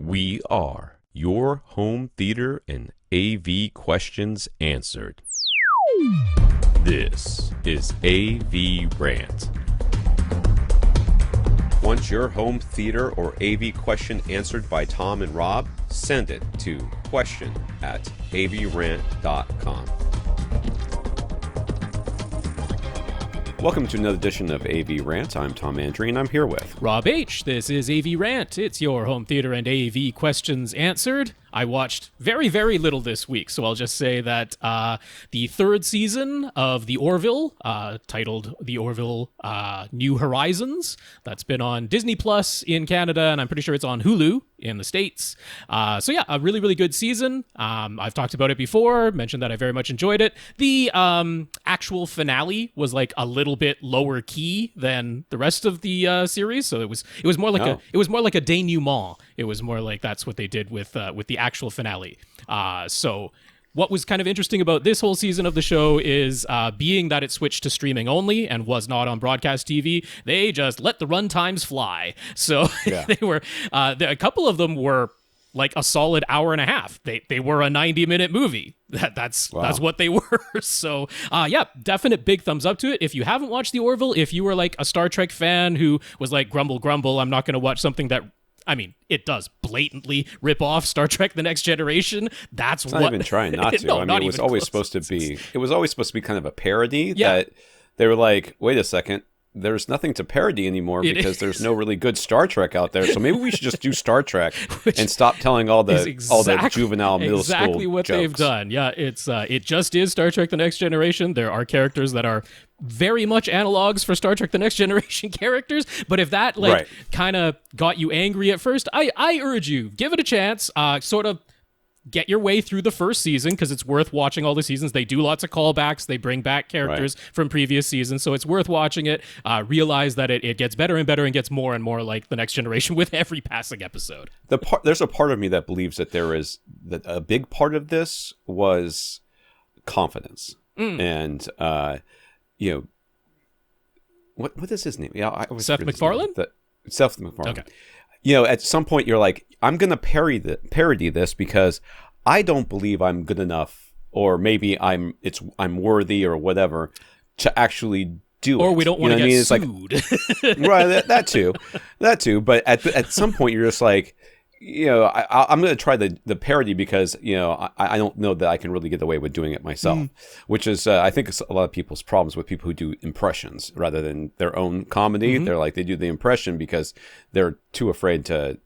We are your home theater and AV questions answered. This is AVRant. Want your home theater or AV question answered by Tom and Rob? Send it to question@avrant.com. Welcome to another edition of AVRant. I'm Tom Andrew, and I'm here with Rob H. This is AVRant. It's your home theater and AV questions answered. I watched very, very little this week, so I'll just say that the third season of The Orville, titled The Orville New Horizons, that's been on Disney Plus in Canada, and I'm pretty sure it's on Hulu in the States. So yeah, a really, really good season. I've talked about it before, mentioned that I very much enjoyed it. The actual finale was like a little bit lower key than the rest of the series, so it was more like a denouement. It was more like that's what they did with the actual finale. So what was kind of interesting about this whole season of the show is being that it switched to streaming only and was not on broadcast TV, they just let the run times fly. So yeah. They were a couple of them were like a solid hour and a half. They were a 90-minute movie. That's what they were. So yeah, definite big thumbs up to it. If you haven't watched The Orville, if you were like a Star Trek fan who was like grumble, I'm not going to watch something that, I mean, it does blatantly rip off Star Trek: The Next Generation. That's it's what. Not even trying not to. No, I mean, it was always supposed to be. It was always supposed to be kind of a parody. Yeah. That they were like, wait a second, there's nothing to parody anymore because there's no really good Star Trek out there. So maybe we should just do Star Trek and stop telling all the juvenile middle school exactly what jokes. They've done. Yeah, it just is Star Trek: The Next Generation. There are characters that are very much analogs for Star Trek: The Next Generation characters, but if that kind of got you angry at first, I urge you, give it a chance. Sort of get your way through the first season because it's worth watching all the seasons. They do lots of callbacks. They bring back characters from previous seasons, so it's worth watching it. Realize that it gets better and better and gets more and more like The Next Generation with every passing episode. There's a part of me that believes that that a big part of this was confidence and what is his name? Yeah, Seth MacFarlane. Seth MacFarlane. Okay. At some point you're like, I'm going to parody this because I don't believe I'm good enough, or maybe I'm worthy or whatever to actually do it. Or we don't want to get sued. Like, right, that too. But at some point you're just like, I'm going to try the parody because, I don't know that I can really get away with doing it myself, which is, I think, it's a lot of people's problems with people who do impressions rather than their own comedy. Mm-hmm. They're like, they do the impression because they're too afraid to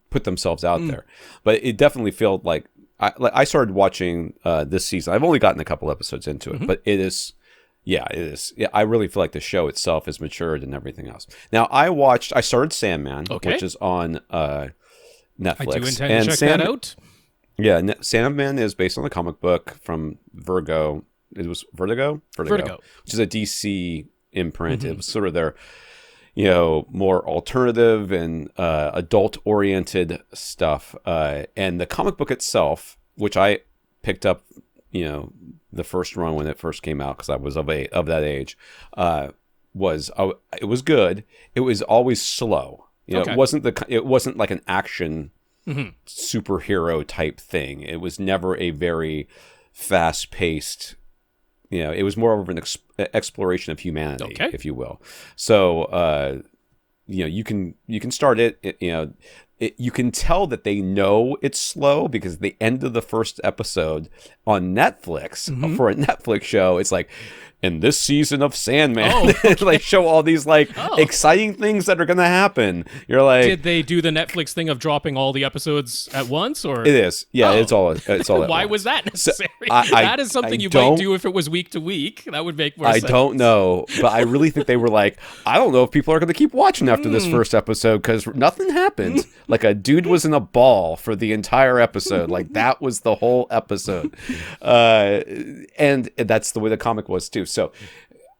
put themselves out there. But it definitely felt like, I started watching this season. I've only gotten a couple episodes into it, but it is... Yeah, it is. Yeah, I really feel like the show itself has matured and everything else. Now, I started Sandman, which is on... Netflix. I do intend to check that out. Yeah, Sandman is based on the comic book from Vertigo. It was Vertigo, which is a DC imprint. Mm-hmm. It was sort of their, more alternative and adult-oriented stuff. And the comic book itself, which I picked up, the first run when it first came out because I was of that age, it was good. It was always slow. It wasn't like an action superhero type thing. It was never a very fast paced. It was more of an exploration of humanity, if you will. So, you can start it. You can tell that they know it's slow because at the end of the first episode on Netflix for a Netflix show, it's like, in this season of Sandman, like show all these exciting things that are going to happen. You're like, did they do the Netflix thing of dropping all the episodes at once, or it is? Yeah, it's all. Why was that necessary? So, that is something you might do if it was week to week. That would make more sense. I don't know, but I really think they were like, I don't know if people are going to keep watching after this first episode because nothing happened. Like a dude was in a ball for the entire episode. Like that was the whole episode, and that's the way the comic was too. So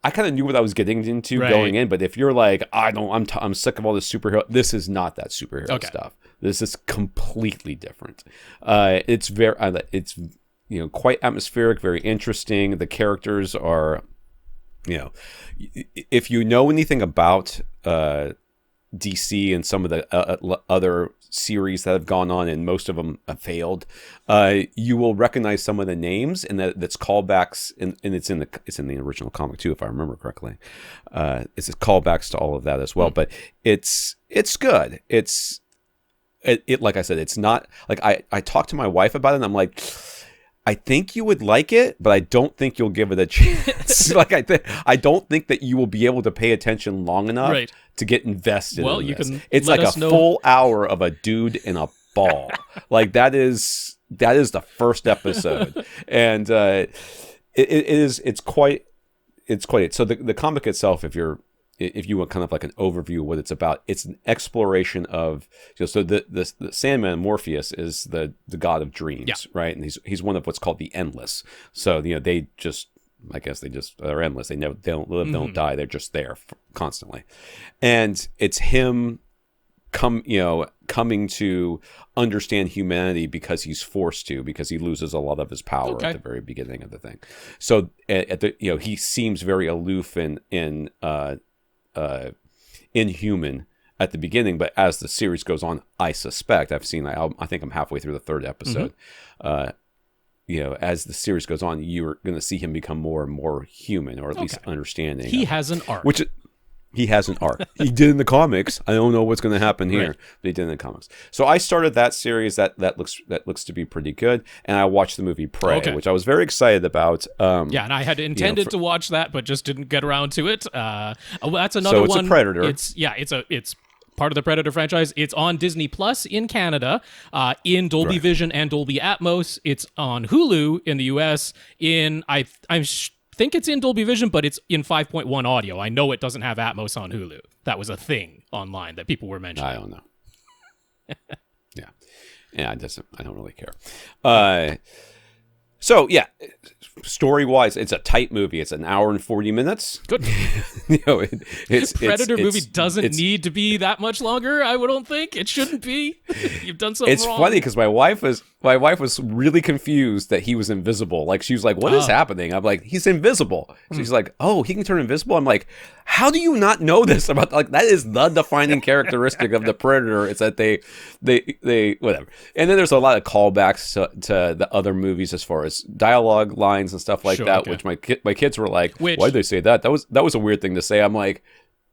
I kind of knew what I was getting into going in, but if you're like, I'm sick of all this superhero, this is not that superhero stuff. This is completely different. It's quite atmospheric, very interesting. The characters are, if you know anything about DC and some of the other series that have gone on, and most of them have failed, you will recognize some of the names, and that's callbacks, and it's in the original comic too, if I remember correctly. It's callbacks to all of that as well. But it's good. It like I said, it's not like I talked to my wife about it, and I'm like, I think you would like it, but I don't think you'll give it a chance. Like I don't think that you will be able to pay attention long enough to get invested. Well, in this. It's like a full hour of a dude in a ball. Like that is the first episode, and it's quite. So the comic itself, if you want kind of like an overview of what it's about, it's an exploration of, so the Sandman, Morpheus, is the god of dreams, right? And he's one of what's called the endless. So they just, I guess they just are endless. They don't live, don't die. They're just there constantly, and it's him coming to understand humanity because he's forced to, because he loses a lot of his power at the very beginning of the thing. So he seems very aloof and inhuman at the beginning, but as the series goes on, I think I'm halfway through the third episode. As the series goes on, you're going to see him become more and more human, or at least understanding. He has an arc. He has an arc. He did in the comics. I don't know what's going to happen here, but he did in the comics. So I started that series. That looks to be pretty good, and I watched the movie Prey, which I was very excited about. And I had intended to watch that, but just didn't get around to it. That's another one. So it's a Predator. It's part of the Predator franchise. It's on Disney Plus in Canada, in Dolby Vision and Dolby Atmos. It's on Hulu in the US. I think it's in Dolby Vision, but it's in 5.1 audio. I know it doesn't have Atmos on Hulu. That was a thing online that people were mentioning. I don't know. Yeah, I don't really care. So yeah, story-wise, it's a tight movie. It's an hour and 40 minutes. Good. Predator movie doesn't need to be that much longer. I don't think it shouldn't be. You've done something wrong. It's funny because my wife was really confused that he was invisible. Like she was like, "What is happening?" I'm like, "He's invisible." She's like, "Oh, he can turn invisible." I'm like, "How do you not know this about that is the defining characteristic of the Predator? It's that they whatever." And then there's a lot of callbacks to the other movies as far as dialogue lines and stuff like that, which my kids were like, "Why'd they say that?" That was a weird thing to say. I'm like,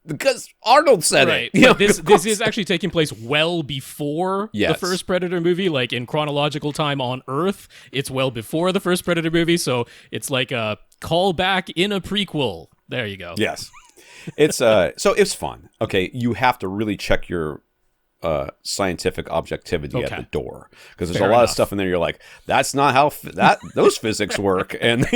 because Arnold said it. But this is actually taking place well before the first Predator movie, like in chronological time on Earth. It's well before the first Predator movie, so it's like a callback in a prequel. There you go. Yes. It's so it's fun. Okay, you have to really check your scientific objectivity at the door, because there's a lot of stuff in there you're like, that's not how those physics work, and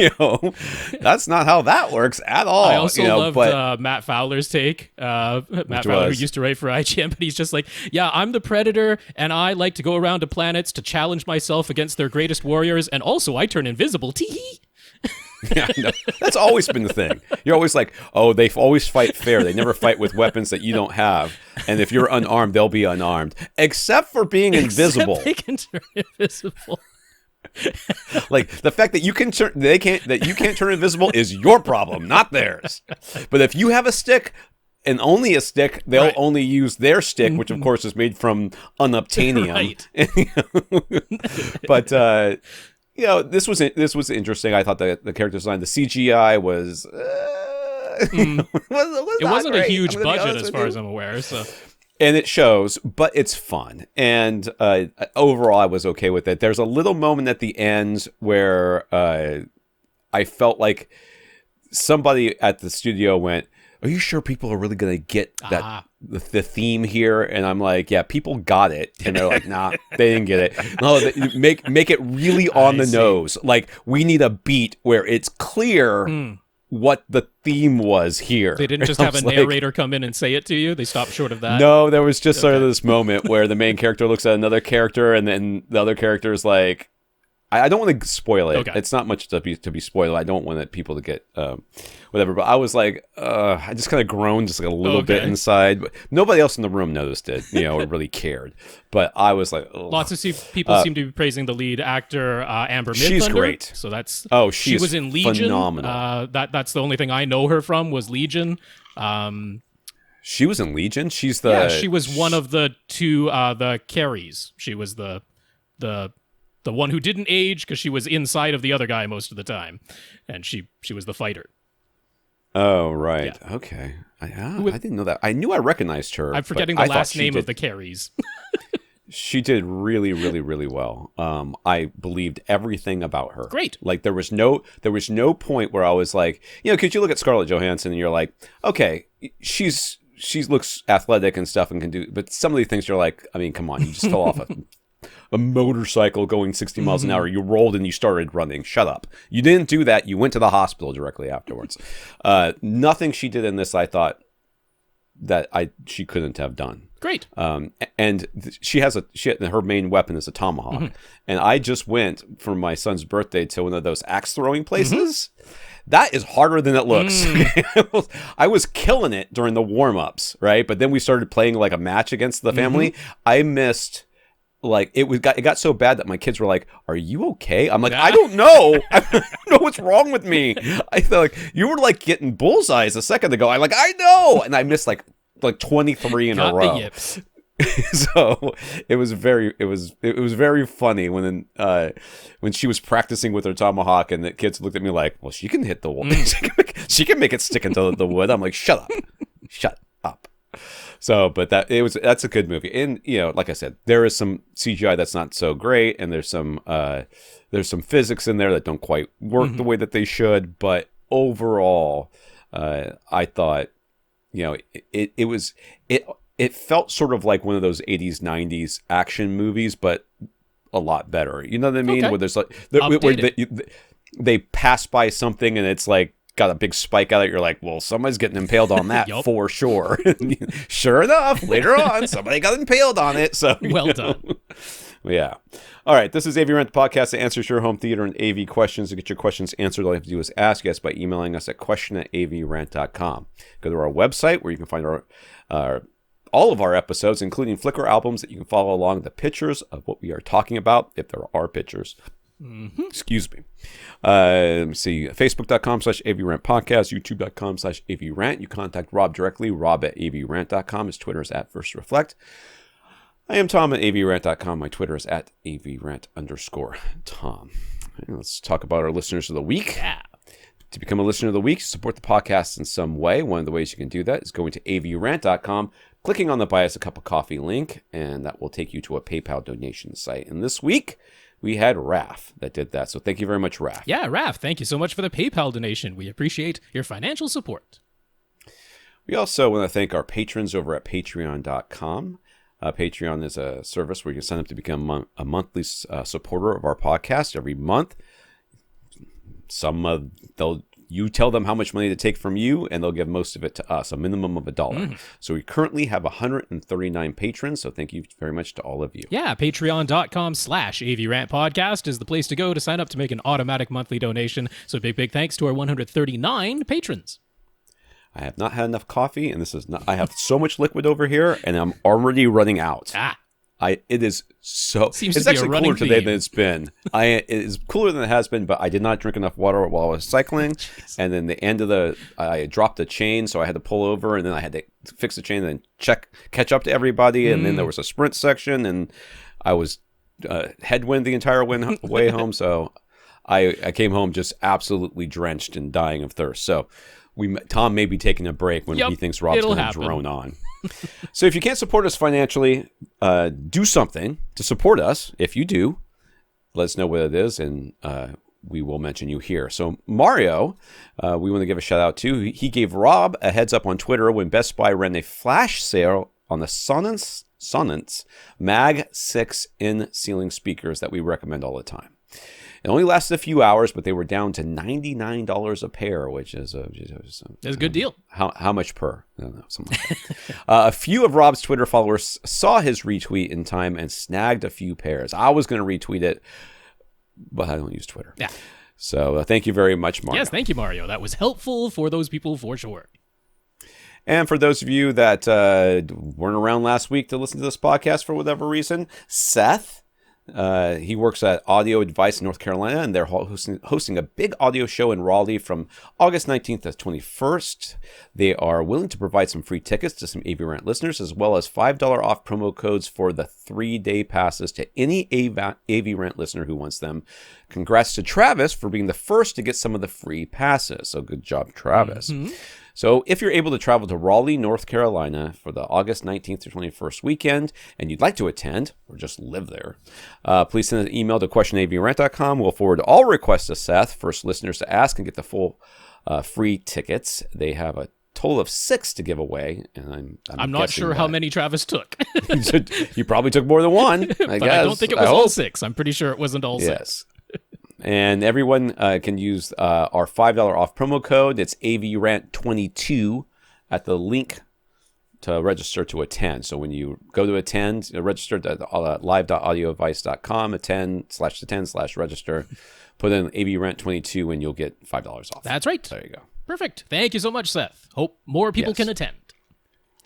that's not how that works at all. I also loved Matt Fowler's take. Matt Fowler, who used to write for IGN, but he's just like, yeah, I'm the Predator, and I like to go around to planets to challenge myself against their greatest warriors, and also I turn invisible. Tee-hee. Yeah, no, that's always been the thing. You're always like, oh, they always fight fair. They never fight with weapons that you don't have. And if you're unarmed, they'll be unarmed, except for being invisible. They can turn invisible. Like the fact that you can't turn invisible is your problem, not theirs. But if you have a stick, and only a stick, they'll only use their stick, which of course is made from unobtainium. But this was interesting. I thought the character design, the CGI was. It wasn't a huge budget, as far as I'm aware. So. And it shows, but it's fun. And overall, I was okay with it. There's a little moment at the end where I felt like somebody at the studio went, "Are you sure people are really going to get that the theme here?" And I'm like, "Yeah, people got it." And they're like, "Nah, they didn't get it." No, make it really on the nose. Like, we need a beat where it's clear what the theme was here. They didn't just have a narrator come in and say it to you. They stopped short of that. No, there was just sort of this moment where the main character looks at another character, and then the other character is like, I don't want to spoil it. Okay. It's not much to be spoiled. I don't want people to get whatever. But I was like, I just kind of groaned just like a little bit inside. But nobody else in the room noticed it, or really cared. But I was like, ugh. Lots of people seem to be praising the lead actor, Amber Midthunder. She's great. So that's she was in Legion. Phenomenal. That's the only thing I know her from was Legion. She was in Legion. She's the yeah. She was one of the two the carries. She was the one who didn't age because she was inside of the other guy most of the time, and she was the fighter. Oh right, yeah. Okay. I didn't know that. I knew I recognized her. I'm forgetting the last name of the carries. She did really, really, really well. I believed everything about her. Great. Like there was no point where I was like, because you look at Scarlett Johansson and you're like, okay, she looks athletic and stuff and can do, but some of these things you're like, I mean, come on, you just fell off a motorcycle going 60 miles an hour. You rolled and you started running. Shut up. You didn't do that. You went to the hospital directly afterwards. Nothing she did in this, I thought that she couldn't have done. Great. And she has her main weapon is a tomahawk. And I just went for my son's birthday to one of those axe throwing places. That is harder than it looks. I was killing it during the warm-ups, right? But then we started playing like a match against the family. I missed, like, it got so bad that my kids were like, "Are you okay?" I'm like, "I don't know. I don't know what's wrong with me." I feel like you were like getting bullseyes a second ago. I know, and I missed like 23 in a row. The yips. So it was very funny when she was practicing with her tomahawk and the kids looked at me like, well, she can hit the wood. She can make it stick into the wood. I'm like, shut up. So, but that's a good movie. And like I said, there is some CGI that's not so great, and there's some physics in there that don't quite work the way that they should. But overall, I thought, it felt sort of like one of those 80s, 90s action movies, but a lot better. You know what I mean? Okay. Where there's like, where they pass by something and it's like got a big spike out of it. You're like, well, somebody's getting impaled on that for sure. Sure enough, later on, somebody got impaled on it. So well done. Yeah. All right. This is AVRant, the podcast that answers your home theater and AV questions. To get your questions answered, all you have to do is ask us by emailing us at question@avrant.com. Go to our website where you can find all of our episodes, including Flickr albums that you can follow along the pictures of what we are talking about, if there are pictures. Excuse me. Let me see. Facebook.com/AVRant podcast, YouTube.com/AVRant. You contact Rob directly, rob@avrant.com. His Twitter is @FirstReflect. I am Tom at avrant.com. My Twitter is @avrant_Tom. Let's talk about our listeners of the week. Yeah. To become a listener of the week, support the podcast in some way. One of the ways you can do that is going to avrant.com, clicking on the Buy Us a Cup of Coffee link, and that will take you to a PayPal donation site. And this week, we had Raf that did that. So thank you very much, Raf. Yeah, Raf, thank you so much for the PayPal donation. We appreciate your financial support. We also want to thank our patrons over at patreon.com. Patreon is a service where you can sign up to become a monthly supporter of our podcast every month. You tell them how much money to take from you, and they'll give most of it to us, a minimum of $1. So we currently have 139 patrons, so thank you very much to all of you. Yeah, patreon.com/AVRant podcast is the place to go to sign up to make an automatic monthly donation. So big thanks to our 139 patrons. I have not had enough coffee, and I have so much liquid over here, and I'm already running out. It is so. It's actually cooler today than it's been. It is cooler than it has been, but I did not drink enough water while I was cycling. And then the end of I dropped the chain, so I had to pull over, and then I had to fix the chain and then catch up to everybody. And then there was a sprint section, and I was headwind the entire way home. So I came home just absolutely drenched and dying of thirst. So Tom may be taking a break when he thinks Rob's going to drone on. So if you can't support us financially, do something to support us. If you do, let us know what it is, and we will mention you here. So Mario, we want to give a shout out to. He gave Rob a heads up on Twitter when Best Buy ran a flash sale on the Sonance Mag 6 in-ceiling speakers that we recommend all the time. It only lasted a few hours, but they were down to $99 a pair, which is that's a good deal. How much per? I don't know, something like that. A few of Rob's Twitter followers saw his retweet in time and snagged a few pairs. I was going to retweet it, but I don't use Twitter. Yeah. So thank you very much, Mario. Yes, thank you, Mario. That was helpful for those people for sure. And for those of you that weren't around last week to listen to this podcast for whatever reason, Seth, He works at Audio Advice in North Carolina, and they're hosting a big audio show in Raleigh from August 19th to 21st. They are willing to provide some free tickets to some AVRant listeners, as well as $5 off promo codes for the 3-day passes to any AVRant listener who wants them. Congrats to Travis for being the first to get some of the free passes. So good job, Travis. Mm-hmm. So if you're able to travel to Raleigh, North Carolina for the August 19th to 21st weekend and you'd like to attend or just live there, please send an email to questionavrant.com. We'll forward all requests to Seth, first listeners to ask and get the full free tickets. They have a total of 6 to give away, and I'm not sure how many Travis took. You probably took more than one, I guess. I don't think it was all 6. I'm pretty sure it wasn't all 6. Yes. And everyone can use our $5 off promo code. It's AVRant22 at the link to register to attend. So when you go to attend, register at live.audioadvice.com, attend/register, put in AVRant22 and you'll get $5 off. That's right. There you go. Perfect. Thank you so much, Seth. Hope more people can attend.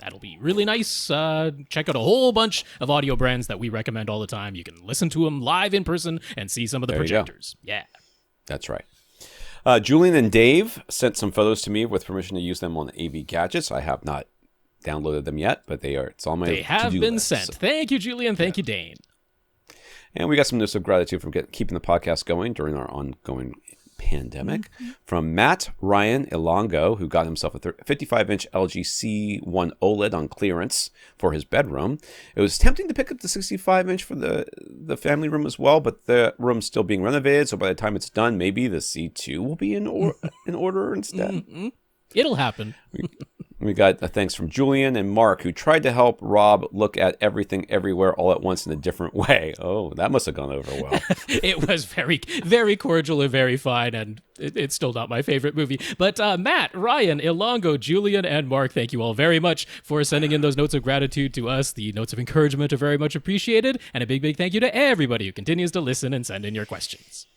That'll be really nice. Check out a whole bunch of audio brands that we recommend all the time. You can listen to them live in person and see some of the projectors. Yeah. That's right. Julian and Dave sent some photos to me with permission to use them on AV Gadgets. I have not downloaded them yet, but it's on my to-do list. They have been sent. So. Thank you, Julian. Thank you, Dane. And we got some notes of gratitude from keeping the podcast going during our ongoing pandemic from Matt Ryan Ilango, who got himself a 55-inch LG C1 OLED on clearance for his bedroom. It was tempting to pick up the 65-inch for the family room as well, but the room's still being renovated, so by the time it's done, maybe the C2 will be in order instead. Mm-hmm. It'll happen. We got a thanks from Julian and Mark, who tried to help Rob look at everything everywhere all at once in a different way. Oh, that must have gone over well. It was very, very cordial and very fine, and it's still not my favorite movie. But Matt, Ryan, Ilango, Julian, and Mark, thank you all very much for sending in those notes of gratitude to us. The notes of encouragement are very much appreciated, and a big, big thank you to everybody who continues to listen and send in your questions.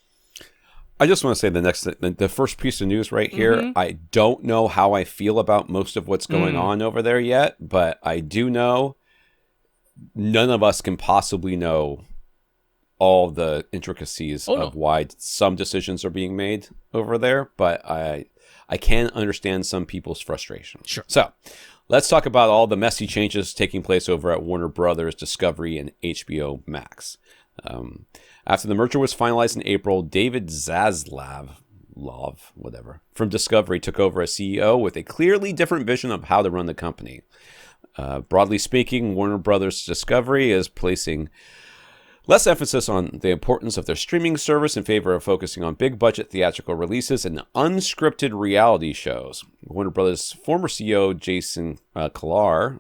I just want to say the first piece of news right here. Mm-hmm. I don't know how I feel about most of what's going on over there yet, but I do know none of us can possibly know all the intricacies of why some decisions are being made over there, but I can understand some people's frustration. Sure. So let's talk about all the messy changes taking place over at Warner Brothers, Discovery, and HBO Max. After the merger was finalized in April, David Zaslav from Discovery took over as CEO with a clearly different vision of how to run the company. Broadly speaking, Warner Brothers Discovery is placing less emphasis on the importance of their streaming service in favor of focusing on big-budget theatrical releases and unscripted reality shows. Warner Brothers' former CEO, Jason Kilar,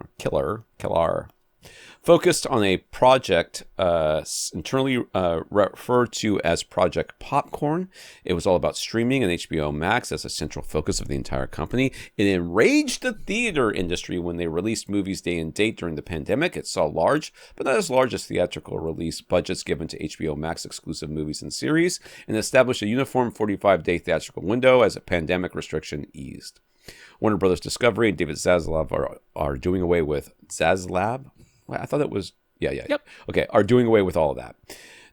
focused on a project internally referred to as Project Popcorn. It was all about streaming and HBO Max as a central focus of the entire company. It enraged the theater industry when they released movies day and date during the pandemic. It saw large, but not as large as theatrical release budgets given to HBO Max exclusive movies and series, and established a uniform 45-day theatrical window as a pandemic restriction eased. Warner Brothers Discovery and David Zaslav are doing away with Zaslav. I thought it was, Yep. Okay, are doing away with all of that.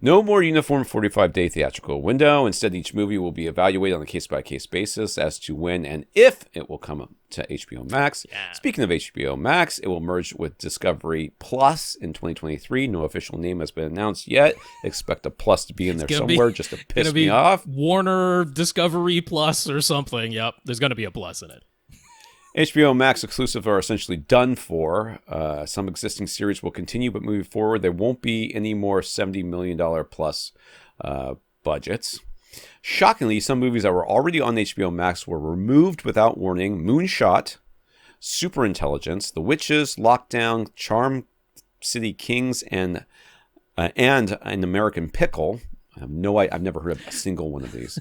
No more uniform 45-day theatrical window. Instead, each movie will be evaluated on a case-by-case basis as to when and if it will come to HBO Max. Yeah. Speaking of HBO Max, it will merge with Discovery Plus in 2023. No official name has been announced yet. Expect a plus to be in there somewhere just to piss me off. Warner Discovery Plus or something. Yep, there's going to be a plus in it. HBO Max exclusives are essentially done for. Some existing series will continue, but moving forward, there won't be any more $70 million plus budgets. Shockingly, some movies that were already on HBO Max were removed without warning. Moonshot, Superintelligence, The Witches, Lockdown, Charm City Kings, and An American Pickle. I've never heard of a single one of these.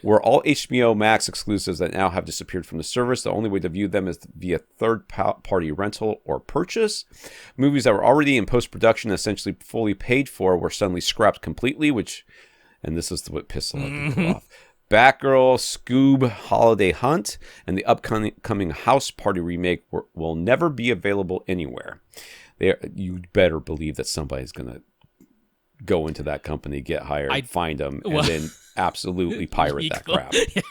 Were all HBO Max exclusives that now have disappeared from the service. The only way to view them is via third-party rental or purchase. Movies that were already in post-production, essentially fully paid for, were suddenly scrapped completely, and this is what pissed a lot of people off. Batgirl, Scoob, Holiday Hunt, and the upcoming House Party remake will never be available anywhere. You better believe that somebody's going to go into that company, get hired, find them, and Well, then absolutely pirate that crap. Yeah.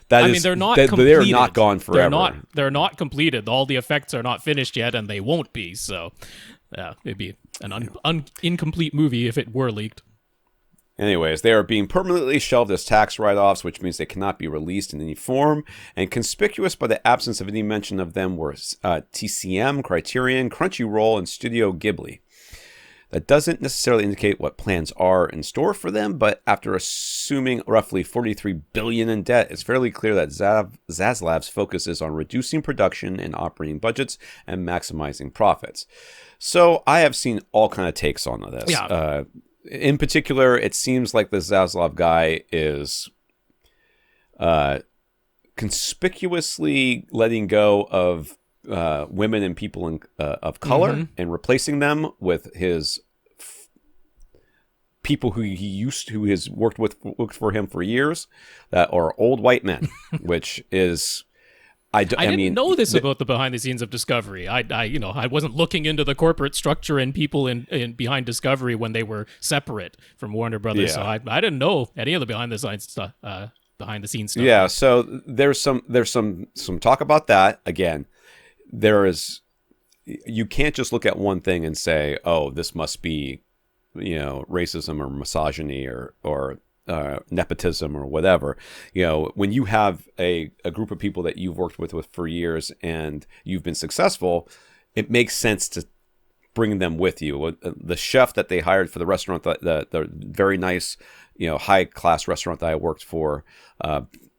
That I is, mean, they're not they're completed. not gone forever. They're not completed. All the effects are not finished yet, and they won't be. So, yeah, it'd be an incomplete movie if it were leaked. Anyways, they are being permanently shelved as tax write-offs, which means they cannot be released in any form. And conspicuous by the absence of any mention of them were TCM, Criterion, Crunchyroll, and Studio Ghibli. That doesn't necessarily indicate what plans are in store for them, but after assuming roughly $43 billion in debt, it's fairly clear that Zaslav's focus is on reducing production and operating budgets and maximizing profits. So I have seen all kind of takes on this. Yeah. In particular, it seems like the Zaslav guy is conspicuously letting go of women and people of color and replacing them with his people who has worked for him for years that are old white men, which is I didn't know this about the behind the scenes of Discovery. I wasn't looking into the corporate structure and people in behind Discovery when they were separate from Warner Brothers. Yeah. So I didn't know any of the behind the scenes stuff. Behind the scenes stuff. Yeah, so there's some talk about that. Again, you can't just look at one thing and say, oh, this must be, racism or misogyny or nepotism or whatever. When you have a group of people that you've worked with for years and you've been successful, it makes sense to bring them with you. The chef that they hired for the restaurant, the very nice, high class restaurant that I worked for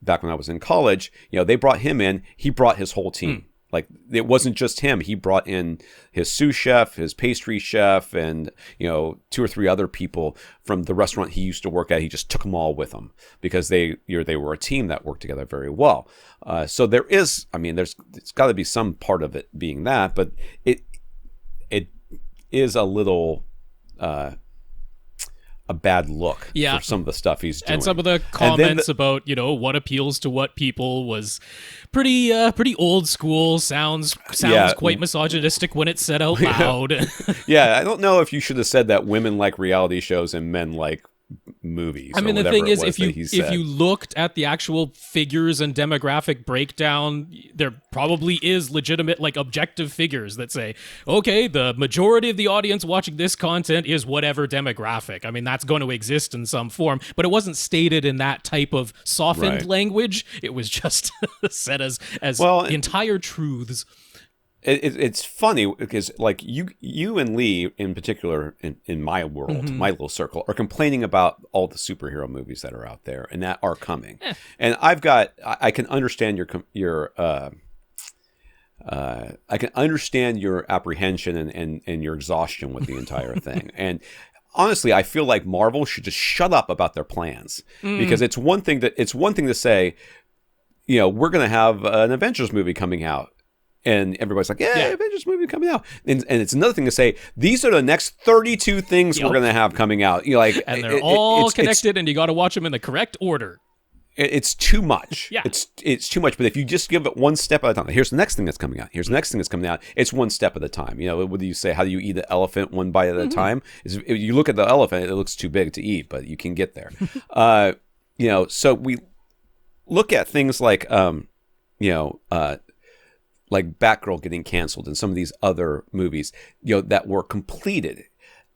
back when I was in college, they brought him in. He brought his whole team. Like, it wasn't just him. He brought in his sous chef, his pastry chef, and, 2 or 3 other people from the restaurant he used to work at. He just took them all with him because they were a team that worked together very well. So there's got to be some part of it being that, but it is a little a bad look for some of the stuff he's doing. And some of the comments about, what appeals to what people was pretty old school, sounds quite misogynistic when it's said out loud. Yeah, I don't know if you should have said that women like reality shows and men like movies. I mean, the thing is, if you looked at the actual figures and demographic breakdown, there probably is legitimate, objective figures that say, okay, the majority of the audience watching this content is whatever demographic. I mean, that's going to exist in some form, but it wasn't stated in that type of softened language. It was just said as entire truths. It's funny because, you and Lee in particular in my world, my little circle, are complaining about all the superhero movies that are out there and that are coming. And I can understand your apprehension and your exhaustion with the entire thing. And honestly, I feel like Marvel should just shut up about their plans because it's one thing to say, we're going to have an Avengers movie coming out. And everybody's like, yeah, Avengers movie coming out. And it's another thing to say, these are the next 32 things we're going to have coming out. And they're all connected, and you got to watch them in the correct order. It's too much. Yeah. It's too much. But if you just give it one step at a time, here's the next thing that's coming out. Here's the next thing that's coming out. It's one step at a time. What do you say? How do you eat an elephant one bite at a time? If you look at the elephant, it looks too big to eat, but you can get there. So we look at things like, like Batgirl getting canceled and some of these other movies, that were completed.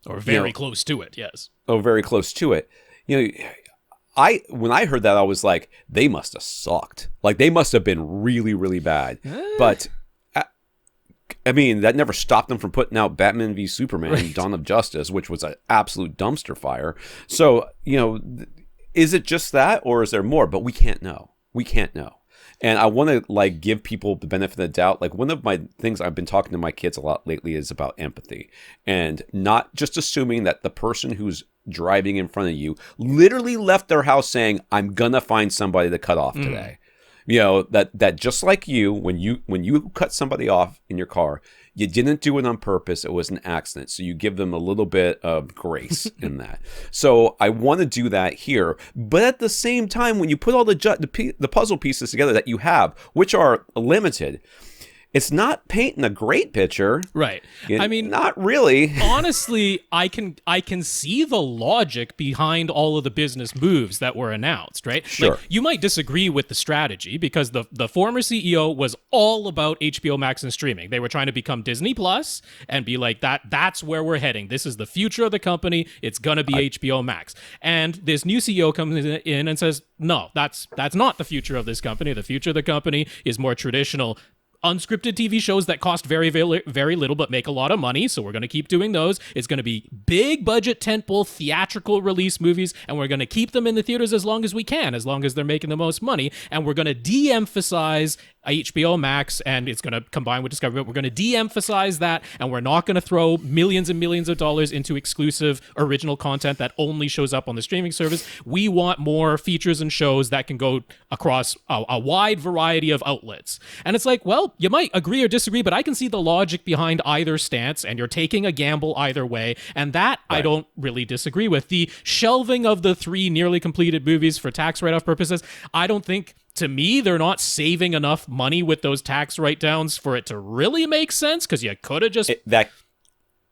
Or very close to it, yes. Oh, very close to it. When I heard that, I was like, they must have sucked. They must have been really, really bad. But, I mean, that never stopped them from putting out Batman v Superman, Dawn of Justice, which was an absolute dumpster fire. So, is it just that, or is there more? But we can't know. And I want to give people the benefit of the doubt. One of my things I've been talking to my kids a lot lately is about empathy and not just assuming that the person who's driving in front of you literally left their house saying, I'm going to find somebody to cut off today. That just like you, when you cut somebody off in your car, you didn't do it on purpose. It was an accident. So you give them a little bit of grace in that. So I want to do that here. But at the same time, when you put all the puzzle pieces together that you have, which are limited, it's not painting a great picture. Right. I mean, not really. Honestly, I can see the logic behind all of the business moves that were announced, right? Sure. Like, you might disagree with the strategy because the former CEO was all about HBO Max and streaming. They were trying to become Disney Plus and be like, that's where we're heading. This is the future of the company. It's going to be HBO Max. And this new CEO comes in and says, no, that's not the future of this company. The future of the company is more traditional unscripted TV shows that cost very, very, very little but make a lot of money, so we're going to keep doing those. It's going to be big budget tentpole theatrical release movies, and we're going to keep them in the theaters as long as we can, as long as they're making the most money, and we're going to de-emphasize HBO Max, and it's going to combine with Discovery, but we're going to de-emphasize that, and we're not going to throw millions and millions of dollars into exclusive original content that only shows up on the streaming service. We want more features and shows that can go across a wide variety of outlets. And it's like, well, you might agree or disagree, but I can see the logic behind either stance, and you're taking a gamble either way, and that right. I don't really disagree with. The shelving of the 3 nearly completed movies for tax write-off purposes, I don't think, to me, they're not saving enough money with those tax write-downs for it to really make sense, because you could have just...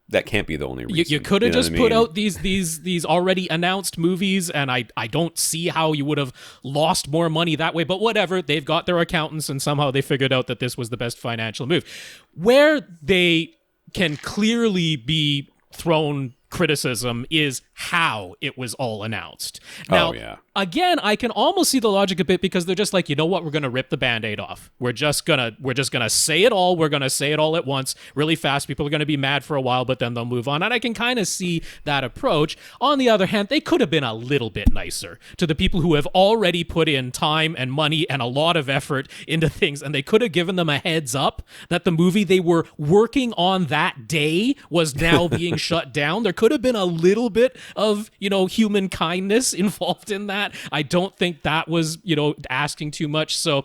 That can't be the only reason. You could have just put out these already announced movies, and I don't see how you would have lost more money that way. But whatever, they've got their accountants, and somehow they figured out that this was the best financial move. Where they can clearly be thrown criticism is how it was all announced. Now, again, I can almost see the logic a bit, because they're just like, you know what, we're going to rip the Band-Aid off. We're just gonna say it all. We're going to say it all at once really fast. People are going to be mad for a while, but then they'll move on. And I can kind of see that approach. On the other hand, they could have been a little bit nicer to the people who have already put in time and money and a lot of effort into things, and they could have given them a heads up that the movie they were working on that day was now being shut down. There could have been a little bit of, human kindness involved in that. I don't think that was, asking too much. So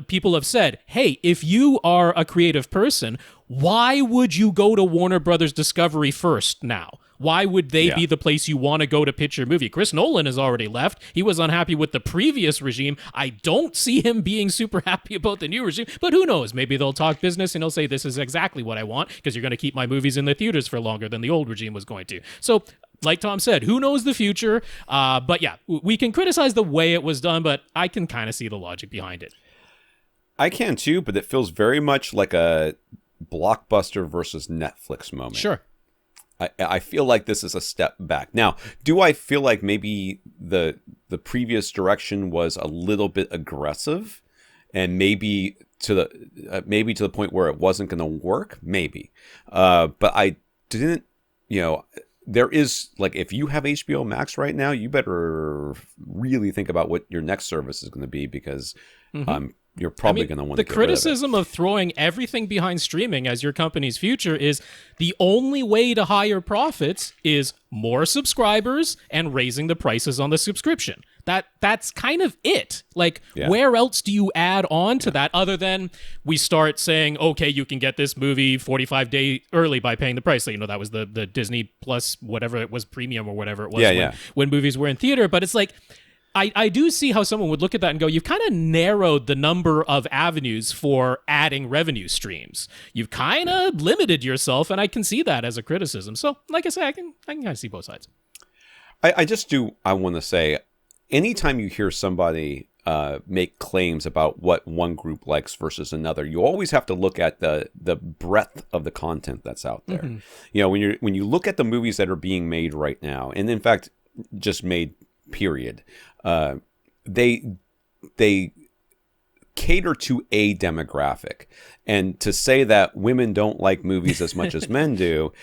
people have said, hey, if you are a creative person, why would you go to Warner Brothers Discovery first now? Why would they be the place you want to go to pitch your movie? Chris Nolan has already left. He was unhappy with the previous regime. I don't see him being super happy about the new regime, but who knows? Maybe they'll talk business and he'll say, this is exactly what I want, because you're going to keep my movies in the theaters for longer than the old regime was going to. So, like Tom said, who knows the future? But yeah, we can criticize the way it was done, but I can kind of see the logic behind it. I can too, but it feels very much like a Blockbuster versus Netflix moment. Sure. I feel like this is a step back. Now, do I feel like maybe the previous direction was a little bit aggressive, and maybe to the point where it wasn't going to work? Maybe, but I didn't. There is, like, if you have HBO Max right now, you better really think about what your next service is going to be, because you're probably going to want to get rid of it. The criticism of throwing everything behind streaming as your company's future is the only way to higher profits is more subscribers and raising the prices on the subscription. That's kind of it. Like, where else do you add on to that other than we start saying, okay, you can get this movie 45 days early by paying the price. So, that was the Disney Plus, whatever it was, premium or whatever it was when movies were in theater. But it's like, I do see how someone would look at that and go, you've kind of narrowed the number of avenues for adding revenue streams. You've kind of limited yourself, and I can see that as a criticism. So, like I say, I can kind of see both sides. I want to say, anytime you hear somebody make claims about what one group likes versus another, you always have to look at the breadth of the content that's out there. Mm-hmm. When you look at the movies that are being made right now, and in fact, just made, period, they cater to a demographic, and to say that women don't like movies as much as men do,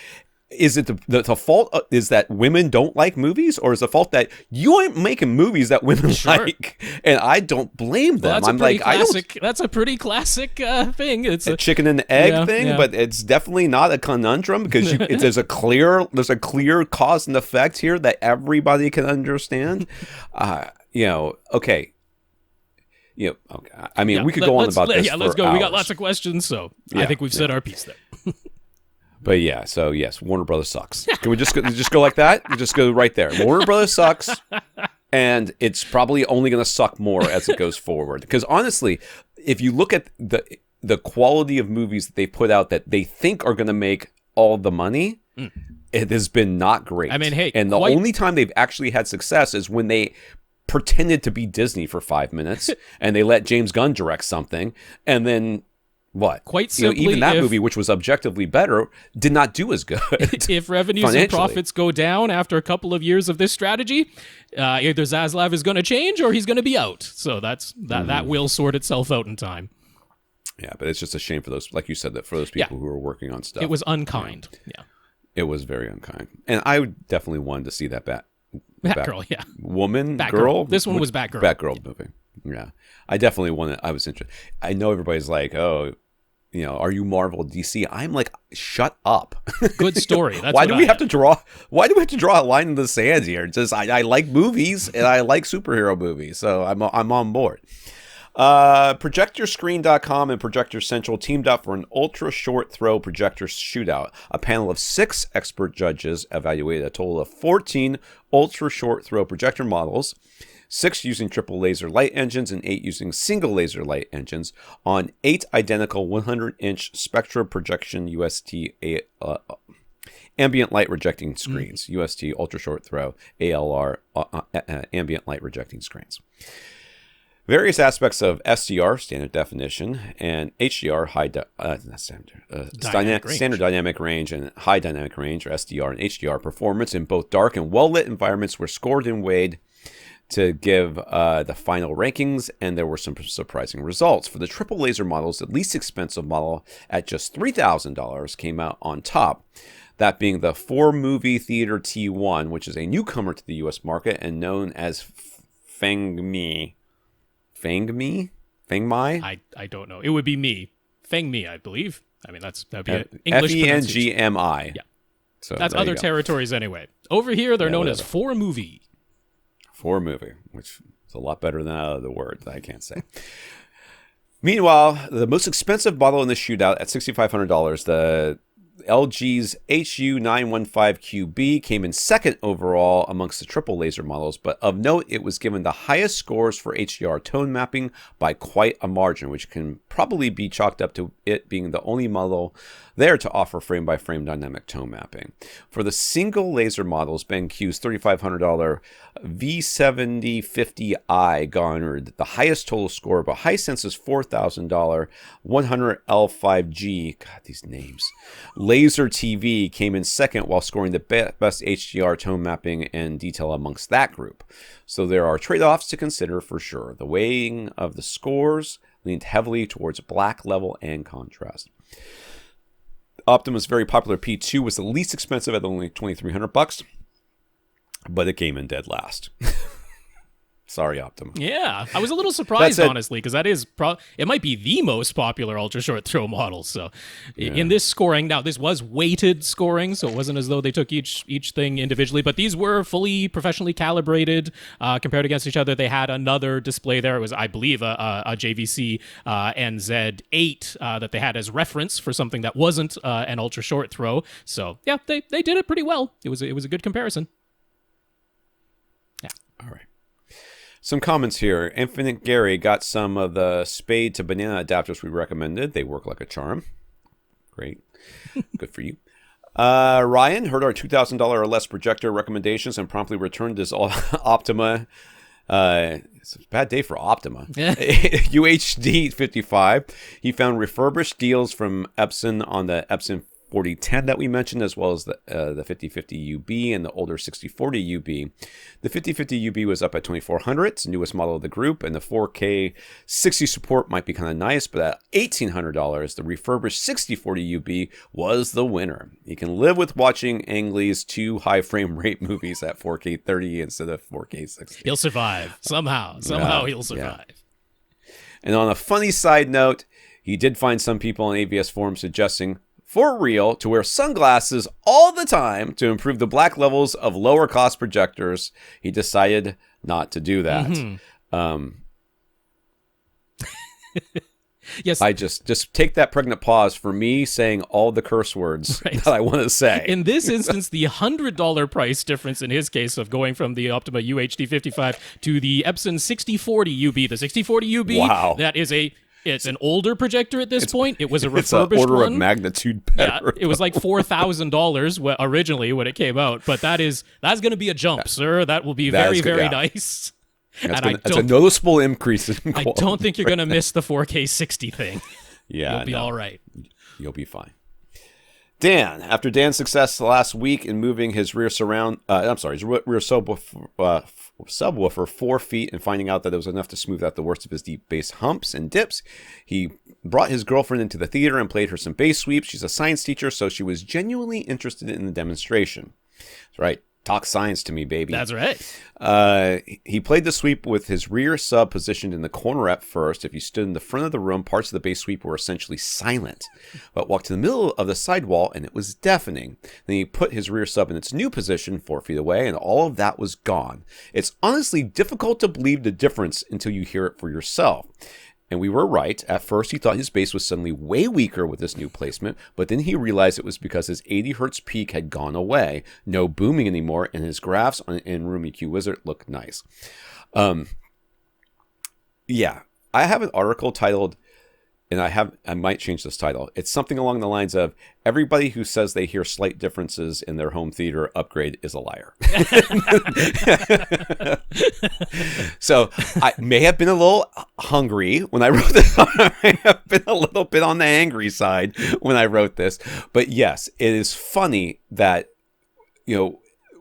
is it the fault is that women don't like movies, or is the fault that you ain't making movies that women like? And I don't blame them. That's a pretty classic thing. It's a chicken and egg thing, but it's definitely not a conundrum, because there's a clear cause and effect here that everybody can understand. Okay. I mean, we could go on about this. Yeah, let's go. Hours. We got lots of questions, so I think we've said our piece there. But so yes, Warner Brothers sucks. Can we just go like that? We just go right there. Warner Brothers sucks, and it's probably only going to suck more as it goes forward. Because honestly, if you look at the quality of movies that they put out that they think are going to make all the money, it has been not great. I mean, hey, and the only time they've actually had success is when they pretended to be Disney for 5 minutes and they let James Gunn direct something, and then what? Quite simply, even that movie, which was objectively better, did not do as good. If revenues and profits go down after a couple of years of this strategy, either Zaslav is going to change or he's going to be out. So that will sort itself out in time. Yeah, but it's just a shame for those, like you said, that for those people who are working on stuff. It was unkind. Yeah. It was very unkind. And I definitely wanted to see that Batgirl, girl. This one was Batgirl. Batgirl movie. Yeah. I definitely wanted, I was interested. I know everybody's like, oh, are you Marvel DC? I'm like, shut up. Good story. That's why do we have to draw a line in the sand here? Just I like movies and I like superhero movies, so I'm on board. ProjectorScreen.com and Projector Central teamed up for an ultra short throw projector shootout. A panel of 6 expert judges evaluated a total of 14 ultra short throw projector models, 6 using triple laser light engines and 8 using single laser light engines on 8 identical 100-inch spectra projection UST ambient light rejecting screens. UST ultra short throw ALR ambient light rejecting screens. Various aspects of SDR, standard definition, and HDR, standard dynamic range and high dynamic range, or SDR and HDR performance in both dark and well-lit environments were scored and weighed to give the final rankings, and there were some surprising results. For the triple laser models, the least expensive model at just $3,000 came out on top. That being the 4-movie theater T1, which is a newcomer to the U.S. market and known as Fengmi? I don't know. It would be me. Fengmi, I believe. I mean, that'd be an English pronunciation. Fengmi. Yeah. So that's other territories anyway. Over here, they're known as 4-movie. 4-movie, which is a lot better than the word that I can't say. Meanwhile, the most expensive model in the shootout at $6,500, the LG's HU915QB came in second overall amongst the triple laser models, but of note, it was given the highest scores for HDR tone mapping by quite a margin, which can probably be chalked up to it being the only model there to offer frame-by-frame dynamic tone mapping. For the single laser models, BenQ's $3,500 V7050i garnered the highest total score, but Hisense's $4,000 100L5G, God, these names, Laser TV came in second while scoring the best HDR tone mapping and detail amongst that group. So there are trade-offs to consider for sure. The weighing of the scores leaned heavily towards black level and contrast. Optoma's very popular P2 was the least expensive at only $2,300, but it came in dead last. Sorry, Optoma. Yeah, I was a little surprised, honestly, because that is it might be the most popular ultra short throw model. So, in this scoring, now this was weighted scoring, so it wasn't as though they took each thing individually, but these were fully professionally calibrated, compared against each other. They had another display there. It was, I believe, a JVC NZ8 that they had as reference for something that wasn't an ultra short throw. So, yeah, they did it pretty well. It was a good comparison. Yeah. All right. Some comments here. Infinite Gary got some of the Spade-to-Banana adapters we recommended. They work like a charm. Great. Good for you. Ryan heard our $2,000 or less projector recommendations and promptly returned his Optoma. It's a bad day for Optoma. UHD 55. He found refurbished deals from Epson on the Epson 4010 that we mentioned, as well as the 5050 UB and the older 6040 UB. The 5050 UB was up at $2,400. It's the newest model of the group, and the 4K 60 support might be kind of nice, but at $1,800, the refurbished 6040 UB was the winner. You can live with watching Ang Lee's 2 high frame rate movies at 4K 30 instead of 4K 60. He'll survive. Somehow he'll survive. Yeah. And on a funny side note, he did find some people on AVS forums suggesting for real to wear sunglasses all the time to improve the black levels of lower cost projectors. He decided not to do that. Mm-hmm. Yes. I just take that pregnant pause for me saying all the curse words that I want to say. In this instance, the $100 price difference in his case of going from the Optoma UHD 55 to the Epson 6040 UB, the 6040 UB, wow. that is It's an older projector at this point. It was a It's an refurbished order one. of magnitude better. Yeah, it was like $4,000 originally when it came out, but that's going to be a jump, sir. That will be very, very nice. That's a noticeable increase in quality. I don't think you're going to miss the 4K 60 thing. Yeah, you'll be all right. You'll be fine. Dan, after Dan's success last week in moving his rear subwoofer 4 feet and finding out that it was enough to smooth out the worst of his deep bass humps and dips, he brought his girlfriend into the theater and played her some bass sweeps. She's a science teacher, so she was genuinely interested in the demonstration. That's right. Talk science to me, baby. That's right. He played the sweep with his rear sub positioned in the corner at first. If you stood in the front of the room, parts of the bass sweep were essentially silent. But walked to the middle of the sidewall, and it was deafening. Then he put his rear sub in its new position 4 feet away, and all of that was gone. It's honestly difficult to believe the difference until you hear it for yourself. And we were right. At first, he thought his bass was suddenly way weaker with this new placement, but then he realized it was because his 80 hertz peak had gone away, no booming anymore, and his graphs on In-Room EQ Wizard looked nice. Yeah, I have an article titled, and I might change this title. It's something along the lines of, everybody who says they hear slight differences in their home theater upgrade is a liar. So I may have been a little hungry when I wrote this. I may have been a little bit on the angry side when I wrote this. But yes, it is funny that,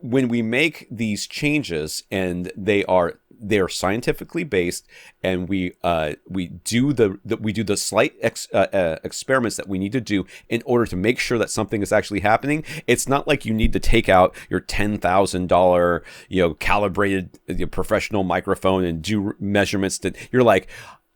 when we make these changes and they're scientifically based, and we do the slight experiments that we need to do in order to make sure that something is actually happening. It's not like you need to take out your $10,000 calibrated professional microphone and do measurements that you're like,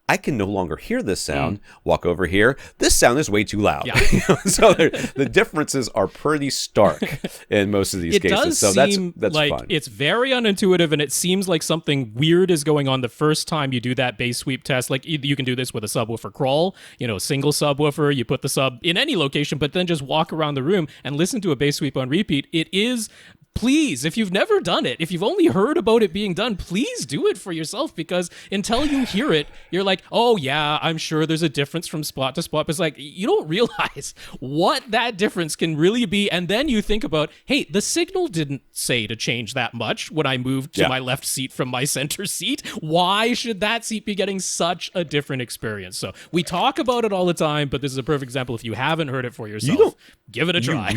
I can no longer hear this sound. Walk over here. This sound is way too loud. Yeah. So the differences are pretty stark in most of these cases. It does seem that's like fun. It's very unintuitive, and it seems like something weird is going on the first time you do that bass sweep test. Like you can do this with a subwoofer crawl, single subwoofer. You put the sub in any location, but then just walk around the room and listen to a bass sweep on repeat. It is. Please, if you've never done it, if you've only heard about it being done, please do it for yourself, because until you hear it, you're like, oh yeah, I'm sure there's a difference from spot to spot. But it's like, you don't realize what that difference can really be. And then you think about, hey, the signal didn't say to change that much when I moved to my left seat from my center seat. Why should that seat be getting such a different experience? So we talk about it all the time, but this is a perfect example. If you haven't heard it for yourself, give it a try.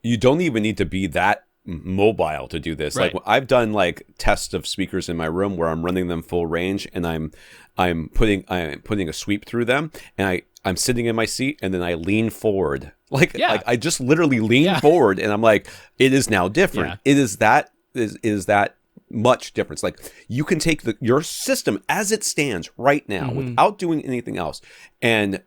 You don't even need to be that mobile to do this. Right. Like I've done tests of speakers in my room where I'm running them full range, and I'm putting a sweep through them, and I'm sitting in my seat, and then I lean forward. Like I just literally lean forward, and I'm like, it is now different. It is that much difference. Like you can take your system as it stands right now without doing anything else, and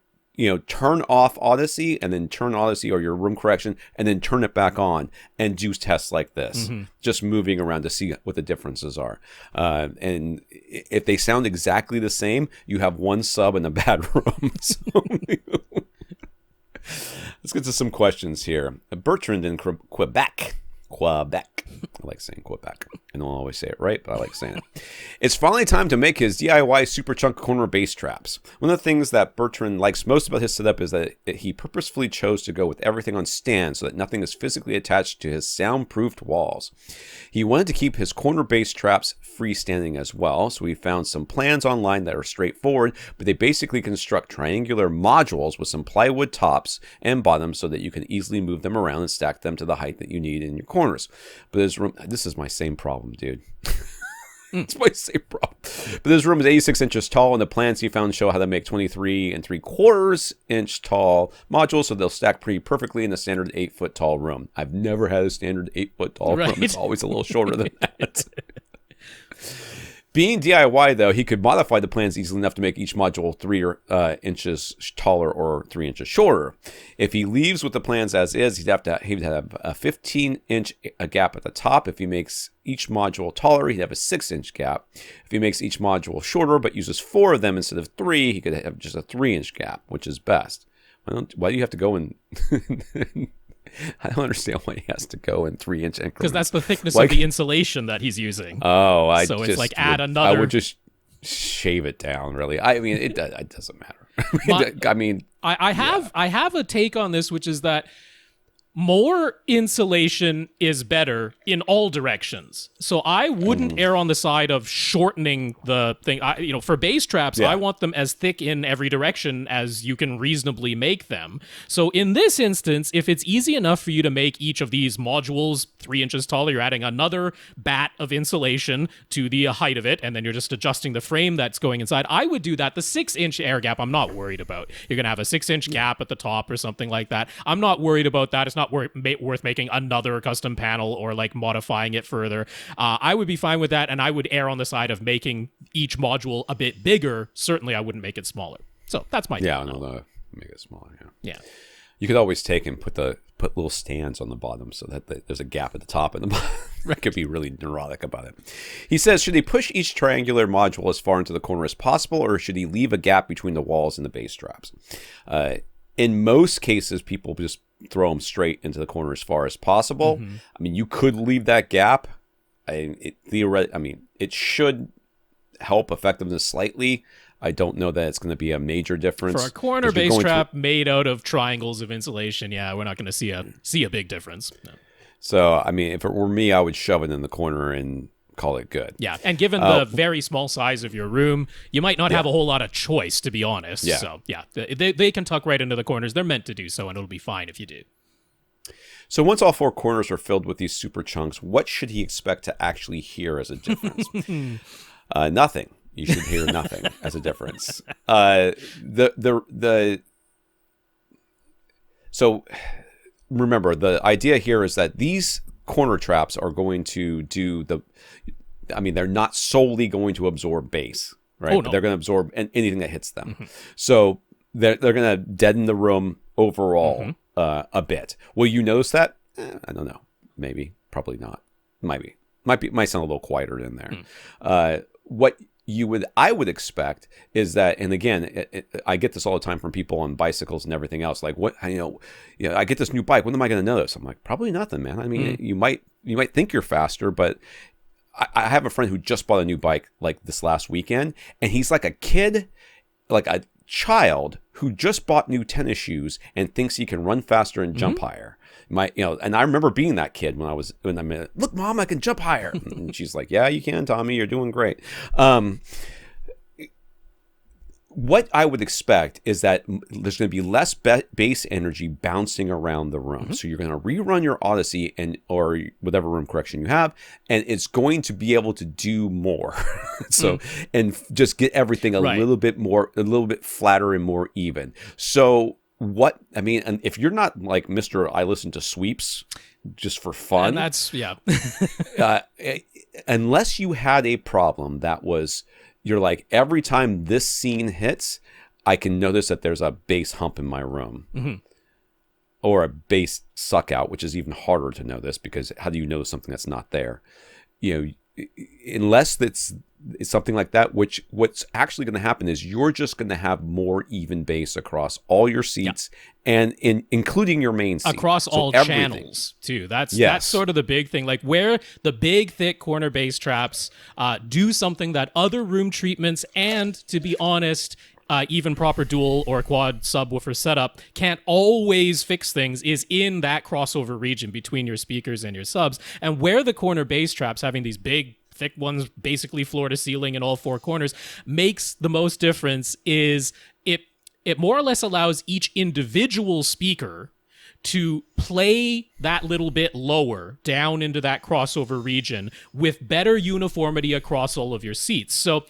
turn off Audyssey, and then turn Audyssey or your room correction, and then turn it back on and do tests like this, just moving around to see what the differences are. And if they sound exactly the same, you have one sub in a bad room. So, let's get to some questions here. Bertrand in Quebec. I like saying Quebec. I don't always say it right, but I like saying it. It's finally time to make his DIY super chunk corner bass traps. One of the things that Bertrand likes most about his setup is that he purposefully chose to go with everything on stand so that nothing is physically attached to his soundproofed walls. He wanted to keep his corner bass traps freestanding as well, so he found some plans online that are straightforward, but they basically construct triangular modules with some plywood tops and bottoms so that you can easily move them around and stack them to the height that you need in your corners. But this is my same problem, dude. It's my same problem. But this room is 86 inches tall, and the plans he found show how to make 23 3/4 inch tall modules, so they'll stack pretty perfectly in a standard 8-foot tall room. I've never had a standard 8-foot tall room. It's always a little shorter than that. Being DIY, though, he could modify the plans easily enough to make each module 3 inches taller or 3 inches shorter. If he leaves with the plans as is, he'd have a 15-inch gap at the top. If he makes each module taller, he'd have a 6-inch gap. If he makes each module shorter but uses 4 of them instead of 3, he could have just a 3-inch gap, which is best. Why do you have to go in... I don't understand why he has to go in 3-inch increments. Because that's the thickness of the insulation that he's using. Oh, it's like add another. I would just shave it down. Really, I mean, it doesn't matter. I mean, I have a take on this, which is that more insulation is better in all directions. So I wouldn't err on the side of shortening the thing. For bass traps, I want them as thick in every direction as you can reasonably make them. So in this instance, if it's easy enough for you to make each of these modules 3 inches taller, you're adding another bat of insulation to the height of it, and then you're just adjusting the frame that's going inside. I would do that. The 6-inch air gap, I'm not worried about. You're going to have a 6-inch gap at the top or something like that. I'm not worried about that. It's not worth making another custom panel or like modifying it further. I would be fine with that, and I would err on the side of making each module a bit bigger. Certainly I wouldn't make it smaller. So that's my take. Make it smaller. Yeah. You could always take and put little stands on the bottom so that there's a gap at the top and the bottom. I could be really neurotic about it. He says, should he push each triangular module as far into the corner as possible, or should he leave a gap between the walls and the bass traps? In most cases, people just throw them straight into the corner as far as possible. I mean, you could leave that gap. It should help effectiveness slightly. I don't know that it's going to be a major difference. For a corner bass trap made out of triangles of insulation, we're not going to see a big difference. No. So, I mean, if it were me, I would shove it in the corner and call it good. Yeah, and given the very small size of your room, you might not have a whole lot of choice, to be honest. Yeah. So, they can tuck right into the corners. They're meant to do so, and it'll be fine if you do. So once all 4 corners are filled with these super chunks, what should he expect to actually hear as a difference? Nothing. You should hear nothing as a difference. So remember, the idea here is that these corner traps are going to do they're not solely going to absorb bass, right? Oh, no. But they're going to absorb anything that hits them. So they're going to deaden the room overall a bit. Will you notice that? I don't know. Maybe. Probably not. Might sound a little quieter in there. What I would expect is that, and again, I get this all the time from people on bicycles and everything else. Like, I get this new bike. When am I going to notice? I'm like, probably nothing, man. I mean, you might think you're faster, but I have a friend who just bought a new bike like this last weekend, and he's like a kid, like a child who just bought new tennis shoes and thinks he can run faster and jump higher. And I remember being that kid when I'm look, Mom, I can jump higher. And she's like, yeah, you can, Tommy, you're doing great. What I would expect is that there's going to be less bass energy bouncing around the room. So you're going to rerun your Audyssey or whatever room correction you have, and it's going to be able to do more. And just get everything a little bit flatter and more even. So and if you're not like Mr. I listen to sweeps just for fun, and that's unless you had a problem that was, you're like, every time this scene hits, I can notice that there's a bass hump in my room, or a bass suck out, which is even harder to notice because how do you notice something that's not there? Unless it's something like that, what's actually going to happen is you're just going to have more even bass across all your seats and including your main seat. Across all channels, too. That's sort of the big thing. Like where the big, thick corner bass traps do something that other room treatments and, to be honest, even proper dual or quad subwoofer setup can't always fix things is in that crossover region between your speakers and your subs. And where the corner bass traps, having these big, thick ones basically floor to ceiling in all 4 corners, makes the most difference is it more or less allows each individual speaker to play that little bit lower down into that crossover region with better uniformity across all of your seats. So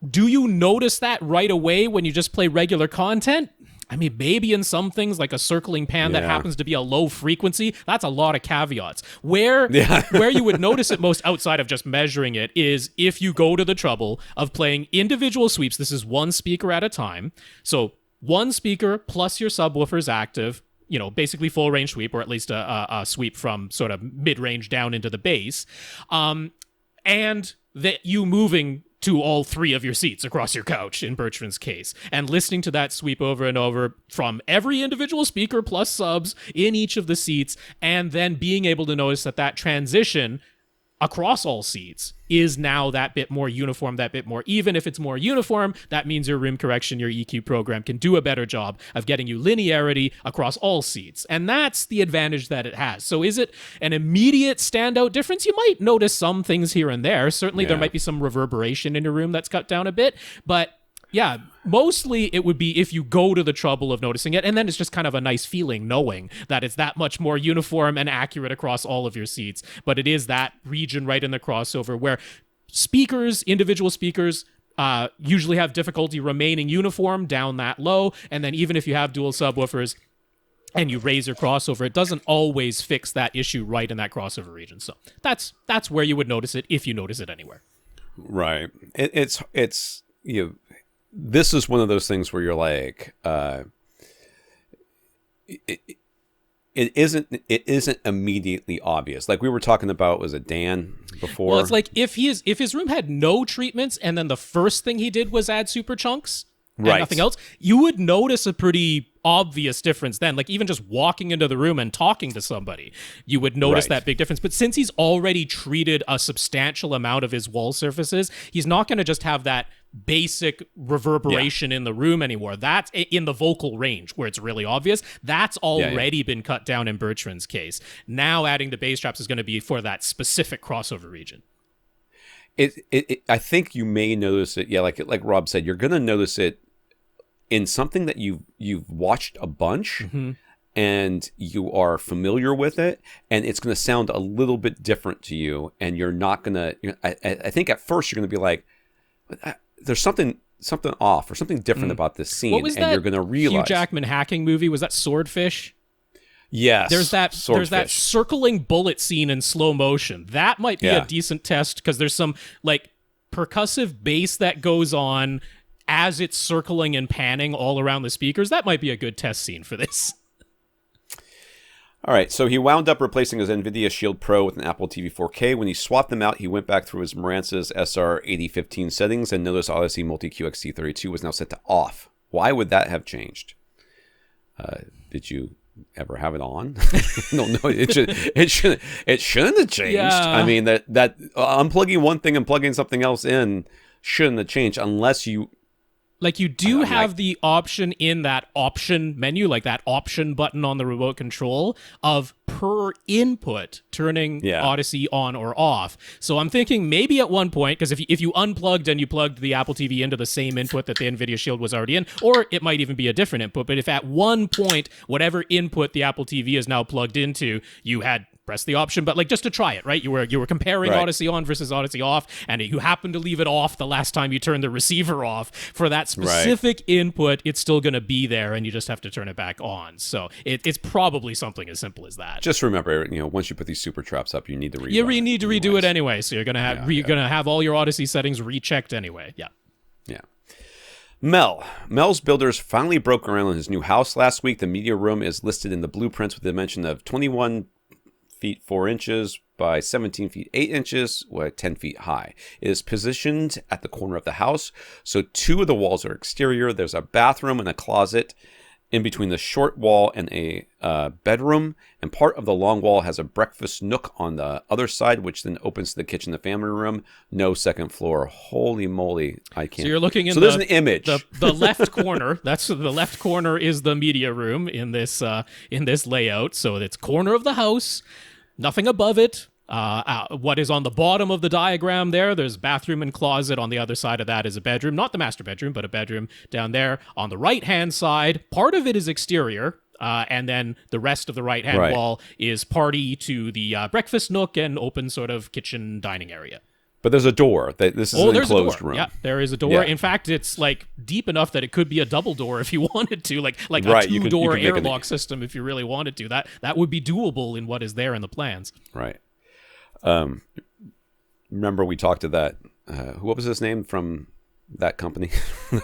do you notice that right away when you just play regular content? I mean, maybe in some things like a circling pan that happens to be a low frequency, that's a lot of caveats. Where you would notice it most outside of just measuring it is if you go to the trouble of playing individual sweeps. This is one speaker at a time. So one speaker plus your subwoofers active, basically full range sweep, or at least a sweep from sort of mid-range down into the bass. And that you moving to all 3 of your seats across your couch in Bertrand's case, and listening to that sweep over and over from every individual speaker plus subs in each of the seats, and then being able to notice that transition across all seats is now that bit more uniform, that bit more even. If it's more uniform, that means your room correction, your EQ program can do a better job of getting you linearity across all seats. And that's the advantage that it has. So is it an immediate standout difference? You might notice some things here and there. Certainly there might be some reverberation in your room that's cut down a bit, but yeah, mostly it would be if you go to the trouble of noticing it, and then it's just kind of a nice feeling knowing that it's that much more uniform and accurate across all of your seats. But it is that region right in the crossover where speakers, individual speakers, usually have difficulty remaining uniform down that low, and then even if you have dual subwoofers and you raise your crossover, it doesn't always fix that issue right in that crossover region. So that's where you would notice it, if you notice it anywhere. Right. It's this is one of those things where you're like, it isn't immediately obvious. Like we were talking about, was it Dan before? Well, it's like if his room had no treatments and then the first thing he did was add super chunks and nothing else, you would notice a pretty obvious difference then. Like even just walking into the room and talking to somebody, you would notice that big difference. But since he's already treated a substantial amount of his wall surfaces, he's not going to just have that basic reverberation in the room anymore. That's in the vocal range where it's really obvious. That's already been cut down in Bertrand's case. Now adding the bass traps is going to be for that specific crossover region. I think you may notice it. Yeah, like Rob said, you're going to notice it in something that you've watched a bunch and you are familiar with it, and it's going to sound a little bit different to you, and you're not going to. I think at first you're going to be like, there's something off or something different about this scene, and you're going to realize. Hugh Jackman hacking movie, was that Swordfish? Yes. There's that circling bullet scene in slow motion. That might be a decent test because there's some like percussive bass that goes on as it's circling and panning all around the speakers. That might be a good test scene for this. All right, so he wound up replacing his NVIDIA Shield Pro with an Apple TV 4K. When he swapped them out, he went back through his Marantz's SR8015 settings and noticed Audyssey MultEQ-X T32 was now set to off. Why would that have changed? Did you ever have it on? No, it shouldn't have changed. Yeah. I mean, that unplugging one thing and plugging something else in shouldn't have changed unless you... Like you do have the option in that option menu, like that option button on the remote control of per input turning Audyssey on or off. So I'm thinking maybe at one point, because if you unplugged and you plugged the Apple TV into the same input that the NVIDIA Shield was already in, or it might even be a different input, but if at one point, whatever input the Apple TV is now plugged into, you had press the option, but like just to try it, right? You were comparing Audyssey on versus Audyssey off, and you happened to leave it off the last time you turned the receiver off. For that specific input, it's still going to be there, and you just have to turn it back on. So it's probably something as simple as that. Just remember, once you put these super traps up, you need to redo You need to redo it anyway. So you're gonna have all your Audyssey settings rechecked anyway. Yeah. Mel's builders finally broke ground on his new house last week. The media room is listed in the blueprints with a dimension of 21 feet 4 inches by 17 feet 8 inches, 10 feet high. It is positioned at the corner of the house, so 2 of the walls are exterior. There's a bathroom and a closet in between the short wall and a bedroom, and part of the long wall has a breakfast nook on the other side, which then opens to the kitchen, the family room. No second floor. Holy moly, I can't. So you're looking in there's an image. The left corner. That's the left corner is the media room in this layout. So it's corner of the house, nothing above it. What is on the bottom of the diagram there's bathroom and closet. On the other side of that is a bedroom, not the master bedroom, but a bedroom down there. On the right-hand side, part of it is exterior, and then the rest of the right-hand wall is party to the breakfast nook and open sort of kitchen dining area. But there's a door. This is an enclosed room. Yeah, there is a door. Yeah. In fact, it's like deep enough that it could be a double door if you wanted to, like a 2-door airlock system if you really wanted to. That would be doable in what is there in the plans. Right. Remember we talked to that, what was his name from that company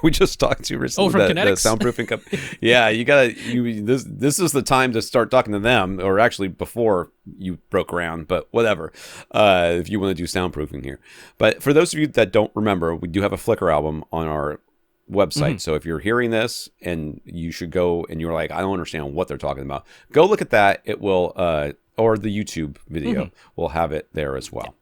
we just talked to recently? Oh, from Kinetics? The soundproofing company. Yeah, this is the time to start talking to them, or actually before you broke ground, but whatever, if you want to do soundproofing here. But for those of you that don't remember, we do have a Flickr album on our website. So if you're hearing this and you should go and you're like, I don't understand what they're talking about, go look at that. It will, or the YouTube video will have it there as well.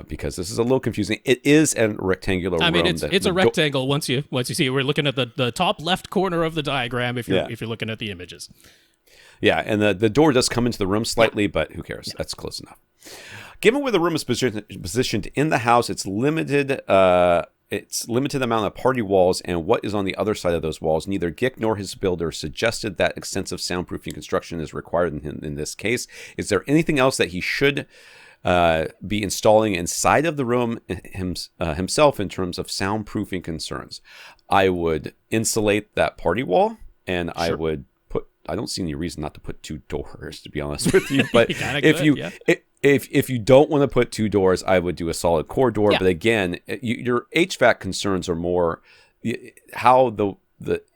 Because this is a little confusing. It is a rectangular room. I mean, it's a rectangle once you see it. We're looking at the top left corner of the diagram if you're looking at the images. Yeah, and the door does come into the room slightly, but who cares? That's close enough. Given where the room is positioned in the house, it's limited. It's limited amount of party walls and what is on the other side of those walls. Neither Gick nor his builder suggested that extensive soundproofing construction is required in this case. Is there anything else that he should be installing inside of the room himself in terms of soundproofing concerns? I would insulate that party wall, and I would I don't see any reason not to put 2 doors, to be honest with you. But if you don't want to put 2 doors, I would do a solid core door. But again, your HVAC concerns are more how the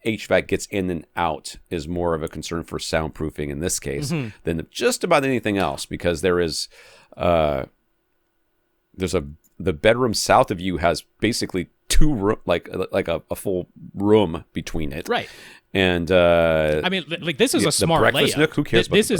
HVAC gets in and out is more of a concern for soundproofing in this case than just about anything else, because there is the bedroom south of you has basically 2 room, like a full room between it, right? And I mean, like, this is a smart layout. Nook, who cares? This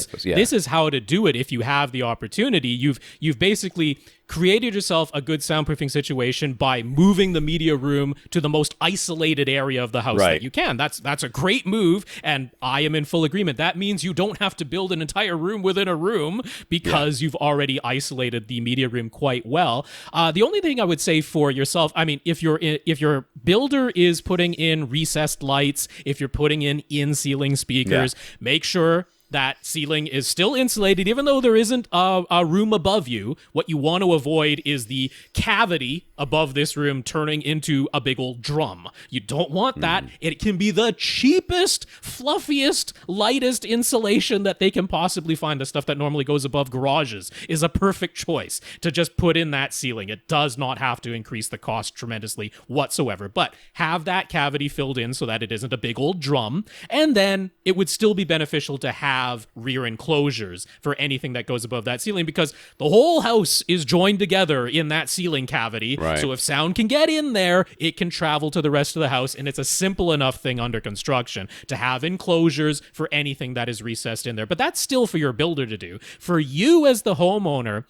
is how to do it if you have the opportunity. You've basically created yourself a good soundproofing situation by moving the media room to the most isolated area of the house that you can. That's a great move, and I am in full agreement. That means you don't have to build an entire room within a room because you've already isolated the media room quite well. The only thing I would say for yourself, I mean, if your builder is putting in recessed lights, if you're putting in ceiling speakers, make sure that ceiling is still insulated, even though there isn't a room above you. What you want to avoid is the cavity above this room turning into a big old drum. You don't want that. It can be the cheapest, fluffiest, lightest insulation that they can possibly find. The stuff that normally goes above garages is a perfect choice to just put in that ceiling. It does not have to increase the cost tremendously whatsoever, but have that cavity filled in so that it isn't a big old drum. And then it would still be beneficial to have rear enclosures for anything that goes above that ceiling, because the whole house is joined together in that ceiling cavity. So if sound can get in there, it can travel to the rest of the house, and it's a simple enough thing under construction to have enclosures for anything that is recessed in there. But that's still for your builder to do. For you as the homeowner,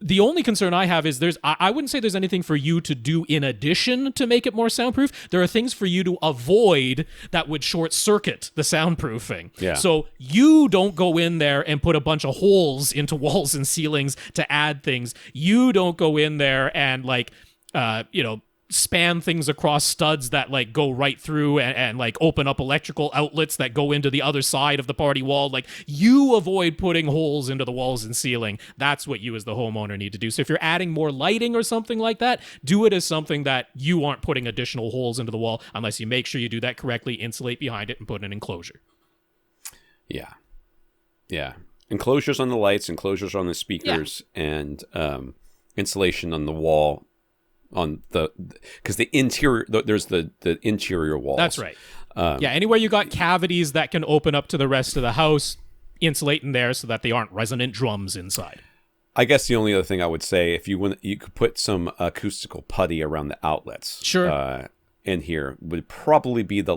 the only concern I have is I wouldn't say there's anything for you to do in addition to make it more soundproof. There are things for you to avoid that would short circuit the soundproofing. Yeah. So you don't go in there and put a bunch of holes into walls and ceilings to add things. You don't go in there and span things across studs that like go right through and like open up electrical outlets that go into the other side of the party wall. Like, you avoid putting holes into the walls and ceiling. That's what you as the homeowner need to do. So if you're adding more lighting or something like that, do it as something that you aren't putting additional holes into the wall, unless you make sure you do that correctly, insulate behind it, and put an enclosure. Yeah. Enclosures on the lights, enclosures on the speakers, and insulation on the wall. Because the interior, there's the interior walls. That's right. Anywhere you got cavities that can open up to the rest of the house, insulate in there so that they aren't resonant drums inside. I guess the only other thing I would say, if you want, you could put some acoustical putty around the outlets. Sure. In here would probably be the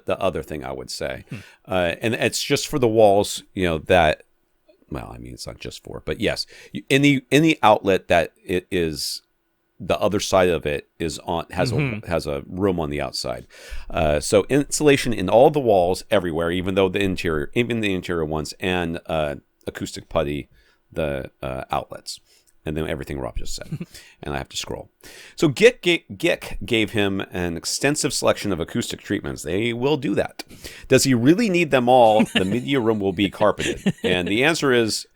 other thing I would say, and it's just for the walls. That. Well, I mean, it's not just for, but yes, in the outlet that it is. The other side of it is has a room on the outside, so insulation in all the walls everywhere, even the interior ones, and acoustic putty the outlets, and then everything Rob just said. And I have to scroll. So Gick gave him an extensive selection of acoustic treatments. They will do that. Does he really need them all? The media room will be carpeted, and the answer is,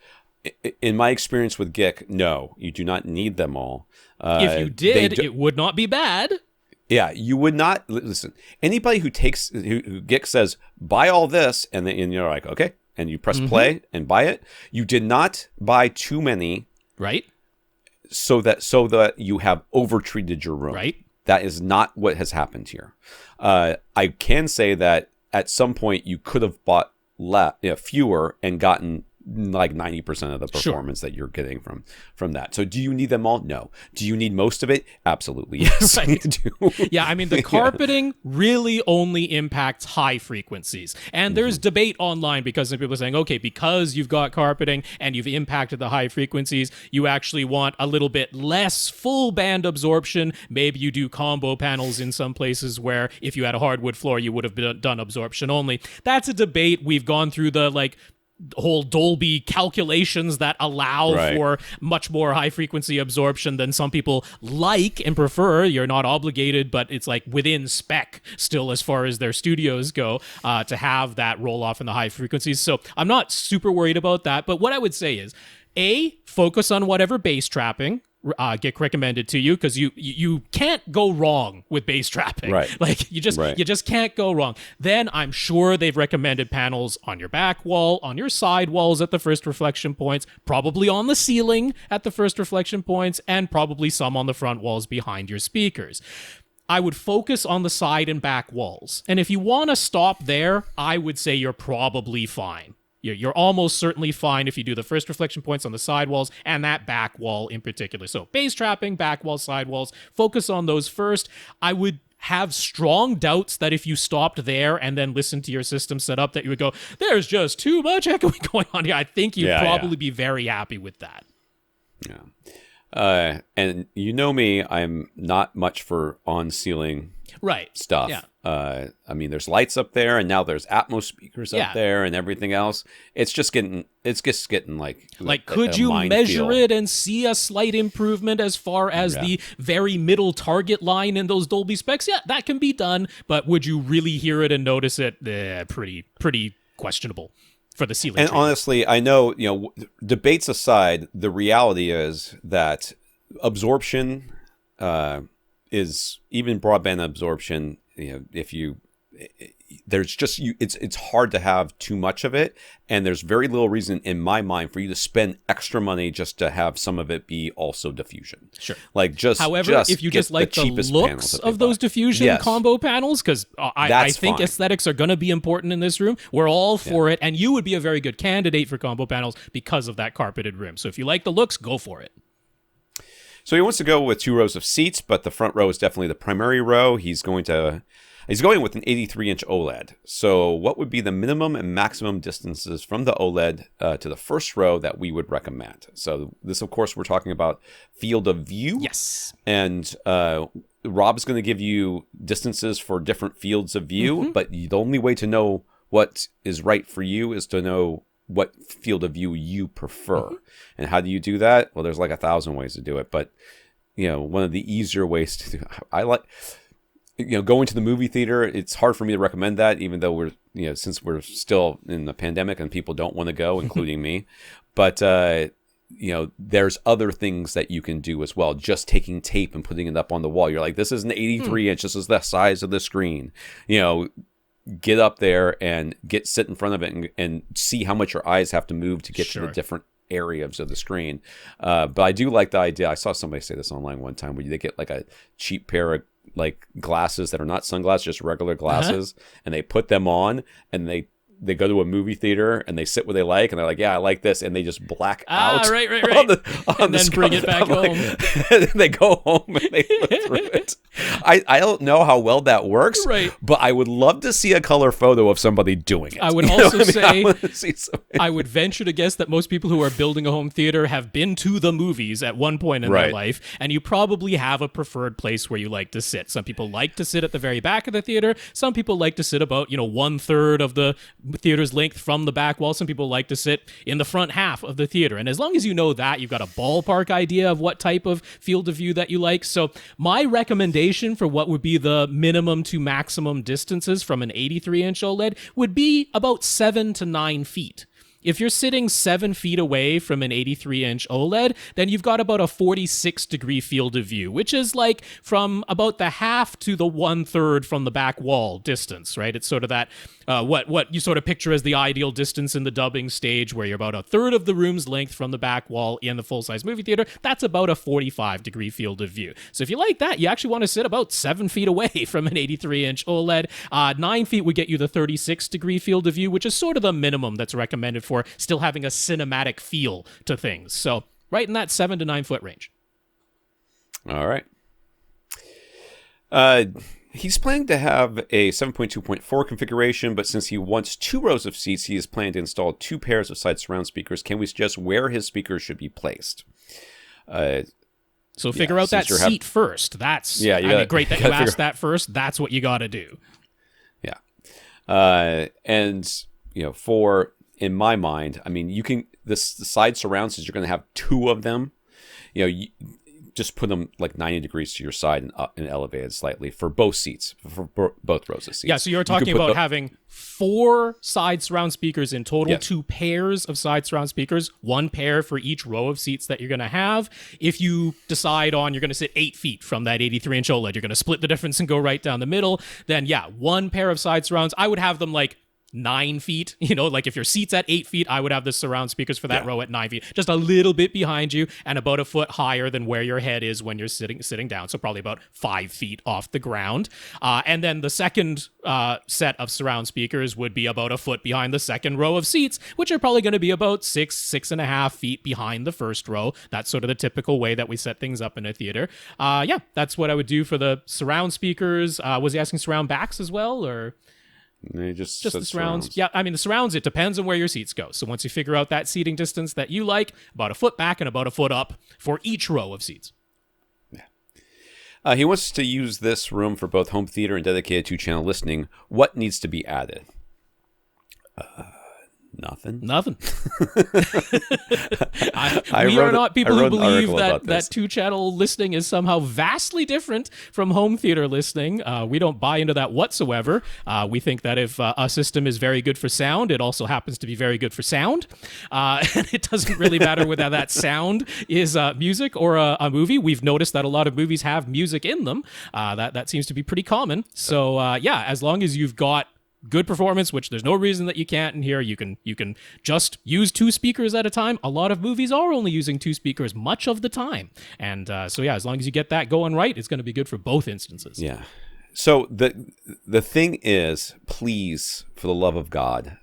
in my experience with Gick, no, you do not need them all. If you did, it would not be bad. Yeah, you would not. Listen, anybody who Gick says, buy all this, and you're like, okay, and you press play and buy it, you did not buy too many. Right. So that you have over-treated your room. Right. That is not what has happened here. I can say that at some point you could have bought fewer and gotten like 90% of the performance that you're getting from that. So do you need them all? No. Do you need most of it? Absolutely yes. Right. You do. Yeah, I mean, the carpeting really only impacts high frequencies. And there's debate online because some people are saying, okay, because you've got carpeting and you've impacted the high frequencies, you actually want a little bit less full band absorption. Maybe you do combo panels in some places where if you had a hardwood floor, you would have done absorption only. That's a debate. We've gone through the whole Dolby calculations that allow for much more high frequency absorption than some people like and prefer. You're not obligated, but it's like within spec still as far as their studios go to have that roll off in the high frequencies. So I'm not super worried about that. But what I would say is, focus on whatever bass trapping get recommended to you, because you can't go wrong with bass trapping. Right. Like you just can't go wrong. Then I'm sure they've recommended panels on your back wall, on your side walls at the first reflection points, probably on the ceiling at the first reflection points, and probably some on the front walls behind your speakers. I would focus on the side and back walls. And if you want to stop there, I would say you're probably fine. You're almost certainly fine if you do the first reflection points on the side walls and that back wall in particular. So bass trapping, back walls, side walls, focus on those first. I would have strong doubts that if you stopped there and then listened to your system set up that you would go, there's just too much echoing going on here. I think you'd probably be very happy with that. Yeah. And you know me, I'm not much for on-ceiling stuff. Yeah. I mean, there's lights up there, and now there's Atmos speakers up there, and everything else. It's just getting like could you measure it and see a slight improvement as far as the very middle target line in those Dolby specs? Yeah, that can be done, but would you really hear it and notice it? Pretty questionable for the ceiling. And honestly, I know, debates aside, the reality is that absorption is even broadband absorption. If you, there's just it's hard to have too much of it, and there's very little reason in my mind for you to spend extra money just to have some of it be also diffusion. Sure. However, if you just like the looks of those diffusion combo panels, because I think aesthetics are going to be important in this room, we're all for it, and you would be a very good candidate for combo panels because of that carpeted room. So if you like the looks, go for it. So he wants to go with 2 rows of seats, but the front row is definitely the primary row. He's going with an 83-inch OLED. So what would be the minimum and maximum distances from the OLED to the first row that we would recommend? So this, of course, we're talking about field of view. Yes. And Rob's going to give you distances for different fields of view, but the only way to know what is right for you is to know what field of view you prefer. And how do you do that? Well, there's like 1,000 ways to do it, but one of the easier ways to do I like going to the movie theater. It's hard for me to recommend that, even though we're since we're still in the pandemic and people don't want to go, including me. But there's other things that you can do as well. Just taking tape and putting it up on the wall. You're like, this is an 83-inch. This is the size of the screen. Get up there and sit in front of it and see how much your eyes have to move to get to the different areas of the screen. But I do like the idea. I saw somebody say this online one time, where they get like a cheap pair of like glasses that are not sunglasses, just regular glasses, and they put them on, and they go to a movie theater and they sit where they like, and they're like, yeah, I like this, and they just black out right. on the then bring it back home. And they go home and they look through it. I don't know how well that works, but I would love to see a color photo of somebody doing it. I would also say, I would venture to guess that most people who are building a home theater have been to the movies at one point in their life, and you probably have a preferred place where you like to sit. Some people like to sit at the very back of the theater. Some people like to sit about 1/3 of the theater's length from the back wall. Some people like to sit in the front half of the theater. And as long as you know that, you've got a ballpark idea of what type of field of view that you like. So my recommendation for what would be the minimum to maximum distances from an 83-inch OLED would be about 7 to 9 feet. If you're sitting 7 feet away from an 83-inch OLED, then you've got about a 46-degree field of view, which is like from about the half to the 1/3 from the back wall distance, right? It's sort of that, what you sort of picture as the ideal distance in the dubbing stage, where you're about 1/3 of the room's length from the back wall in the full-size movie theater. That's about a 45-degree field of view. So if you like that, you actually want to sit about 7 feet away from an 83-inch OLED. 9 feet would get you the 36-degree field of view, which is sort of the minimum that's recommended for for still having a cinematic feel to things. So right in that 7 to 9 foot range. All right. He's planning to have a 7.2.4 configuration, but since he wants 2 rows of seats, he is planning to install 2 pairs of side surround speakers. Can we suggest where his speakers should be placed? So figure out that seat first. That's great that you asked that first. That's what you got to do. Yeah. And, in my mind, I mean, the side surrounds, you're going to have 2 of them. Just put them like 90 degrees to your side and up and elevated slightly for both seats, for both rows of seats. Yeah, so you're talking about having 4 side surround speakers in total, yes. 2 pairs of side surround speakers, 1 pair for each row of seats that you're going to have. If you decide on you're going to sit 8 feet from that 83-inch OLED, you're going to split the difference and go right down the middle, then 1 pair of side surrounds. I would have them like 9 feet, like if your seat's at 8 feet, I would have the surround speakers for that row at 9 feet, just a little bit behind you and about a foot higher than where your head is when you're sitting down. So probably about 5 feet off the ground. And then the second set of surround speakers would be about a foot behind the second row of seats, which are probably going to be about 6.5 feet behind the first row. That's sort of the typical way that we set things up in a theater. That's what I would do for the surround speakers. Was he asking surround backs as well, or? Just the surrounds. Yeah, I mean, the surrounds, it depends on where your seats go. So once you figure out that seating distance that you like, about a foot back and about a foot up for each row of seats. Yeah. He wants to use this room for both home theater and dedicated 2-channel listening. What needs to be added? Nothing. We are not people who believe that 2-channel listening is somehow vastly different from home theater listening. We don't buy into that whatsoever. We think that if a system is very good for sound, it also happens to be very good for sound. And it doesn't really matter whether that sound is music or a movie. We've noticed that a lot of movies have music in them. That seems to be pretty common. So as long as you've got good performance, which there's no reason that you can't in here. You can just use 2 speakers at a time. A lot of movies are only using 2 speakers much of the time. And as long as you get that going right, it's going to be good for both instances. Yeah. So the thing is, please, for the love of God,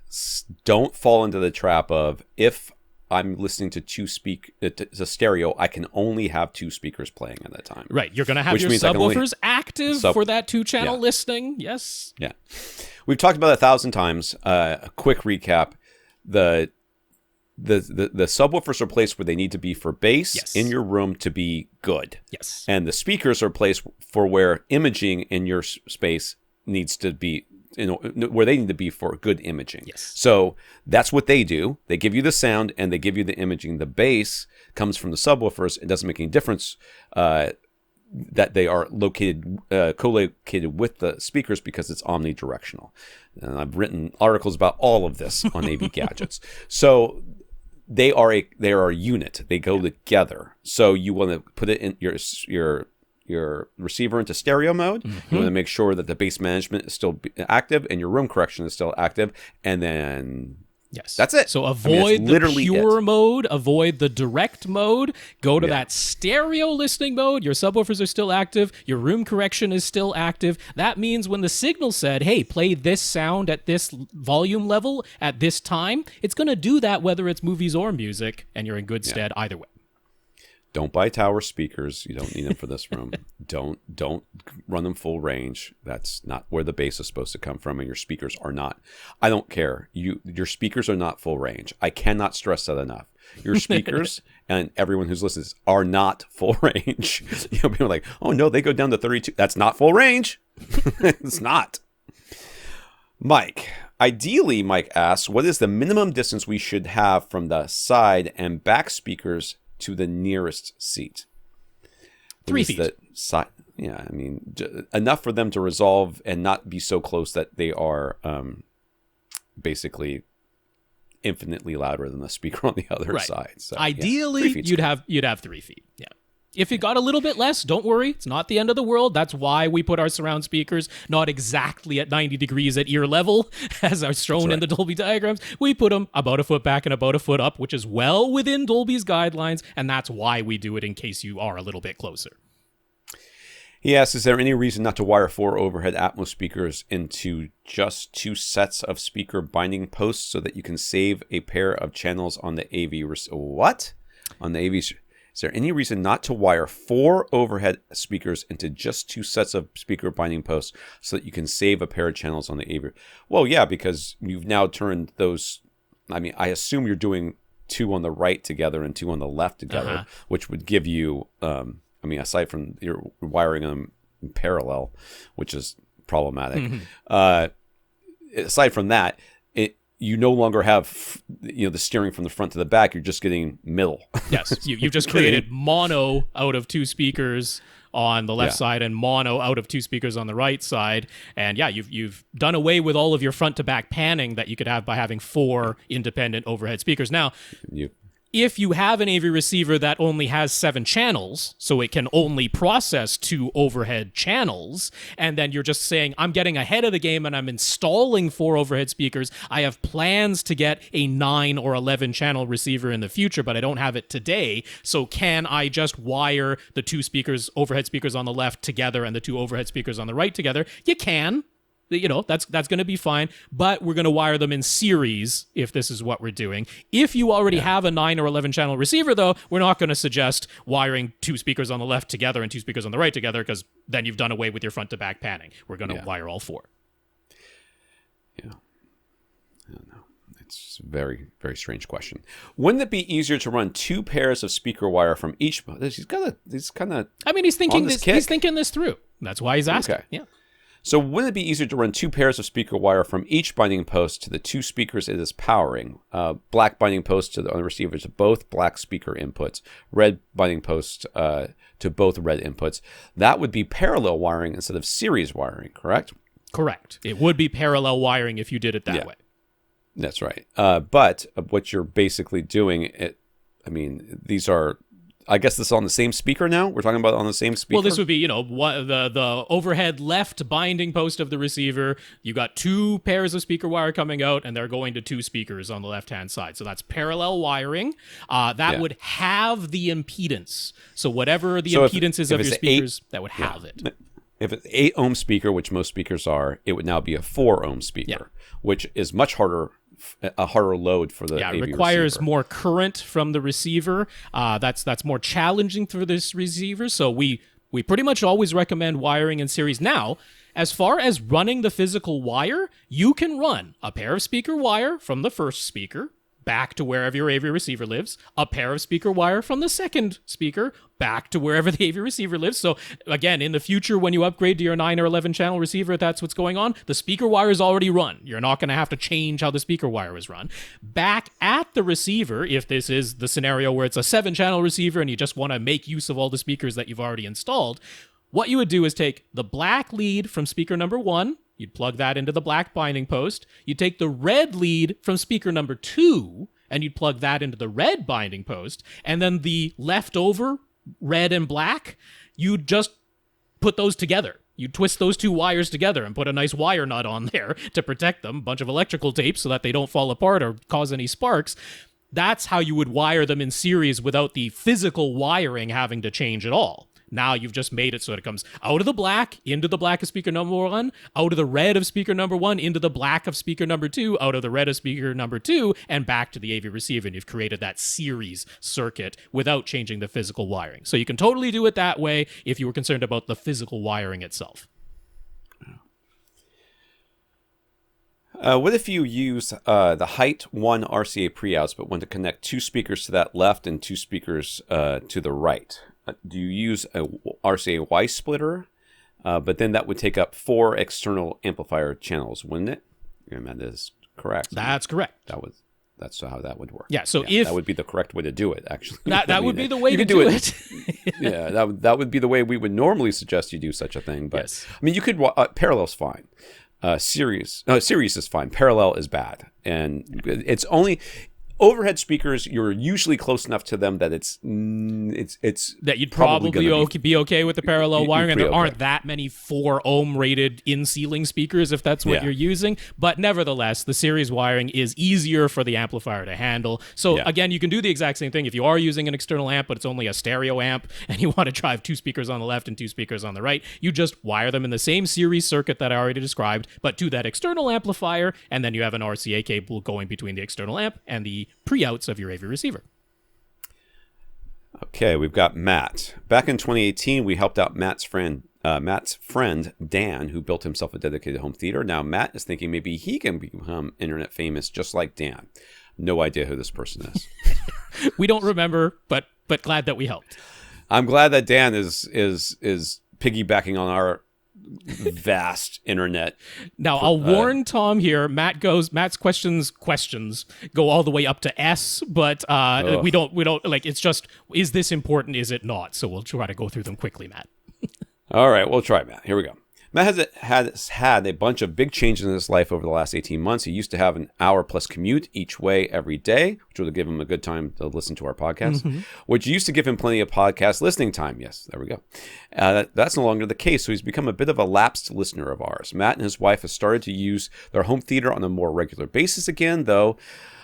don't fall into the trap of, if I'm listening to to stereo, I can only have 2 speakers playing at that time. Right. You're going to have your subwoofers active for that 2-channel listening. Yes. Yeah. We've talked about it 1,000 times. A quick recap: the subwoofers are placed where they need to be for bass in your room to be good. Yes. And the speakers are placed for where imaging in your space needs to be, where they need to be for good imaging. Yes. So that's what they do. They give you the sound and they give you the imaging. The bass comes from the subwoofers. It doesn't make any difference that they are co-located with the speakers because it's omnidirectional. And I've written articles about all of this on AV Gadgets. So they are a unit. They go together. So you want to put it in your receiver into stereo mode. Mm-hmm. You want to make sure that the bass management is still active and your room correction is still active. And then that's it. So avoid the pure mode, avoid the direct mode, go to that stereo listening mode. Your subwoofers are still active. Your room correction is still active. That means when the signal said, hey, play this sound at this volume level at this time, it's going to do that whether it's movies or music, and you're in good stead either way. Don't buy tower speakers. You don't need them for this room. Don't run them full range. That's not where the bass is supposed to come from, and your speakers are not. I don't care. Your speakers are not full range. I cannot stress that enough. Your speakers and everyone who's listening are not full range. People are like, oh no, they go down to 32. That's not full range. It's not. Mike asks, what is the minimum distance we should have from the side and back speakers to the nearest seat? 3 feet. Enough for them to resolve and not be so close that they are basically infinitely louder than the speaker on the other side. So, ideally, you'd have 3 feet. Yeah. If you got a little bit less, don't worry. It's not the end of the world. That's why we put our surround speakers not exactly at 90 degrees at ear level, as are shown in the Dolby diagrams. We put them about a foot back and about a foot up, which is well within Dolby's guidelines, and that's why we do it in case you are a little bit closer. He asks, is there any reason not to wire 4 overhead Atmos speakers into just 2 sets of speaker binding posts so that you can save a pair of channels on the AV? What? On the AV? Is there any reason not to wire 4 overhead speakers into just 2 sets of speaker binding posts so that you can save a pair of channels on the AV? Well, yeah, because you've now turned those. I mean, I assume you're doing 2 on the right together and 2 on the left together, which would give you, aside from you're wiring them in parallel, which is problematic. Aside from that, you no longer have, the steering from the front to the back. You're just getting middle. Yes, you've just created mono out of 2 speakers on the left side and mono out of 2 speakers on the right side. And yeah, you've done away with all of your front to back panning that you could have by having 4 independent overhead speakers. Now, if you have an AV receiver that only has 7 channels, so it can only process 2 overhead channels, and then you're just saying, I'm getting ahead of the game and I'm installing 4 overhead speakers, I have plans to get a 9 or 11 channel receiver in the future, but I don't have it today, so can I just wire the 2 speakers, overhead speakers on the left together and the 2 overhead speakers on the right together? You can. That's going to be fine, but we're going to wire them in series if this is what we're doing. If you already have a 9 or 11 channel receiver, though, we're not going to suggest wiring 2 speakers on the left together and 2 speakers on the right together, because then you've done away with your front to back panning. We're going to wire all 4. Yeah. I don't know. It's a very, very strange question. Wouldn't it be easier to run 2 pairs of speaker wire from each? He's kind of. I mean, he's thinking this. He's thinking this through. That's why he's asking. Okay. Yeah. So wouldn't it be easier to run 2 pairs of speaker wire from each binding post to the 2 speakers it is powering? Black binding post to the receivers to both black speaker inputs. Red binding post to both red inputs. That would be parallel wiring instead of series wiring, correct? Correct. It would be parallel wiring if you did it that way. That's right. But what you're basically doing, these are... I guess this is on the same speaker now? We're talking about on the same speaker? Well, this would be, the overhead left binding post of the receiver. You got 2 pairs of speaker wire coming out, and they're going to 2 speakers on the left-hand side. So that's parallel wiring. That would have the impedance. So whatever the impedance is of your speakers, that would have it. If it's 8 ohm speaker, which most speakers are, it would now be a 4 ohm speaker, which is much harder. A harder load for the AV it requires receiver. More current from the receiver. That's more challenging for this receiver. So we pretty much always recommend wiring in series. Now, as far as running the physical wire, you can run a pair of speaker wire from the first speaker back to wherever your AV receiver lives, a pair of speaker wire from the second speaker back to wherever the AV receiver lives. So again, in the future, when you upgrade to your 9 or 11 channel receiver, if that's what's going on, the speaker wire is already run. You're not going to have to change how the speaker wire is run. Back at the receiver, if this is the scenario where it's a 7 channel receiver and you just want to make use of all the speakers that you've already installed, what you would do is take the black lead from speaker number 1, you'd plug that into the black binding post. You'd take the red lead from speaker number 2, and you'd plug that into the red binding post. And then the leftover red and black, you'd just put those together. You'd twist those 2 wires together and put a nice wire nut on there to protect them, a bunch of electrical tape so that they don't fall apart or cause any sparks. That's how you would wire them in series without the physical wiring having to change at all. Now you've just made it so that it comes out of the black, into the black of speaker number 1, out of the red of speaker number 1, into the black of speaker number 2, out of the red of speaker number 2, and back to the AV receiver. And you've created that series circuit without changing the physical wiring. So you can totally do it that way if you were concerned about the physical wiring itself. What if you use the height 1 RCA pre-outs, but want to connect 2 speakers to that left and 2 speakers to the right? Do you use a RCA Y splitter? But then that would take up 4 external amplifier channels, wouldn't it? That is correct. That's correct. That's how that would work. Yeah. So if that would be the correct way to do it, actually. That would be the way to do it. Yeah, that would be the way we would normally suggest you do such a thing. But yes. I mean, you could parallel's series is fine. Parallel is bad, and it's only. overhead speakers, you're usually close enough to them that it's that you'd probably be okay with the parallel wiring, and there aren't that many 4 ohm rated in-ceiling speakers if that's what you're using. But nevertheless, the series wiring is easier for the amplifier to handle. So again, you can do the exact same thing if you are using an external amp, but it's only a stereo amp, and you want to drive 2 speakers on the left and 2 speakers on the right. You just wire them in the same series circuit that I already described, but to that external amplifier, and then you have an RCA cable going between the external amp and the pre-outs of your AV receiver. Okay, we've got Matt. Back in 2018, we helped out Matt's friend Dan, who built himself a dedicated home theater. Now Matt is thinking maybe he can become internet famous just like Dan. No idea who this person is. We don't remember, but glad that we helped. I'm glad that Dan is piggybacking on our vast internet. Now I'll warn Tom here. Matt's questions go all the way up to S, but we don't like. It's just, is this important? Is it not? So we'll try to go through them quickly, Matt. All right, we'll try, Matt. Here we go. Matt has had a bunch of big changes in his life over the last 18 months. He used to have an hour-plus commute each way every day, which would give him a good time to listen to our podcast, which used to give him plenty of podcast listening time. Yes, there we go. That's no longer the case, so he's become a bit of a lapsed listener of ours. Matt and his wife have started to use their home theater on a more regular basis again, though.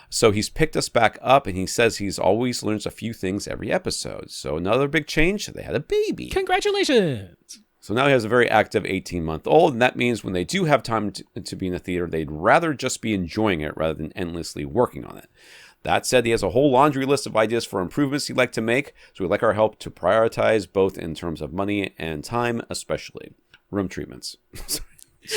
So he's picked us back up, and he says he's always learns a few things every episode. So another big change, they had a baby. Congratulations! So now he has a very active 18-month-old, and that means when they do have time to be in the theater, they'd rather just be enjoying it rather than endlessly working on it. That said, he has a whole laundry list of ideas for improvements he'd like to make, so we'd like our help to prioritize both in terms of money and time, especially room treatments.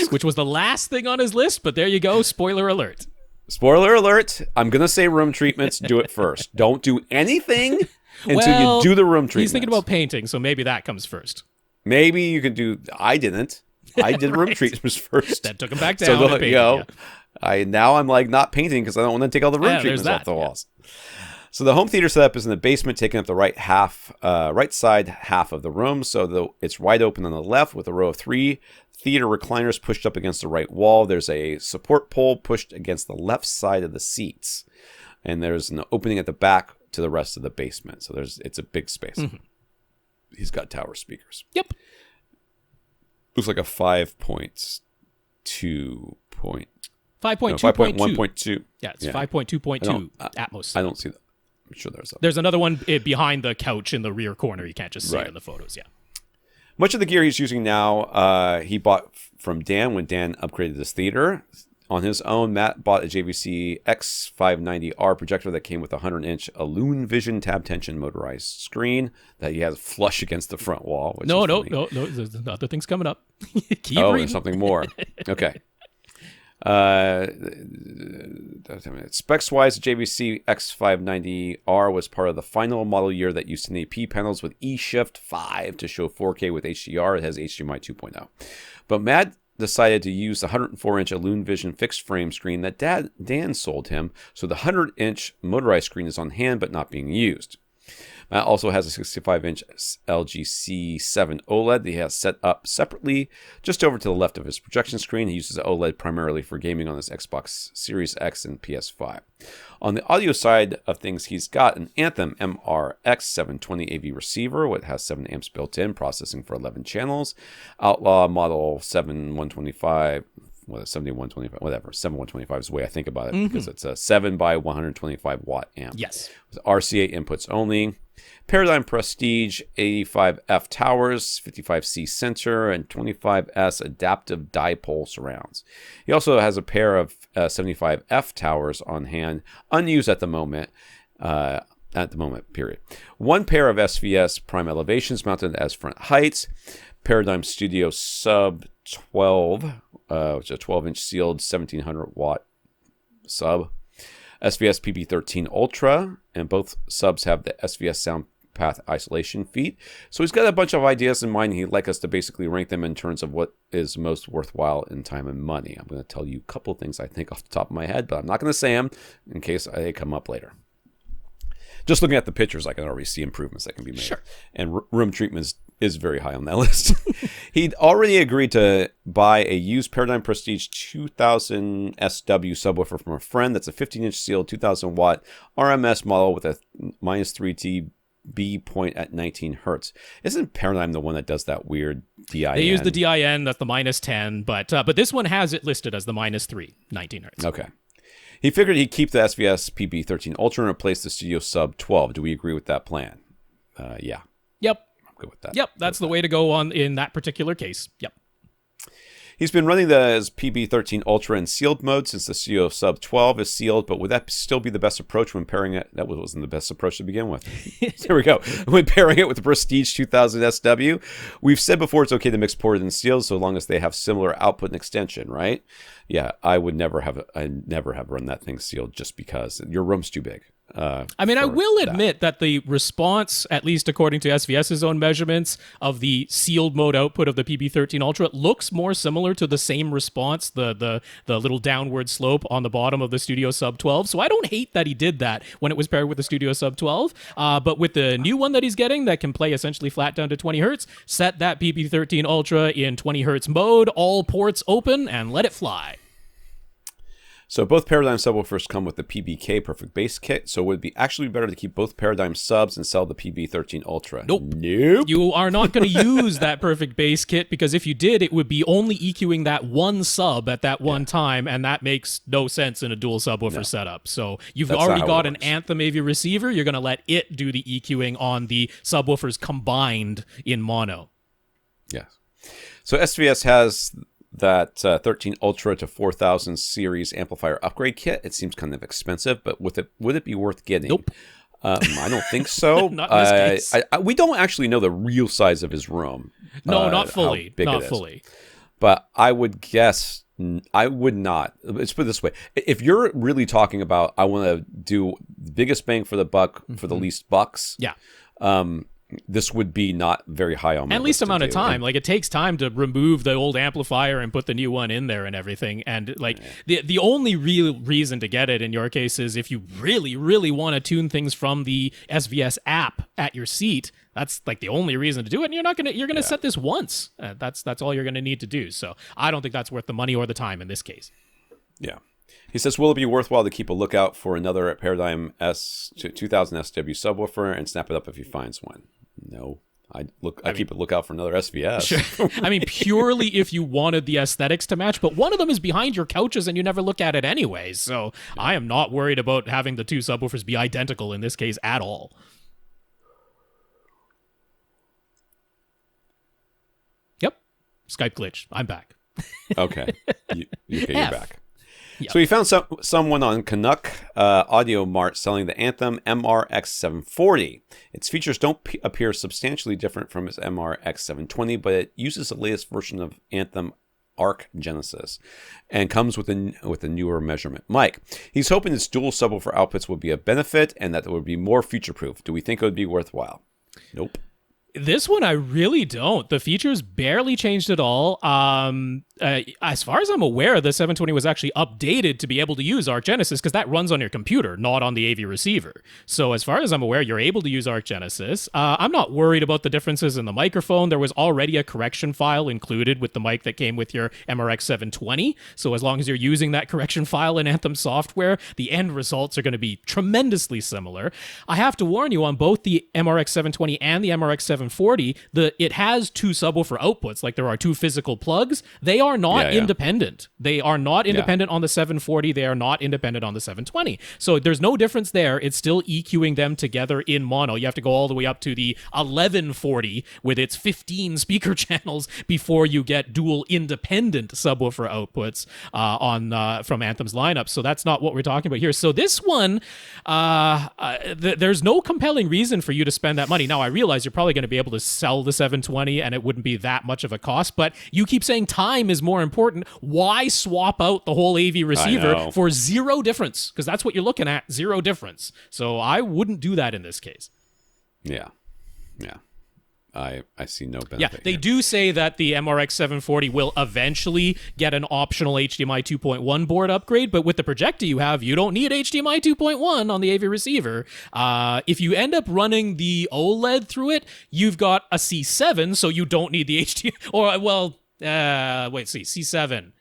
Which was the last thing on his list, but there you go, spoiler alert. Spoiler alert, I'm going to say room treatments, do it first. Don't do anything until you do the room treatments. He's thinking about painting, so maybe that comes first. Maybe you can do. I didn't. I did room treatments first. That took him back down. So now I'm like not painting because I don't want to take all the room treatments off the walls. So the home theater setup is in the basement, taking up the right side half of the room. So it's wide open on the left with a row of 3 theater recliners pushed up against the right wall. There's a support pole pushed against the left side of the seats, and there's an opening at the back to the rest of the basement. So it's a big space. He's got tower speakers. Yep. Looks like a 5.2 point. 5.2.2. Yeah, it's 5.2.2 Atmos. I don't see that. I'm sure there's another one behind the couch in the rear corner. You can't just see it in the photos. Yeah. Much of the gear he's using now, he bought from Dan when Dan upgraded his theater. On his own, Matt bought a JVC X590R projector that came with a 100-inch Illusion Vision tab tension motorized screen that he has flush against the front wall. No. There's other things coming up. Keep reading. There's something more. Okay. Specs-wise, the JVC X590R was part of the final model year that used 1080p panels with eShift 5 to show 4K with HDR. It has HDMI 2.0. But Matt decided to use the 104-inch Illusion Vision fixed frame screen that Dan sold him, so the 100-inch motorized screen is on hand but not being used. Matt also has a 65-inch LG C7 OLED that he has set up separately just over to the left of his projection screen. He uses OLED primarily for gaming on his Xbox Series X and PS5. On the audio side of things, he's got an Anthem MRX720 AV receiver, which has 7 amps built in, processing for 11 channels. Outlaw model 7125, 7125, whatever. 7125 is the way I think about it because it's a 7 by 125 watt amp. Yes. With RCA inputs only. Paradigm Prestige 85F towers, 55C center, and 25S adaptive dipole surrounds. He also has a pair of 75F towers on hand, unused at the moment. Period. One pair of SVS prime elevations mounted as front heights. Paradigm Studio Sub 12, which is a 12-inch sealed 1700 watt sub. SVS PB13 Ultra, and both subs have the SVS sound path isolation feet. So he's got a bunch of ideas in mind. He'd like us to basically rank them in terms of what is most worthwhile in time and money. I'm going to tell you a couple things I think off the top of my head, but I'm not going to say them in case they come up later. Just looking at the pictures, I can already see improvements that can be made. Sure. And room treatments is very high on that list. He'd already agreed to buy a used Paradigm Prestige 2000 SW subwoofer from a friend. That's a 15-inch sealed 2,000 watt RMS model with a -3 dB point at 19 hertz. Isn't Paradigm the one that does that weird DIN? They use the DIN, that's the -10, but this one has it listed as the -3, 19 hertz. Okay. He figured he'd keep the SVS PB13 Ultra and replace the Studio Sub 12. Do we agree with that plan? Yeah. Yep. I'm good with that. Yep, that's the way to go on in that particular case. Yep. He's been running the PB13 Ultra in sealed mode since the Studio Sub 12 is sealed, but would that still be the best approach when pairing it? That wasn't the best approach to begin with. There we go. When pairing it with the Prestige 2000 SW, we've said before it's okay to mix ported and sealed so long as they have similar output and extension, right? Yeah, I never have run that thing sealed just because your room's too big. I mean, I will admit that the response, at least according to SVS's own measurements, of the sealed mode output of the PB13 Ultra looks more similar to the same response, the little downward slope on the bottom of the Studio Sub 12. So I don't hate that he did that when it was paired with the Studio Sub 12. But with the new one that he's getting that can play essentially flat down to 20 hertz, set that PB13 Ultra in 20 hertz mode, all ports open, and let it fly. So both Paradigm subwoofers come with the PBK Perfect Bass Kit, so it would be actually better to keep both Paradigm subs and sell the PB13 Ultra. Nope. You are not going to use that Perfect Bass Kit, because if you did, it would be only EQing that one sub at that one time, and that makes no sense in a dual subwoofer setup. So you've already got an Anthem AV receiver, you're going to let it do the EQing on the subwoofers combined in mono. Yes. So SVS has that 13 Ultra to 4000 series amplifier upgrade kit. It seems kind of expensive, but would it be worth getting? Nope. I don't think so. Not in this case. We don't actually know the real size of his room. No, not fully. Not fully. But I would guess I would not. Let's put it this way. If you're really talking about, I want to do the biggest bang for the buck for the least bucks. Yeah. This would be not very high on my and least amount of time. Like, it takes time to remove the old amplifier and put the new one in there and everything. And like the only real reason to get it in your case is if you really, really want to tune things from the SVS app at your seat. That's like the only reason to do it. And you're gonna set this once. That's all you're gonna need to do. So I don't think that's worth the money or the time in this case. Yeah. He says, will it be worthwhile to keep a lookout for another Paradigm 2000 SW subwoofer and snap it up if he finds one? No. I keep a lookout for another SVS. Sure. I mean, purely if you wanted the aesthetics to match, but one of them is behind your couches and you never look at it anyways. So I am not worried about having the two subwoofers be identical in this case at all. Yep. Skype glitch. I'm back. Okay. You're back. Yep. So he found someone on Canuck Audio Mart selling the Anthem MRX740. Its features don't appear substantially different from its MRX720, but it uses the latest version of Anthem Arc Genesis and comes with a newer measurement mic. He's hoping its dual subwoofer outputs would be a benefit and that it would be more future-proof. Do we think it would be worthwhile? Nope. This one, I really don't. The features barely changed at all. As far as I'm aware, the 720 was actually updated to be able to use Arc Genesis because that runs on your computer, not on the AV receiver. So as far as I'm aware, you're able to use Arc Genesis. I'm not worried about the differences in the microphone. There was already a correction file included with the mic that came with your MRX 720. So as long as you're using that correction file in Anthem software, the end results are going to be tremendously similar. I have to warn you, on both the MRX 720 and the MRX 740, it has two subwoofer outputs, like there are two physical plugs. They are not independent. They are not independent on the 740. They are not independent on the 720. So there's no difference there. It's still EQing them together in mono. You have to go all the way up to the 1140 with its 15 speaker channels before you get dual independent subwoofer outputs from Anthem's lineup. So that's not what we're talking about here. So this one, there's no compelling reason for you to spend that money. Now, I realize you're probably going to be able to sell the 720 and it wouldn't be that much of a cost, but you keep saying time is more important. Why swap out the whole AV receiver for zero difference? Because that's what you're looking at, zero difference. So I wouldn't do that in this case. Yeah. I see no benefit. Yeah, they do say that the MRX 740 will eventually get an optional HDMI 2.1 board upgrade, but with the projector you have, you don't need HDMI 2.1 on the AV receiver. If you end up running the OLED through it, you've got a C7, so you don't need the HDMI. C7.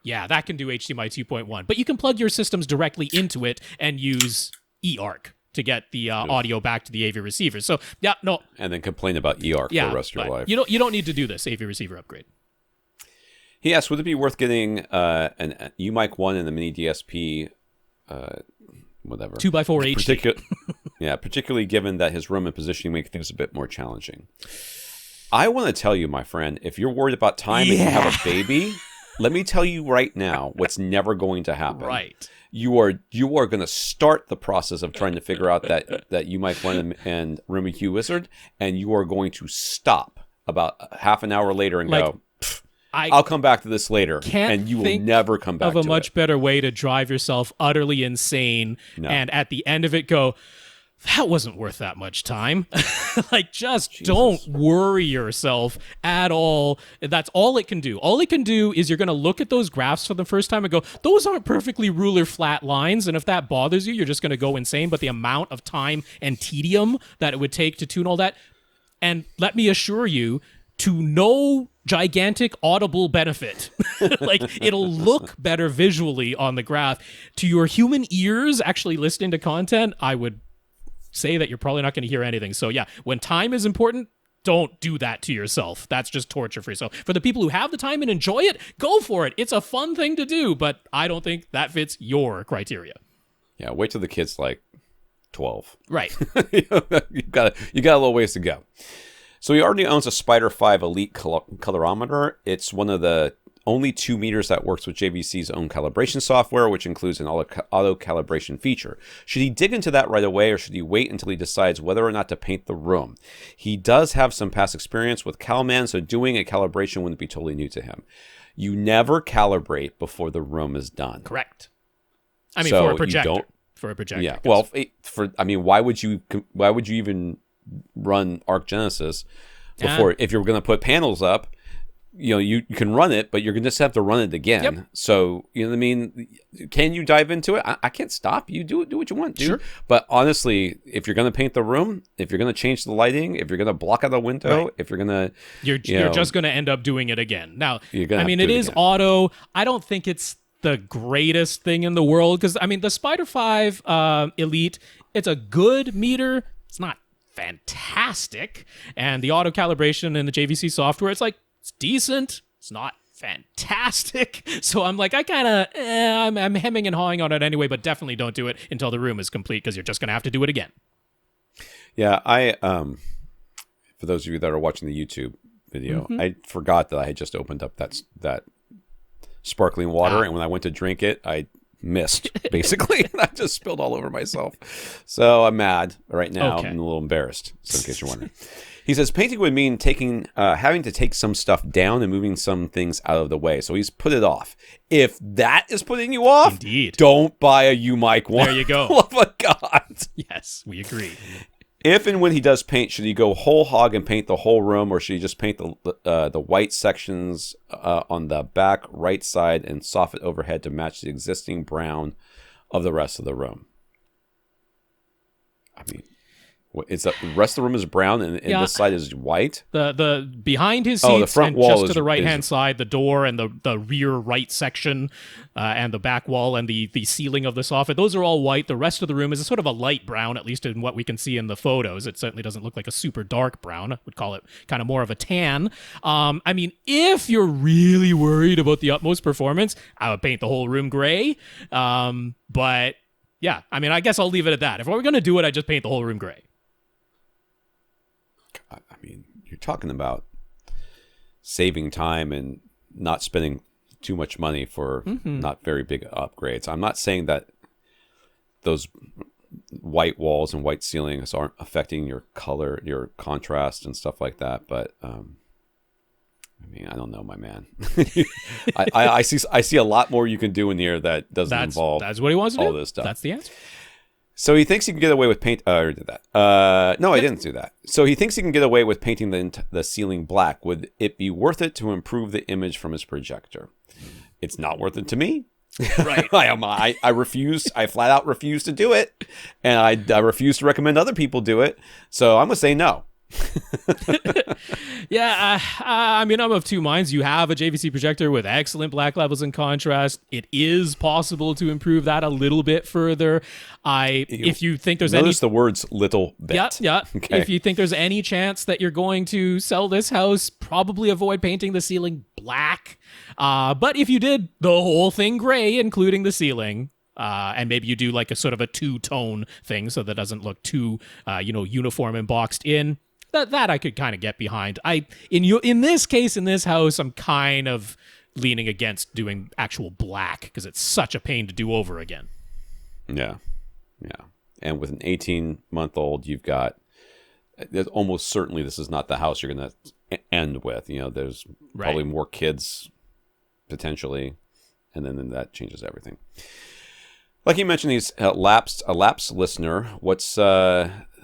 Yeah, that can do HDMI 2.1, but you can plug your systems directly into it and use eARC to get the audio back to the AV receiver. So, yeah, no. And then complain about eARC for the rest of your life. You don't need to do this AV receiver upgrade. He asked, would it be worth getting an UMic 1 and the mini DSP, whatever. 2x4 HD. Particularly given that his room and positioning make things a bit more challenging. I want to tell you, my friend, if you're worried about time and you have a baby, let me tell you right now what's never going to happen. Right. You are going to start the process of trying to figure out that UMic 1 and RoomEQ Wizard, and you are going to stop about half an hour later and go, I'll come back to this later, and you will never come back to it. Of a much better way to drive yourself utterly insane, and at the end of it go, that wasn't worth that much time. Don't worry yourself at all. That's all it can do. All it can do is you're going to look at those graphs for the first time and go, those aren't perfectly ruler flat lines. And if that bothers you, you're just going to go insane. But the amount of time and tedium that it would take to tune all that, and let me assure you, to no gigantic audible benefit. It'll look better visually on the graph. To your human ears actually listening to content, I would say that you're probably not going to hear anything. So yeah, when time is important, don't do that to yourself. That's just torture for yourself. For the people who have the time and enjoy it, go for it. It's a fun thing to do, but I don't think that fits your criteria. Yeah, wait till the kid's like 12. Right. you got a little ways to go. So he already owns a Spider 5 Elite colorimeter. It's one of the only 2 meters that works with JVC's own calibration software, which includes an auto calibration feature. Should he dig into that right away, or should he wait until he decides whether or not to paint the room? He does have some past experience with CalMan, so doing a calibration wouldn't be totally new to him. You never calibrate before the room is done. Correct. I mean, for a projector. Yeah. Well, why would you even run ArcGenesis before if you're going to put panels up? You can run it, but you're going to just have to run it again. Yep. So, you know what I mean? Can you dive into it? I can't stop you. Do what you want, dude. Sure. But honestly, if you're going to paint the room, if you're going to change the lighting, if you're going to block out the window, if you're going to... You're just going to end up doing it again. Now, it is auto. I don't think it's the greatest thing in the world because, the Spider 5 Elite, it's a good meter. It's not fantastic. And the auto calibration in the JVC software, it's decent. It's not fantastic. So I'm like, I'm hemming and hawing on it anyway, but definitely don't do it until the room is complete because you're just going to have to do it again. Yeah, for those of you that are watching the YouTube video, I forgot that I had just opened up that sparkling water, and when I went to drink it, I missed, basically, and I just spilled all over myself. So I'm mad right now. Okay. I'm a little embarrassed, so in case you're wondering. He says painting would mean having to take some stuff down and moving some things out of the way. So he's put it off. If that is putting you off, indeed, don't buy a UMic 1. There you go. Oh my God. Yes, we agree. If and when he does paint, should he go whole hog and paint the whole room, or should he just paint the white sections on the back right side and soffit overhead to match the existing brown of the rest of the room? The rest of the room is brown and this side is white. The behind his seats, the front and wall just to the right hand side, the door and the rear right section, and the back wall and the ceiling of the soffit. Those are all white. The rest of the room is a sort of a light brown, at least in what we can see in the photos. It certainly doesn't look like a super dark brown. I would call it kind of more of a tan. If you're really worried about the Atmos performance, I would paint the whole room gray. But yeah, I guess I'll leave it at that. If we're going to do it, I just paint the whole room gray. You're talking about saving time and not spending too much money for not very big upgrades. I'm not saying that those white walls and white ceilings aren't affecting your color, your contrast and stuff like that, but I don't know, my man. I see a lot more you can do in here that doesn't involve that's what he wants to all do. This stuff. That's the answer. So he thinks he can get away with paint. I already did that. No, I didn't do that. So he thinks he can get away with painting the ceiling black. Would it be worth it to improve the image from his projector? It's not worth it to me. Right. I refuse. I flat out refuse to do it, and I refuse to recommend other people do it. So I'm gonna say no. Yeah, I mean, I'm of two minds. You have a JVC projector with excellent black levels and contrast. It is possible to improve that a little bit further. If you think there's Notice the words "little bit." Yeah. Okay. If you think there's any chance that you're going to sell this house, probably avoid painting the ceiling black. But if you did the whole thing gray, including the ceiling, and maybe you do like a sort of a two-tone thing so that doesn't look too, uniform and boxed in. That I could kind of get behind. In this case, in this house, I'm kind of leaning against doing actual black because it's such a pain to do over again. Yeah. And with an 18-month-old, you've got almost certainly this is not the house you're going to end with. There's probably more kids potentially, and then that changes everything. Like you mentioned, he's a lapsed listener. What's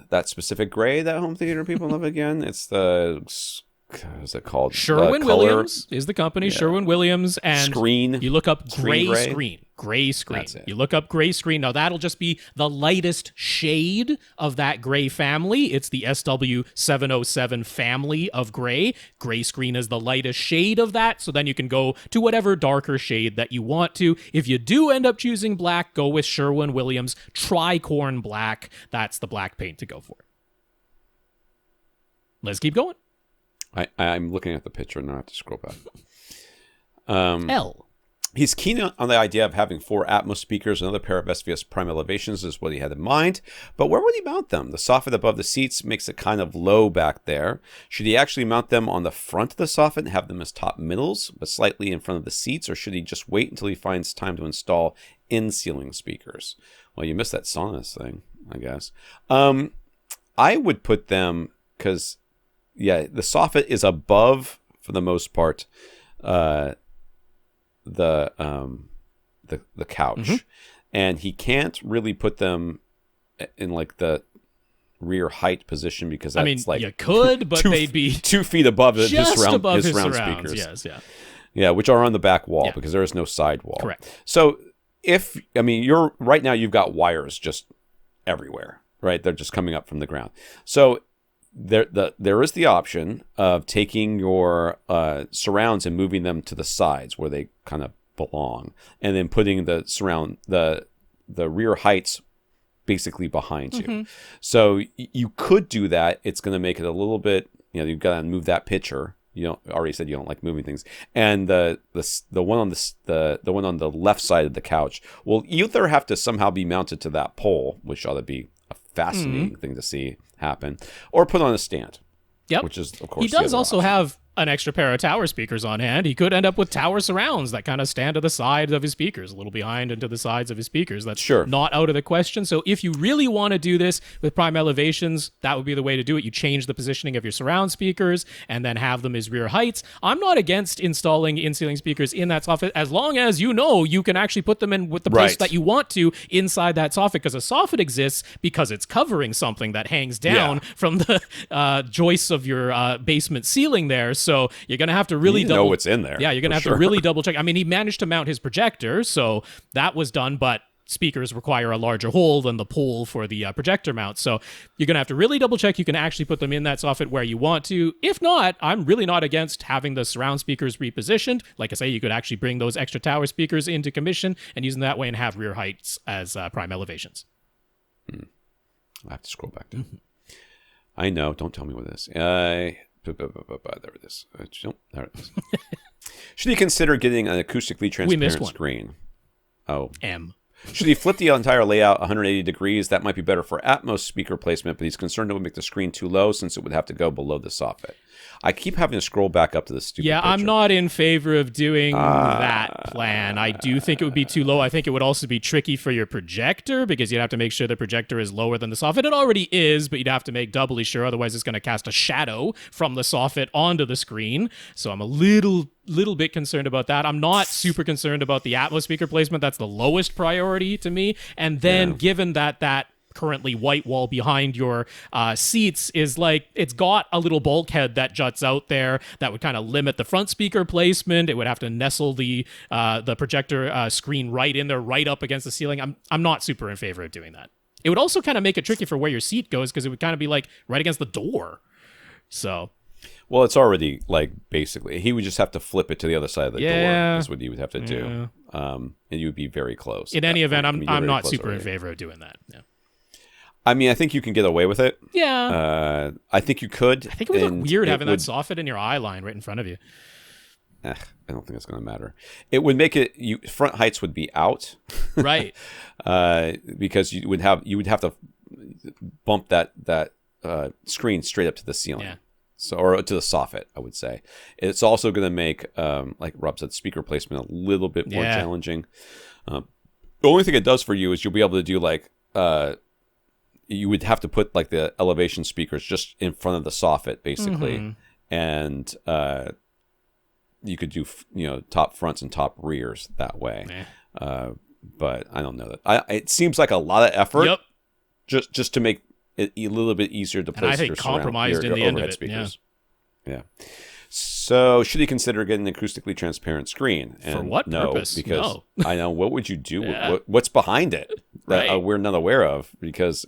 that specific gray that home theater people love again? It's what is it called? Sherwin-Williams is the company. Yeah. Sherwin-Williams and screen. You look up gray screen. That's it. You look up gray screen. Now that'll just be the lightest shade of that gray family. It's the SW707 family of gray. Gray screen is the lightest shade of that. So then you can go to whatever darker shade that you want to. If you do end up choosing black, go with Sherwin-Williams Tricorn Black. That's the black paint to go for. Let's keep going. I'm looking at the picture and I have to scroll back. L. He's keen on the idea of having 4 Atmos speakers. Another pair of SVS prime elevations is what he had in mind. But where would he mount them? The soffit above the seats makes it kind of low back there. Should he actually mount them on the front of the soffit and have them as top middles, but slightly in front of the seats? Or should he just wait until he finds time to install in-ceiling speakers? Well, you missed that Sonos thing, I guess. I would put them, because, the soffit is above, for the most part, the couch, and he can't really put them in like the rear height position because that's you could, but they'd be 2 feet above his surround speakers. Yes, yeah, which are on the back wall because there is no side wall. Correct. So you're right now, you've got wires just everywhere, right? They're just coming up from the ground. So there is the option of taking your surrounds and moving them to the sides where they kind of belong, and then putting the rear heights basically behind you. So you could do that. It's going to make it a little bit, you've got to move that picture. Already said you don't like moving things, and the one on the one on the left side of the couch will either have to somehow be mounted to that pole, which ought to be a fascinating thing to see happen, or put on a stand. Yep. Which is, of course, he does also have an extra pair of tower speakers on hand. He could end up with tower surrounds that kind of stand to the sides of his speakers, a little behind and to the sides of his speakers. That's not out of the question. So if you really want to do this with prime elevations, that would be the way to do it. You change the positioning of your surround speakers and then have them as rear heights. I'm not against installing in-ceiling speakers in that soffit, as long as you can actually put them in with the place that you want to inside that soffit, because a soffit exists because it's covering something that hangs down from the joists of your basement ceiling there. So you're going to have to really know what's in there. Yeah, you're going to have to really double check. I mean, he managed to mount his projector, so that was done, but speakers require a larger hole than the pole for the projector mount. So you're going to have to really double check you can actually put them in that soffit where you want to. If not, I'm really not against having the surround speakers repositioned. Like I say, you could actually bring those extra tower speakers into commission and use them that way and have rear heights as prime elevations. I have to scroll back down. I know. Don't tell me what it is. There it is. There it is. Should he consider getting an acoustically transparent screen? Oh. M. Should he flip the entire layout 180 degrees? That might be better for Atmos speaker placement, but he's concerned it would make the screen too low since it would have to go below the soffit. I keep having to scroll back up to the stupid picture. I'm not in favor of doing that plan. I do think it would be too low. I think it would also be tricky for your projector because you'd have to make sure the projector is lower than the soffit. It already is, but you'd have to make doubly sure. Otherwise, it's going to cast a shadow from the soffit onto the screen. So I'm a little bit concerned about that. I'm not super concerned about the Atmos speaker placement. That's the lowest priority to me. And then given that currently white wall behind your seats is like, it's got a little bulkhead that juts out there that would kind of limit the front speaker placement. It would have to nestle the projector screen right in there, right up against the ceiling. I'm not super in favor of doing that. It would also kind of make it tricky for where your seat goes, because it would kind of be like right against the door. So, well, it's already like basically he would just have to flip it to the other side of the door. Is what you would have to do, and you would be very close. In any event, I'm not super in favor of doing that. Yeah. I mean, I think you can get away with it. Yeah. I think you could. I think it would look weird having that soffit in your eye line right in front of you. I don't think it's going to matter. It would make it front heights would be out, right? Because you would have to bump that screen straight up to the ceiling, or to the soffit. I would say it's also going to make, like Rob said, speaker placement a little bit more challenging. The only thing it does for you is you'll be able to do like you would have to put like the elevation speakers just in front of the soffit, basically, and you could do top fronts and top rears that way. But I don't know that. It seems like a lot of effort just to make it a little bit easier to place. And I think compromised in the end of it. Speakers. Yeah. So should he consider getting an acoustically transparent screen? And for what purpose? Because I know, what would you do? What's behind it that we're not aware of? Because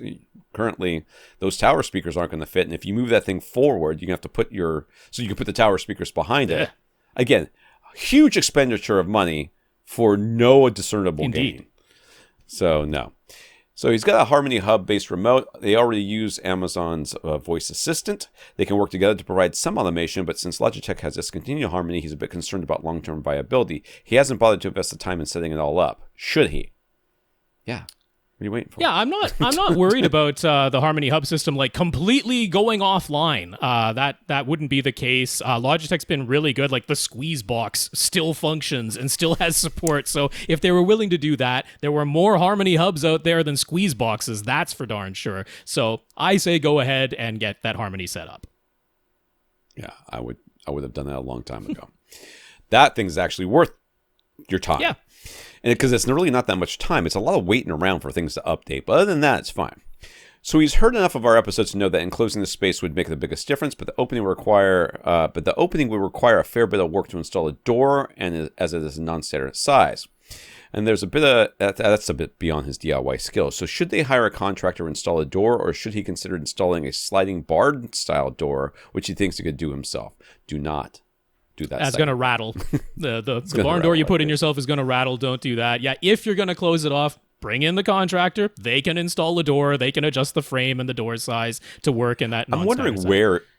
currently those tower speakers aren't going to fit. And if you move that thing forward, you have to put you can put the tower speakers behind it. Again, huge expenditure of money for no discernible gain. So, no. So he's got a Harmony Hub-based remote. They already use Amazon's voice assistant. They can work together to provide some automation, but since Logitech has discontinued Harmony, he's a bit concerned about long-term viability. He hasn't bothered to invest the time in setting it all up. Should he? Yeah. What are you waiting for? Yeah, I'm not worried about the Harmony Hub system like completely going offline. That wouldn't be the case. Logitech's been really good. Like the squeeze box still functions and still has support. So if they were willing to do that, there were more Harmony Hubs out there than squeeze boxes. That's for darn sure. So I say go ahead and get that Harmony set up. Yeah, I would have done that a long time ago. That thing's actually worth your time. Yeah. And because it's really not that much time. It's a lot of waiting around for things to update. But other than that, it's fine. So he's heard enough of our episodes to know that enclosing the space would make the biggest difference, but the opening will require a fair bit of work to install a door, and as it is a non-standard size. And there's a bit of that's a bit beyond his DIY skills. So should they hire a contractor to install a door, or should he consider installing a sliding barn style door, which he thinks he could do himself? Do not do that. That's going to rattle. The barn door you put in yourself is going to rattle. Don't do that. Yeah, if you're going to close it off, bring in the contractor. They can install a door. They can adjust the frame and the door size to work in that. I'm wondering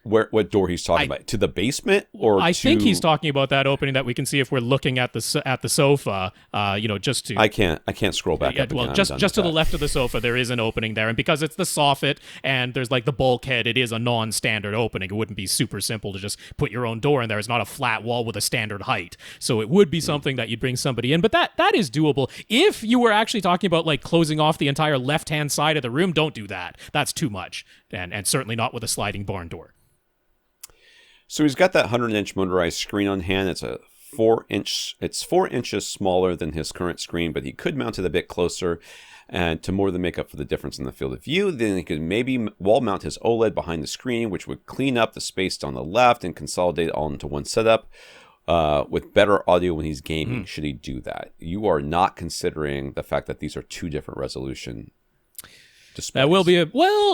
what door he's talking about. To the basement, or I think he's talking about that opening that we can see if we're looking at the sofa. Just to I can't scroll back up. Well, just to the left of the sofa, there is an opening there, and because it's the soffit and there's like the bulkhead, it is a non-standard opening. It wouldn't be super simple to just put your own door in there. It's not a flat wall with a standard height, so it would be something that you'd bring somebody in. But that is doable if you were actually talking about like closing off the entire left-hand side of the room. Don't do that. That's too much, and certainly not with a sliding barn door. So he's got that 100-inch motorized screen on hand. It's 4 inches smaller than his current screen, but he could mount it a bit closer and to more than make up for the difference in the field of view. Then he could maybe wall mount his OLED behind the screen, which would clean up the space on the left and consolidate it all into one setup. With better audio when he's gaming. Should he do that? You are not considering the fact that these are two different resolution displays. That will be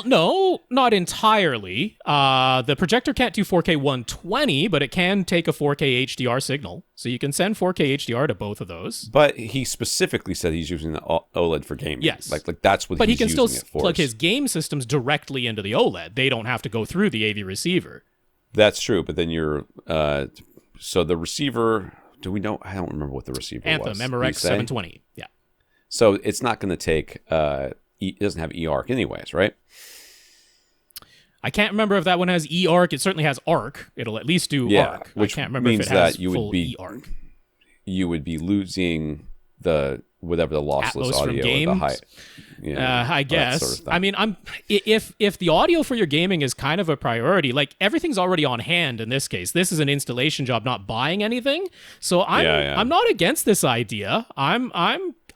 no, not entirely. The projector can't do 4K 120, but it can take a 4K HDR signal. So you can send 4K HDR to both of those. But he specifically said he's using the OLED for gaming. Yes. Like that's what but he's using it for. But he can still plug his game systems directly into the OLED. They don't have to go through the AV receiver. That's true, but then you're... So the receiver, do we know? I don't remember what the receiver was. Anthem MRX 720. Yeah. So it's not going to take, it doesn't have eARC anyways, right? I can't remember if that one has eARC. It certainly has ARC. It'll at least do ARC. Which I can't remember means if it has that you full would be eARC. You would be losing the lossless Atmos audio from or games? the high. I guess. Sort of thing. I mean, if the audio for your gaming is kind of a priority, like everything's already on hand in this case. This is an installation job, not buying anything. So I'm not against this idea. I'm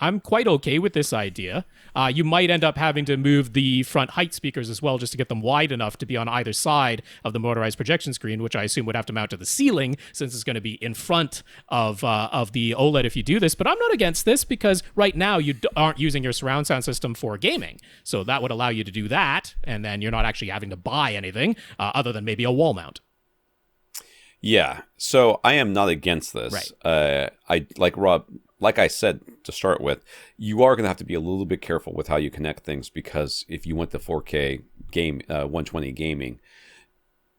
I'm quite okay with this idea. You might end up having to move the front height speakers as well, just to get them wide enough to be on either side of the motorized projection screen, which I assume would have to mount to the ceiling since it's going to be in front of the OLED if you do this. But I'm not against this because right now you aren't using your surround sound system for gaming. So that would allow you to do that, and then you're not actually having to buy anything other than maybe a wall mount. Yeah, so I am not against this. Right. I like Rob. Like I said to start with, you are going to have to be a little bit careful with how you connect things, because if you want the 4K game, 120 gaming,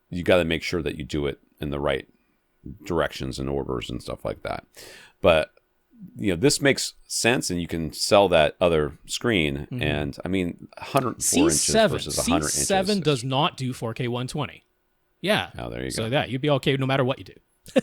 you got to make sure that you do it in the right directions and orders and stuff like that. But this makes sense, and you can sell that other screen. Mm-hmm. And I mean, 104 inches versus 100 inches. C7 does not do 4K 120. Yeah. Oh, there you go. So that you'd be okay no matter what you do.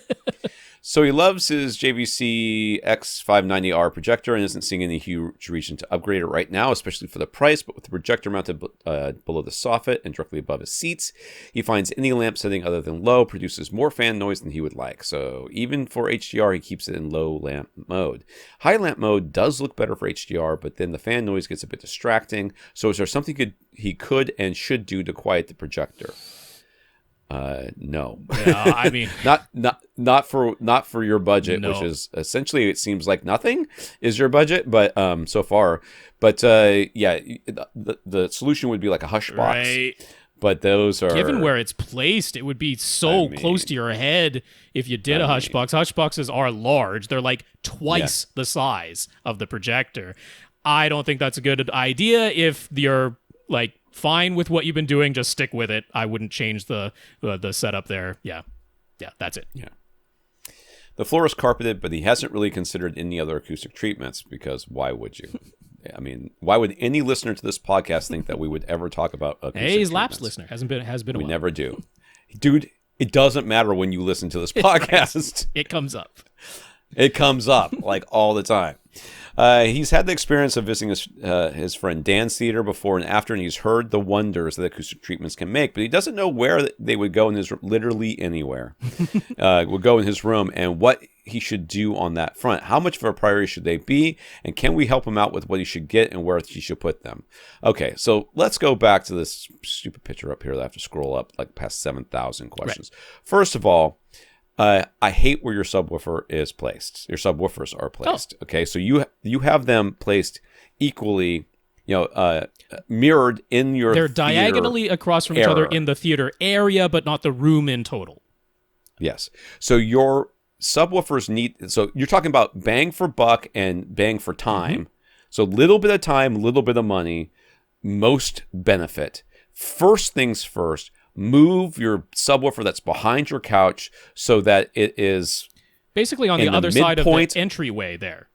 So he loves his JVC X590R projector and isn't seeing any huge reason to upgrade it right now, especially for the price. But with the projector mounted below the soffit and directly above his seats, he finds any lamp setting other than low produces more fan noise than he would like. So even for HDR, he keeps it in low lamp mode. High lamp mode does look better for HDR, but then the fan noise gets a bit distracting. So is there something he could and should do to quiet the projector? No. Yeah, I mean, not for your budget, no. Which is essentially, it seems like nothing is your budget, but so far. But yeah, the solution would be like a hush box. Right. But those are, given where it's placed, it would be so close to your head if you did a hush box. Hush boxes are large; they're like twice the size of the projector. I don't think that's a good idea. If you're like fine with what you've been doing, just stick with it. I wouldn't change the setup there. Yeah, that's it. Yeah. The floor is carpeted, but he hasn't really considered any other acoustic treatments, because why would you? I mean, why would any listener to this podcast think that we would ever talk about acoustic treatments? Hey, he's lapsed listener. Has been a We while. never do. Dude, it doesn't matter when you listen to this podcast. It comes up. It comes up like all the time. He's had the experience of visiting his friend Dan's theater before and after, and he's heard the wonders that acoustic treatments can make, but he doesn't know where they would go in his room. Literally anywhere would go in his room, and what he should do on that front. How much of a priority should they be, and can we help him out with what he should get and where he should put them? Okay, so let's go back to this stupid picture up here that I have to scroll up like past 7,000 questions. Right. First of all, I hate where your subwoofer is placed. Your subwoofers are placed. Oh. Okay, so you have them placed equally, mirrored in your. They're diagonally across from each other in the theater area, but not the room in total. Yes. So your subwoofers need. So you're talking about bang for buck and bang for time. Mm-hmm. So little bit of time, little bit of money, most benefit. First things first. Move your subwoofer that's behind your couch so that it is basically on the other side of the entryway there.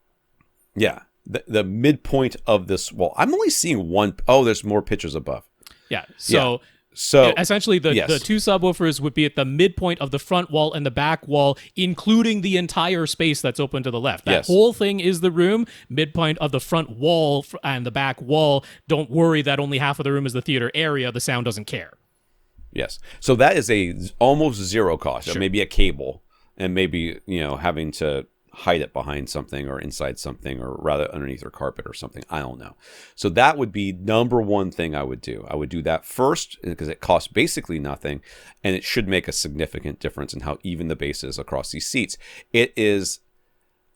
Yeah, the midpoint of this wall. I'm only seeing one. Oh, there's more pictures above. Yeah, so essentially the two subwoofers would be at the midpoint of the front wall and the back wall, including the entire space that's open to the left. That whole thing is the room. Midpoint of the front wall and the back wall. Don't worry that only half of the room is the theater area. The sound doesn't care. Yes. So that is a almost zero cost. Sure. Maybe a cable, and maybe, having to hide it behind something or inside something, or rather underneath your carpet or something. I don't know. So that would be number one thing I would do. I would do that first because it costs basically nothing, and it should make a significant difference in how even the bass is across these seats. It is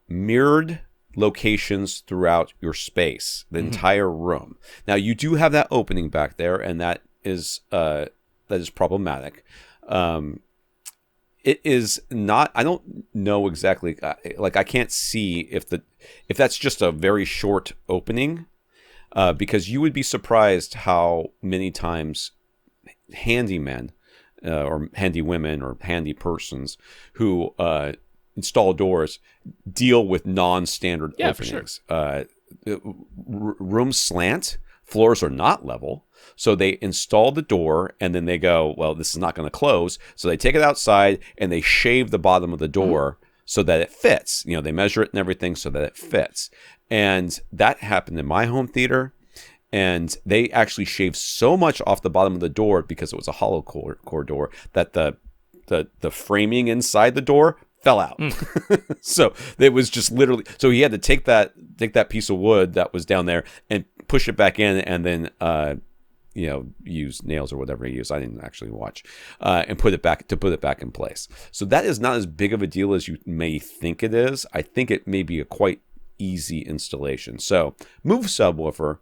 mirrored locations throughout your space, the entire room. Now, you do have that opening back there, and that is problematic. It is not. I don't know exactly. I can't see if that's just a very short opening, because you would be surprised how many times handymen or handy women or handy persons who install doors deal with non-standard openings. For sure. Rooms slant. Floors are not level. So they install the door, and then they go, well, this is not going to close. So they take it outside, and they shave the bottom of the door so that it fits. They measure it and everything so that it fits. And that happened in my home theater. And they actually shaved so much off the bottom of the door because it was a hollow core door that the framing inside the door fell out. So it was just literally, so he had to take that piece of wood that was down there and push it back in, and then use nails or whatever he used. I didn't actually watch, and put it back in place. So that is not as big of a deal as you may think it is. I think it may be a quite easy installation. So move subwoofer,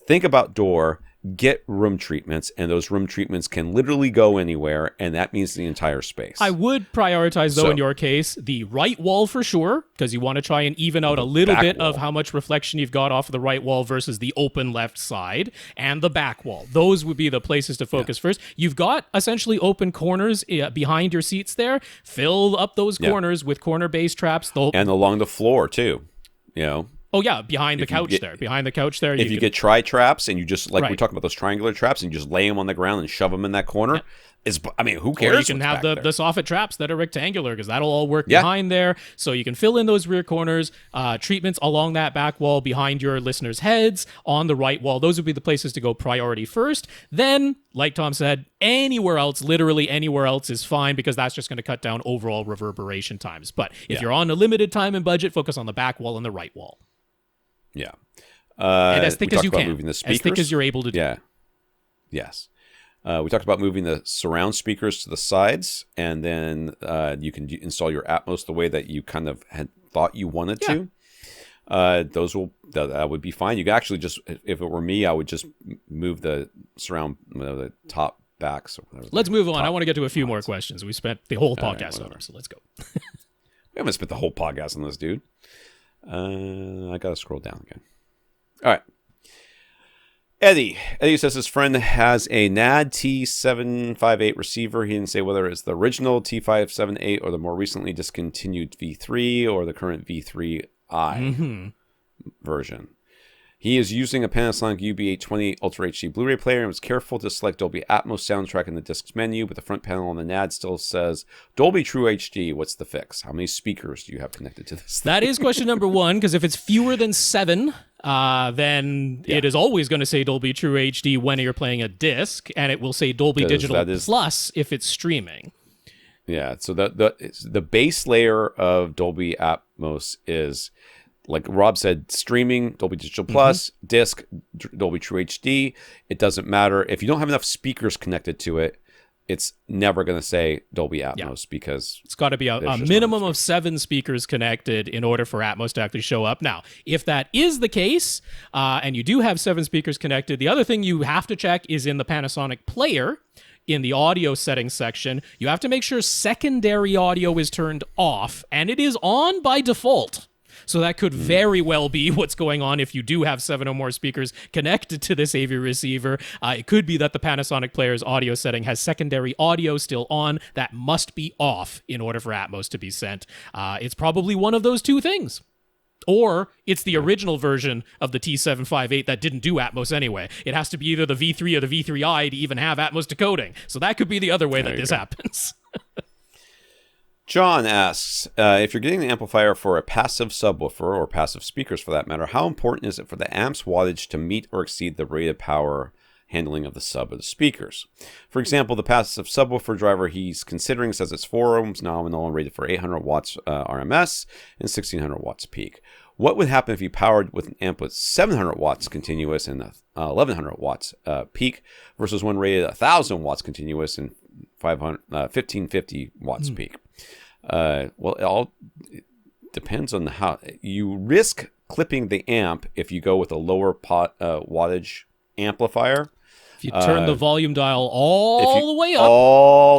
think about door, get room treatments, and those room treatments can literally go anywhere, and that means the entire space. I would prioritize, though, in your case, the right wall for sure, because you want to try and even out a little bit of how much reflection you've got off of the right wall versus the open left side, and the back wall. Those would be the places to focus first. You've got essentially open corners behind your seats there. Fill up those corners with corner base traps. And along the floor, too, Oh, yeah, behind the couch there. Behind the couch there. If you get tri-traps and you just, like we talked about those triangular traps, and you just lay them on the ground and shove them in that corner, who cares? Or you can have the soffit traps that are rectangular, because that'll all work behind there. So you can fill in those rear corners, treatments along that back wall behind your listeners' heads, on the right wall. Those would be the places to go priority first. Then, like Tom said, anywhere else, literally anywhere else is fine, because that's just going to cut down overall reverberation times. But if you're on a limited time and budget, focus on the back wall and the right wall. Yeah. And as thick as you can. Moving the speakers. As thick as you're able to do. Yeah. Yes. We talked about moving the surround speakers to the sides, and then you can install your Atmos the way that you kind of had thought you wanted to. That would be fine. You could actually just, if it were me, I would just move the surround, the top backs. Or whatever. Let's move on. I want to get to a few more questions. We spent the whole podcast on them, so let's go. We haven't spent the whole podcast on this, dude. I gotta scroll down again. All right. Eddie says his friend has a NAD T758 receiver. He didn't say whether it's the original T578 or the more recently discontinued V3 or the current V3i version. He is using a Panasonic UB820 Ultra HD Blu-ray player and was careful to select Dolby Atmos soundtrack in the disc's menu, but the front panel on the NAD still says Dolby True HD. What's the fix? How many speakers do you have connected to this thing? That is question number one, because if it's fewer than 7, then it is always going to say Dolby True HD when you're playing a disc, and it will say Dolby Digital Plus if it's streaming. Yeah, so the base layer of Dolby Atmos is, like Rob said, streaming, Dolby Digital Plus, disc, Dolby True HD. It doesn't matter. If you don't have enough speakers connected to it, it's never going to say Dolby Atmos because it's got to be a minimum of 7 speakers connected in order for Atmos to actually show up. Now, if that is the case, and you do have 7 speakers connected, the other thing you have to check is in the Panasonic player, in the audio settings section, you have to make sure secondary audio is turned off, and it is on by default. So that could very well be what's going on if you do have 7 or more speakers connected to this AV receiver. It could be that the Panasonic player's audio setting has secondary audio still on. That must be off in order for Atmos to be sent. It's probably one of those two things. Or it's the original version of the T758 that didn't do Atmos anyway. It has to be either the V3 or the V3i to even have Atmos decoding. So that could be the other way that this happens. John asks, if you're getting the amplifier for a passive subwoofer, or passive speakers for that matter, how important is it for the amp's wattage to meet or exceed the rated power handling of the sub or the speakers? For example, the passive subwoofer driver he's considering says it's 4 ohms nominal and rated for 800 watts RMS and 1600 watts peak. What would happen if you powered with an amp with 700 watts continuous and 1100 watts peak versus one rated 1000 watts continuous and 1550 watts peak? Well, it all depends on how you risk clipping the amp if you go with a lower wattage amplifier. If you turn the volume dial all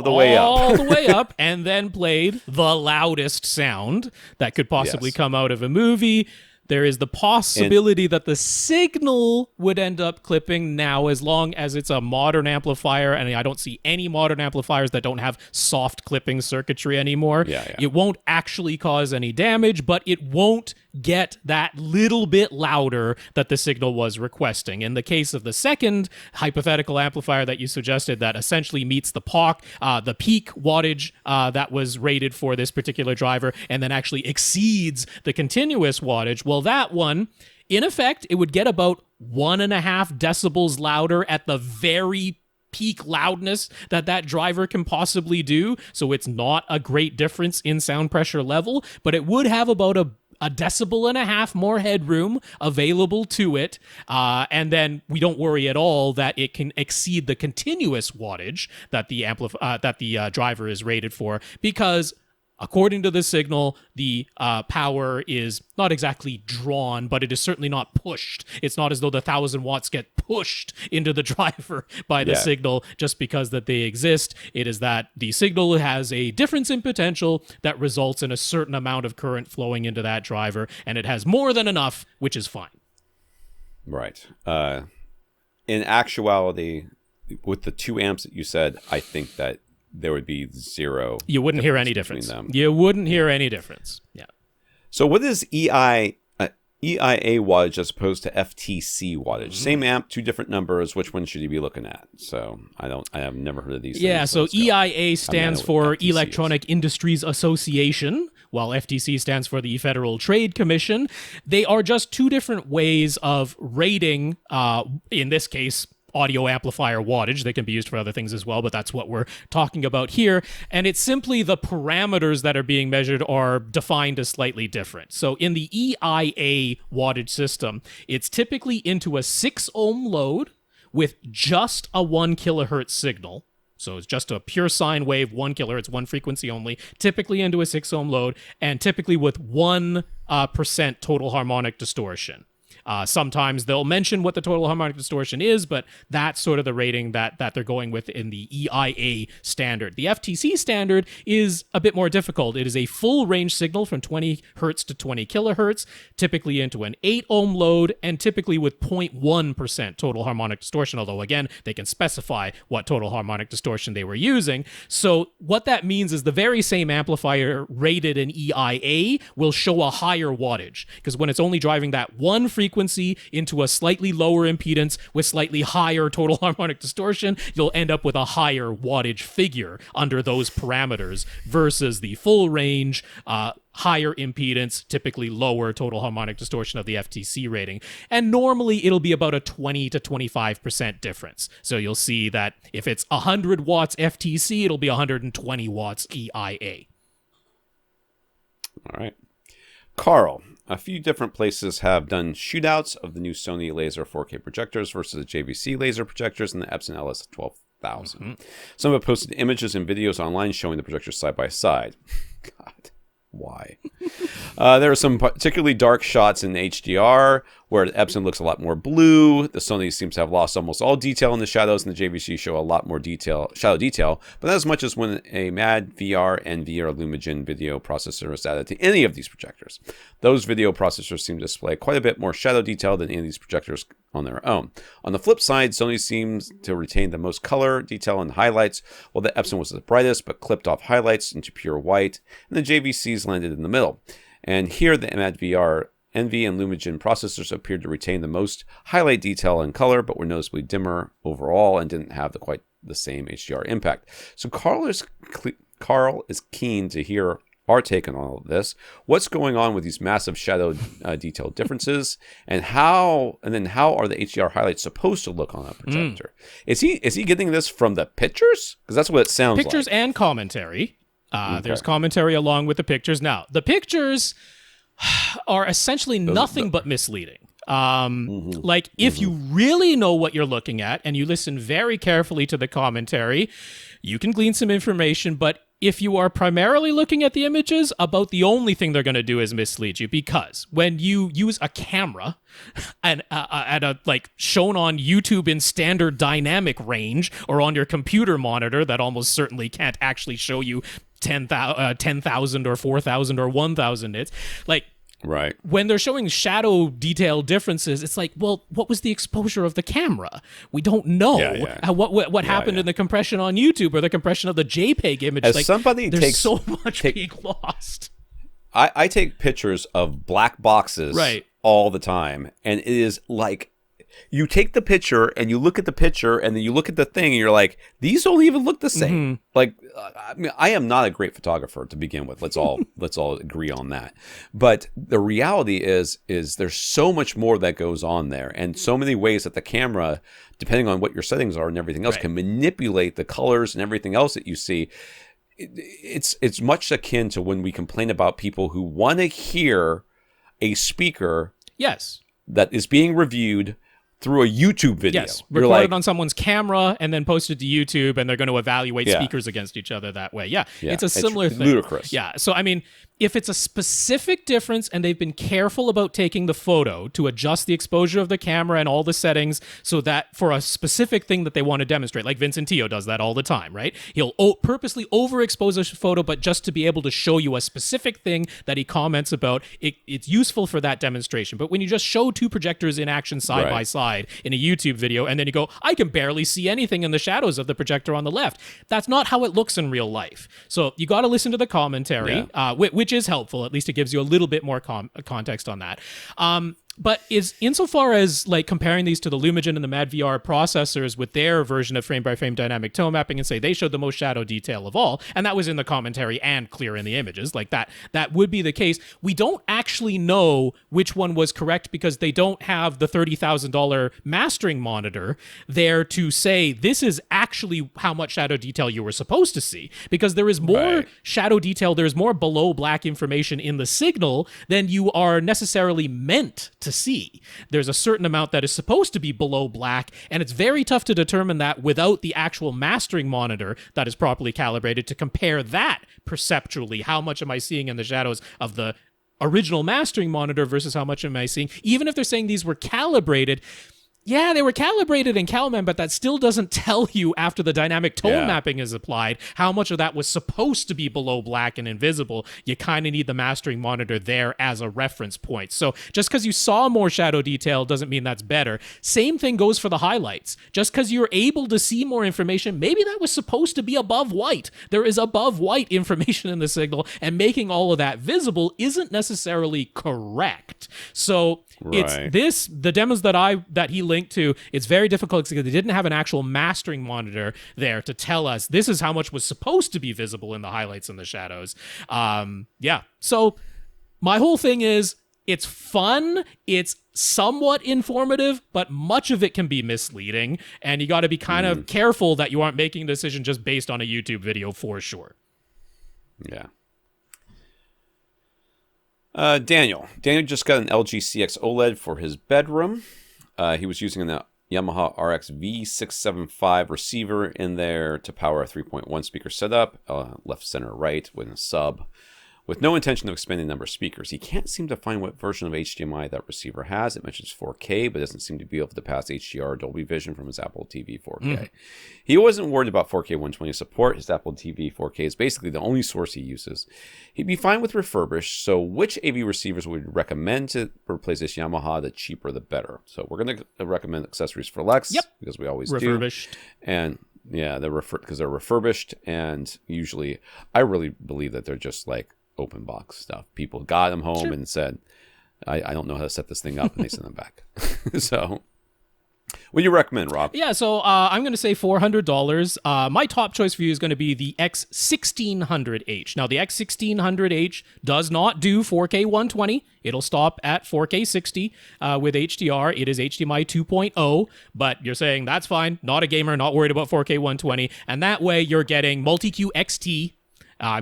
the way up, and then played the loudest sound that could possibly come out of a movie, there is the possibility that the signal would end up clipping. Now, as long as it's a modern amplifier, and I don't see any modern amplifiers that don't have soft clipping circuitry anymore, it won't actually cause any damage, but it won't get that little bit louder that the signal was requesting. In the case of the second hypothetical amplifier that you suggested that essentially meets the the peak wattage that was rated for this particular driver and then actually exceeds the continuous wattage, well, that one, in effect, it would get about 1.5 decibels louder at the very peak loudness that driver can possibly do. So it's not a great difference in sound pressure level, but it would have about a 1.5 decibels more headroom available to it, and then we don't worry at all that it can exceed the continuous wattage that the driver is rated for, because according to the signal, the power is not exactly drawn, but it is certainly not pushed. It's not as though the 1,000 watts get pushed into the driver by the signal just because that they exist. It is that the signal has a difference in potential that results in a certain amount of current flowing into that driver, and it has more than enough, which is fine. Right. In actuality, with the 2 amps that you said, I think that there would be zero. You wouldn't hear any difference. You wouldn't hear any difference. Yeah. So what is EIA wattage as opposed to FTC wattage? Same amp, 2 different numbers. Which one should you be looking at? So I have never heard of these. Yeah. things, So EIA stands for Electronic Industries Association, while FTC stands for the Federal Trade Commission. They are just 2 different ways of rating, in this case, audio amplifier wattage. They can be used for other things as well, but that's what we're talking about here. And it's simply the parameters that are being measured are defined as slightly different. So in the EIA wattage system, it's typically into a 6 ohm load with just a 1 kilohertz signal. So it's just a pure sine wave, 1 kilohertz, 1 frequency only, typically into a 6 ohm load, and typically with 1% total harmonic distortion. Sometimes they'll mention what the total harmonic distortion is, but that's sort of the rating that they're going with in the EIA standard. The FTC standard is a bit more difficult. It is a full range signal from 20 hertz to 20 kilohertz, typically into an 8 ohm load, and typically with 0.1% total harmonic distortion, although again, they can specify what total harmonic distortion they were using. So what that means is the very same amplifier rated in EIA will show a higher wattage, because when it's only driving that one frequency into a slightly lower impedance with slightly higher total harmonic distortion, you'll end up with a higher wattage figure under those parameters versus the full range, higher impedance, typically lower total harmonic distortion of the FTC rating. And normally it'll be about a 20 to 25% difference. So you'll see that if it's 100 watts FTC, it'll be 120 watts EIA. All right. Karl, a few different places have done shootouts of the new Sony laser 4K projectors versus the JVC laser projectors and the Epson LS12000. Some have posted images and videos online showing the projectors side by side. God, why? There are some particularly dark shots in HDR where the Epson looks a lot more blue. The Sony seems to have lost almost all detail in the shadows, and the JVC show a lot more shadow detail, but not as much as when a NAD AVR and VR Lumigen video processor is added to any of these projectors. Those video processors seem to display quite a bit more shadow detail than any of these projectors on their own. On the flip side, Sony seems to retain the most color detail and highlights, while the Epson was the brightest but clipped off highlights into pure white, and the JVCs landed in the middle. And here the NAD AVR NV and Lumigen processors appeared to retain the most highlight detail and color, but were noticeably dimmer overall and didn't have quite the same HDR impact. So Karl is keen to hear our take on all of this. What's going on with these massive shadow detail differences, and how are the HDR highlights supposed to look on a projector? Is he getting this from the pictures? Because that's what it sounds like. Pictures and commentary. Okay. There's commentary along with the pictures. Now, the pictures are essentially nothing but misleading. If you really know what you're looking at and you listen very carefully to the commentary, you can glean some information, but if you are primarily looking at the images, about the only thing they're going to do is mislead you, because when you use a camera and shown on YouTube in standard dynamic range or on your computer monitor that almost certainly can't actually show you 10,000 or 4,000 or 1,000 nits, right. When they're showing shadow detail differences, it's like, well, what was the exposure of the camera? We don't know what happened in the compression on YouTube or the compression of the JPEG image. There's so much being lost. I take pictures of black boxes all the time, and it is like you take the picture and you look at the picture and then you look at the thing and you're like, these don't even look the same. Like, I mean, I am not a great photographer to begin with. Let's all agree on that. But the reality is there's so much more that goes on there, and so many ways that the camera, depending on what your settings are and everything else, can manipulate the colors and everything else that you see. It's much akin to when we complain about people who want to hear a speaker that is being reviewed through a YouTube video. Yes, recorded on someone's camera and then posted to YouTube, and they're going to evaluate speakers against each other that way. Yeah, it's a similar thing. Ludicrous. Yeah, so I mean, if it's a specific difference and they've been careful about taking the photo to adjust the exposure of the camera and all the settings so that for a specific thing that they want to demonstrate, like Vincent Tio does that all the time, right? He'll purposely overexpose a photo, but just to be able to show you a specific thing that he comments about, it's useful for that demonstration. But when you just show two projectors in action side by side in a YouTube video, and then you go, I can barely see anything in the shadows of the projector on the left. That's not how it looks in real life. So you got to listen to the commentary, which is helpful. At least it gives you a little bit more context on that. But is insofar as like comparing these to the Lumagen and the NAD AVR processors with their version of frame-by-frame dynamic tone mapping, and say they showed the most shadow detail of all, and that was in the commentary and clear in the images, like that would be the case. We don't actually know which one was correct because they don't have the $30,000 mastering monitor there to say this is actually how much shadow detail you were supposed to see, because there is more shadow detail, there's more below black information in the signal than you are necessarily meant to see. There's a certain amount that is supposed to be below black, and it's very tough to determine that without the actual mastering monitor that is properly calibrated to compare that perceptually. How much am I seeing in the shadows of the original mastering monitor versus how much am I seeing? Even if they're saying these were calibrated, yeah, they were calibrated in CalMan, but that still doesn't tell you after the dynamic tone mapping is applied how much of that was supposed to be below black and invisible. You kind of need the mastering monitor there as a reference point. So just because you saw more shadow detail doesn't mean that's better. Same thing goes for the highlights. Just because you're able to see more information, maybe that was supposed to be above white. There is above white information in the signal, and making all of that visible isn't necessarily correct. So it's the demos that he linked to, it's very difficult because they didn't have an actual mastering monitor there to tell us this is how much was supposed to be visible in the highlights and the shadows. So my whole thing is, it's fun, it's somewhat informative, but much of it can be misleading, and you got to be kind of careful that you aren't making a decision just based on a YouTube video for sure. Yeah. Daniel just got an LG CX OLED for his bedroom. He was using the Yamaha RX V675 receiver in there to power a 3.1 speaker setup, left, center, right, with a sub, with no intention of expanding the number of speakers. He can't seem to find what version of HDMI that receiver has. It mentions 4K, but doesn't seem to be able to pass HDR or Dolby Vision from his Apple TV 4K. He wasn't worried about 4K 120 support. His Apple TV 4K is basically the only source he uses. He'd be fine with Refurbished, so which AV receivers would you recommend to replace this Yamaha? The cheaper, the better. So we're going to recommend accessories for Lex, because we always Refurbished. do. And yeah, because they're refurbished, and usually I really believe that they're just like open box stuff. People got them home and said, I don't know how to set this thing up, and they sent them back. So what do you recommend, Rob? Yeah, so I'm going to say $400. My top choice for you is going to be the X1600H. Now, the X1600H does not do 4K 120. It'll stop at 4K 60 with HDR. It is HDMI 2.0, but you're saying that's fine. Not a gamer, not worried about 4K 120. And that way you're getting MultEQ-XT.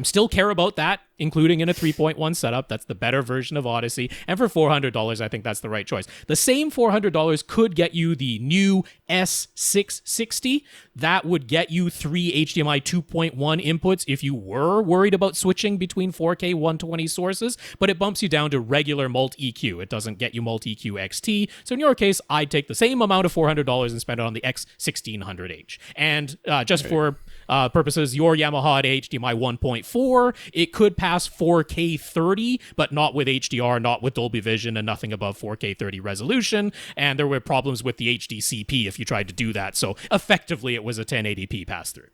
Still care about that, including in a 3.1 setup. That's the better version of Audyssey. And for $400, I think that's the right choice. The same $400 could get you the new S660. That would get you 3 HDMI 2.1 inputs if you were worried about switching between 4K 120 sources, but it bumps you down to regular MultEQ. It doesn't get you MultEQ-XT. So in your case, I'd take the same amount of $400 and spend it on the X1600H. And for purposes, your Yamaha at HDMI 1.4, it could pass 4K 30, but not with HDR, not with Dolby Vision, and nothing above 4K 30 resolution. And there were problems with the HDCP if you tried to do that. So effectively, it was a 1080p pass-through.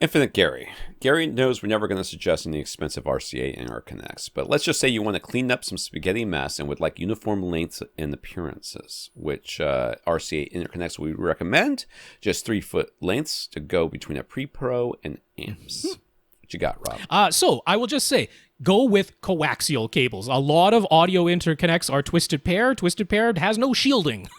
Infinite Gary. Gary knows we're never going to suggest any expensive RCA interconnects, but let's just say you want to clean up some spaghetti mess and would like uniform lengths and appearances. Which RCA interconnects we recommend? Just 3-foot lengths to go between a pre-pro and amps. What you got, Rob? So I will just say, go with coaxial cables. A lot of audio interconnects are twisted pair. Twisted pair has no shielding.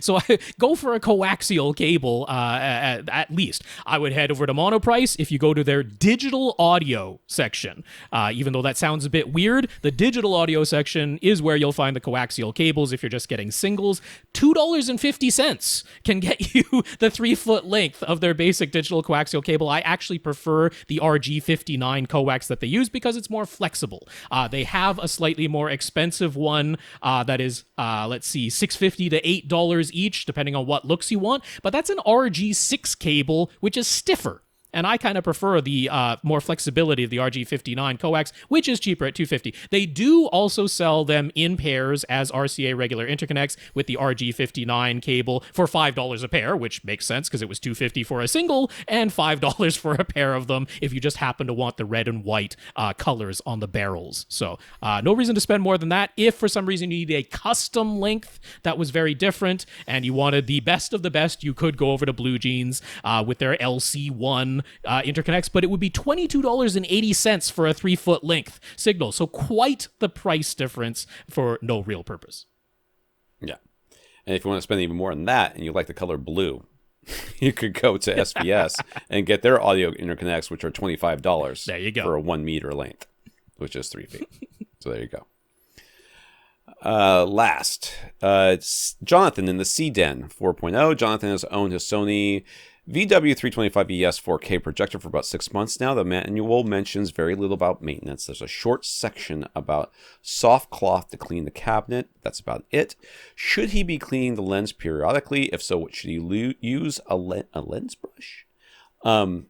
So go for a coaxial cable at least. I would head over to Monoprice. If you go to their digital audio section, even though that sounds a bit weird, the digital audio section is where you'll find the coaxial cables if you're just getting singles. $2.50 can get you the 3-foot length of their basic digital coaxial cable. I actually prefer the RG59 coax that they use because it's more flexible. They have a slightly more expensive one that is, let's see, $6.50 to $8 each, depending on what looks you want. But that's an RG6 cable, which is stiffer. And I kind of prefer the more flexibility of the RG59 coax, which is cheaper at $250. They do also sell them in pairs as RCA regular interconnects with the RG59 cable for $5 a pair, which makes sense because it was $250 for a single and $5 for a pair of them if you just happen to want the red and white colors on the barrels. So no reason to spend more than that. If for some reason you need a custom length that was very different and you wanted the best of the best, you could go over to Blue Jeans with their LC1 interconnects, but it would be $22.80 for a 3-foot length signal. So quite the price difference for no real purpose. Yeah. And if you want to spend even more than that and you like the color blue, you could go to SPS and get their audio interconnects, which are $25 there you go. For a 1 meter length, which is 3 feet. So there you go. Last, it's Jonathan in the C-Den 4.0. Jonathan has owned his Sony VW325ES 4K projector for about 6 months now. The manual mentions very little about maintenance. There's a short section about soft cloth to clean the cabinet. That's about it. Should he be cleaning the lens periodically? If so, what should he use? A lens brush? I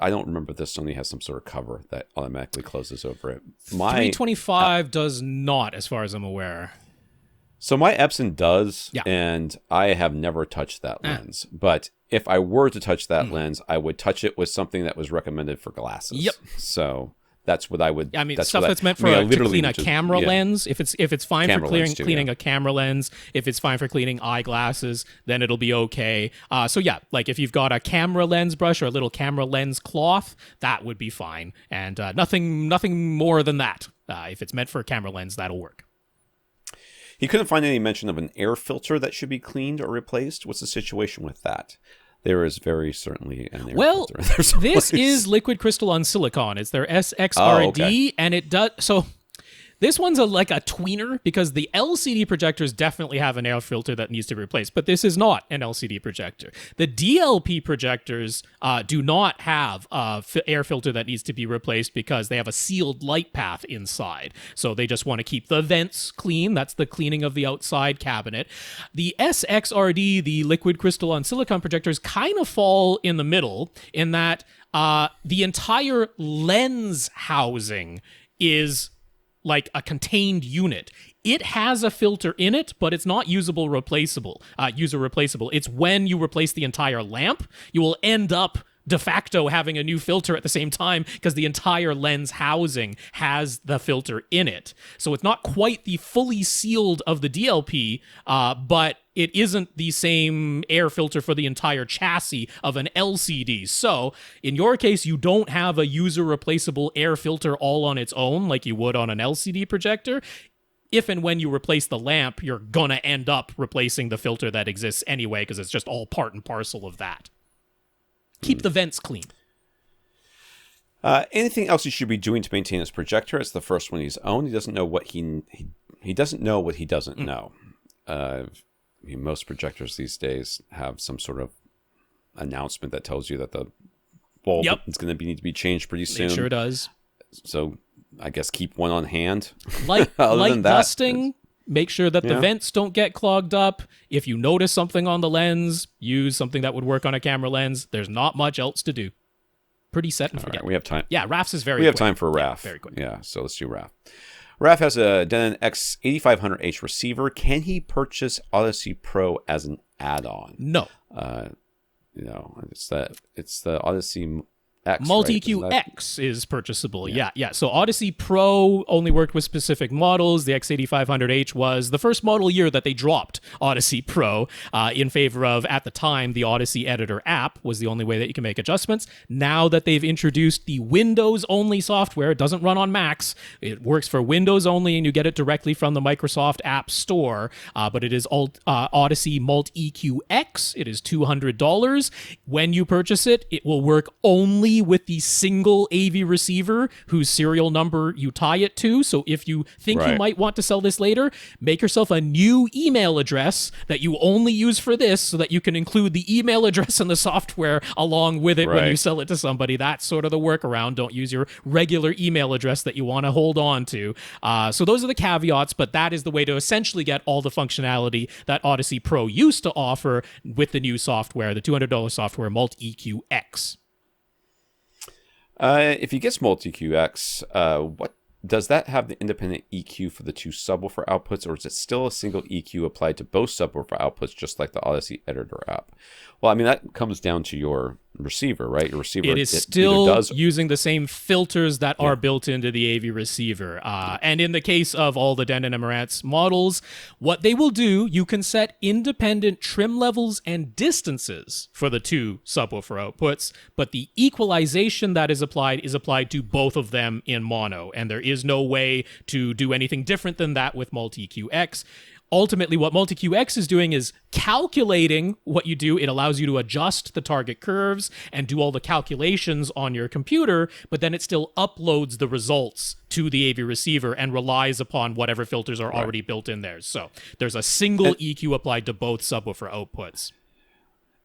don't remember if this Sony has some sort of cover that automatically closes over it. My 325 does not, as far as I'm aware. So my Epson does, yeah. And I have never touched that lens. But if I were to touch that lens, I would touch it with something that was recommended for glasses. Yep. So that's what I would. I mean, that's stuff that's meant for to clean a camera lens. If it's fine for cleaning a camera lens, if it's fine for cleaning eyeglasses, then it'll be okay. So yeah, like if you've got a camera lens brush or a little camera lens cloth, that would be fine. And nothing more than that. If it's meant for a camera lens, that'll work. He couldn't find any mention of an air filter that should be cleaned or replaced. What's the situation with that? There is very certainly an air filter. This is liquid crystal on silicon. It's their SXRD, and it does so. This one's like a tweener because the LCD projectors definitely have an air filter that needs to be replaced, but this is not an LCD projector. The DLP projectors do not have an air filter that needs to be replaced because they have a sealed light path inside. So they just want to keep the vents clean. That's the cleaning of the outside cabinet. The SXRD, the liquid crystal on silicon projectors, kind of fall in the middle in that the entire lens housing is like a contained unit. It has a filter in it, but it's not user replaceable. It's when you replace the entire lamp, you will end up de facto having a new filter at the same time because the entire lens housing has the filter in it. So it's not quite the fully sealed of the DLP, but it isn't the same air filter for the entire chassis of an LCD. So in your case, you don't have a user replaceable air filter all on its own like you would on an LCD projector. If and when you replace the lamp, you're going to end up replacing the filter that exists anyway because it's just all part and parcel of that. Keep the vents clean. Anything else he should be doing to maintain his projector? It's the first one he's owned. He doesn't know what he doesn't know what he doesn't know. Most projectors these days have some sort of announcement that tells you that the bulb is going to need to be changed pretty soon. It sure does. So I guess keep one on hand. Light dusting. Make sure that the vents don't get clogged up. If you notice something on the lens, use something that would work on a camera lens. There's not much else to do. Pretty set and forget. Right, we have time. Yeah, Raf's is very quick. We have time for Raf. Yeah, very quick. Yeah, so let's do Raf. Raf has a Denon X8500H receiver. Can he purchase Audyssey Pro as an add-on? No. it's the Audyssey X, MultEQ-X is purchasable. Yeah. So Audyssey Pro only worked with specific models. The X8500H was the first model year that they dropped Audyssey Pro in favor of, at the time, the Audyssey Editor app was the only way that you can make adjustments. Now that they've introduced the Windows-only software, it doesn't run on Macs. It works for Windows only, and you get it directly from the Microsoft App Store. But it is Audyssey MultEQ-X. It is $200. When you purchase it, it will work only with the single AV receiver whose serial number you tie it to. So if you think you might want to sell this later, make yourself a new email address that you only use for this so that you can include the email address and the software along with it when you sell it to somebody. That's sort of the workaround. Don't use your regular email address that you want to hold on to. So those are the caveats, but that is the way to essentially get all the functionality that Audyssey Pro used to offer with the new software, the $200 software MultEQ-X. If you get MultEQ-X, what does that have the independent EQ for the two subwoofer outputs, or is it still a single EQ applied to both subwoofer outputs, just like the Audyssey Editor app? Well, I mean, that comes down to your receiver, right? Your receiver, it is still using the same filters that are built into the AV receiver. And in the case of all the Denon and Marantz models, what they will do, you can set independent trim levels and distances for the two subwoofer outputs, but the equalization that is applied to both of them in mono, and there is no way to do anything different than that with MultEQ-X. Ultimately, what MultEQ-X is doing is calculating what you do. It allows you to adjust the target curves and do all the calculations on your computer, but then it still uploads the results to the AV receiver and relies upon whatever filters are already built in there. So there's a single EQ applied to both subwoofer outputs.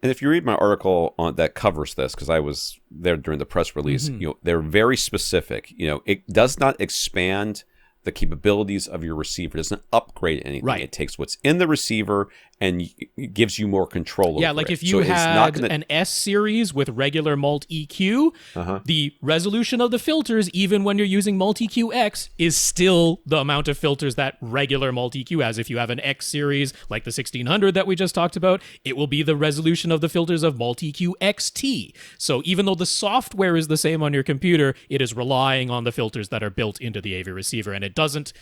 And if you read my article on that covers this, because I was there during the press release, they're very specific. It does not expand the capabilities of your receiver. It doesn't upgrade anything. It takes what's in the receiver and gives you more control over it. Like if you had an S series with regular MultEQ, the resolution of the filters, even when you're using MultEQ-X, is still the amount of filters that regular MultEQ has. If you have an X series, like the 1600 that we just talked about, it will be the resolution of the filters of MultEQ-XT. So even though the software is the same on your computer, it is relying on the filters that are built into the AV receiver, and it doesn't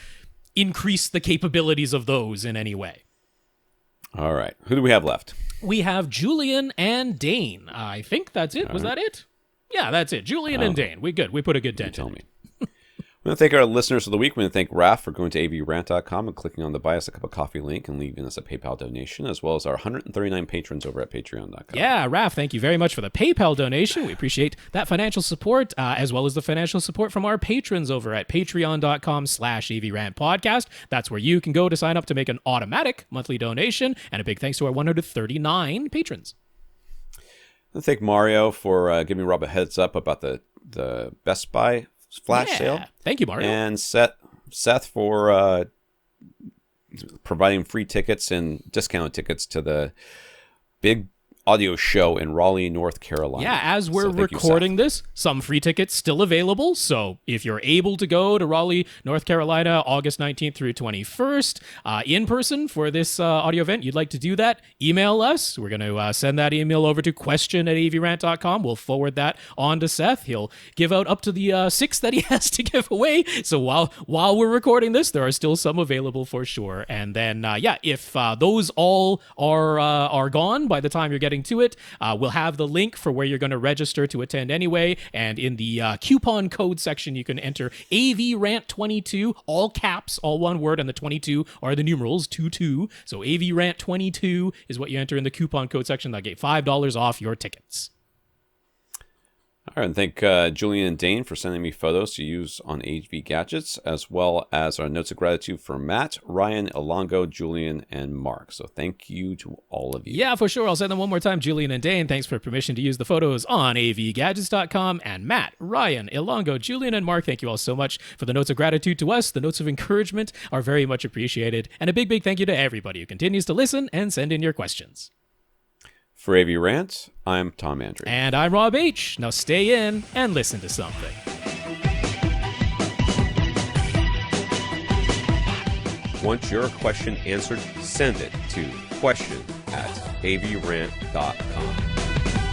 increase the capabilities of those in any way. All right. Who do we have left? We have Julian and Dane. I think that's it. Was that it? Yeah, that's it. Julian and Dane. We good. We put a good dent in it. We want to thank our listeners of the week. We want to thank Raph for going to avrant.com and clicking on the Buy Us a Cup of Coffee link and leaving us a PayPal donation, as well as our 139 patrons over at patreon.com. Yeah, Raph, thank you very much for the PayPal donation. We appreciate that financial support, as well as the financial support from our patrons over at patreon.com/AVRant podcast. That's where you can go to sign up to make an automatic monthly donation. And a big thanks to our 139 patrons. I thank Mario for giving Rob a heads up about the Best Buy flash sale. Thank you, Mario. And Seth for providing free tickets and discounted tickets to the big audio show in Raleigh, North Carolina. Yeah, as we're recording this, some free tickets still available. So if you're able to go to Raleigh, North Carolina, August 19th through 21st, in person for this audio event, you'd like to do that, email us. We're going to send that email over to question@avrant.com. We'll forward that on to Seth. He'll give out up to the 6 that he has to give away. So while we're recording this, there are still some available for sure. And then, if those all are gone by the time you're getting to it, we'll have the link for where you're going to register to attend anyway, and in the coupon code section you can enter AVRant22, all caps, all one word, and the 22 are the numerals 22. So AVRant22 is what you enter in the coupon code section. That'll get $5 off your tickets. All right, and thank Julian and Dane for sending me photos to use on AV Gadgets, as well as our notes of gratitude for Matt, Ryan, Ilango, Julian, and Mark. So thank you to all of you. Yeah, for sure. I'll send them one more time. Julian and Dane, thanks for permission to use the photos on avgadgets.com. And Matt, Ryan, Ilango, Julian, and Mark, thank you all so much for the notes of gratitude to us. The notes of encouragement are very much appreciated. And a big, big thank you to everybody who continues to listen and send in your questions. For AVRant, I'm Tom Andrew. And I'm Rob H. Now stay in and listen to something. Want your question answered? Send it to question@avrant.com.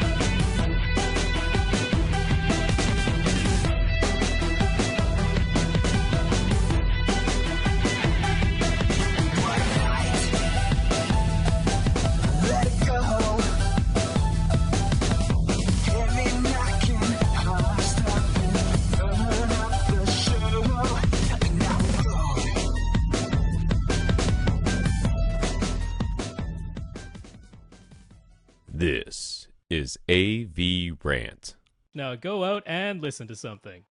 This is AVRant. Now go out and listen to something.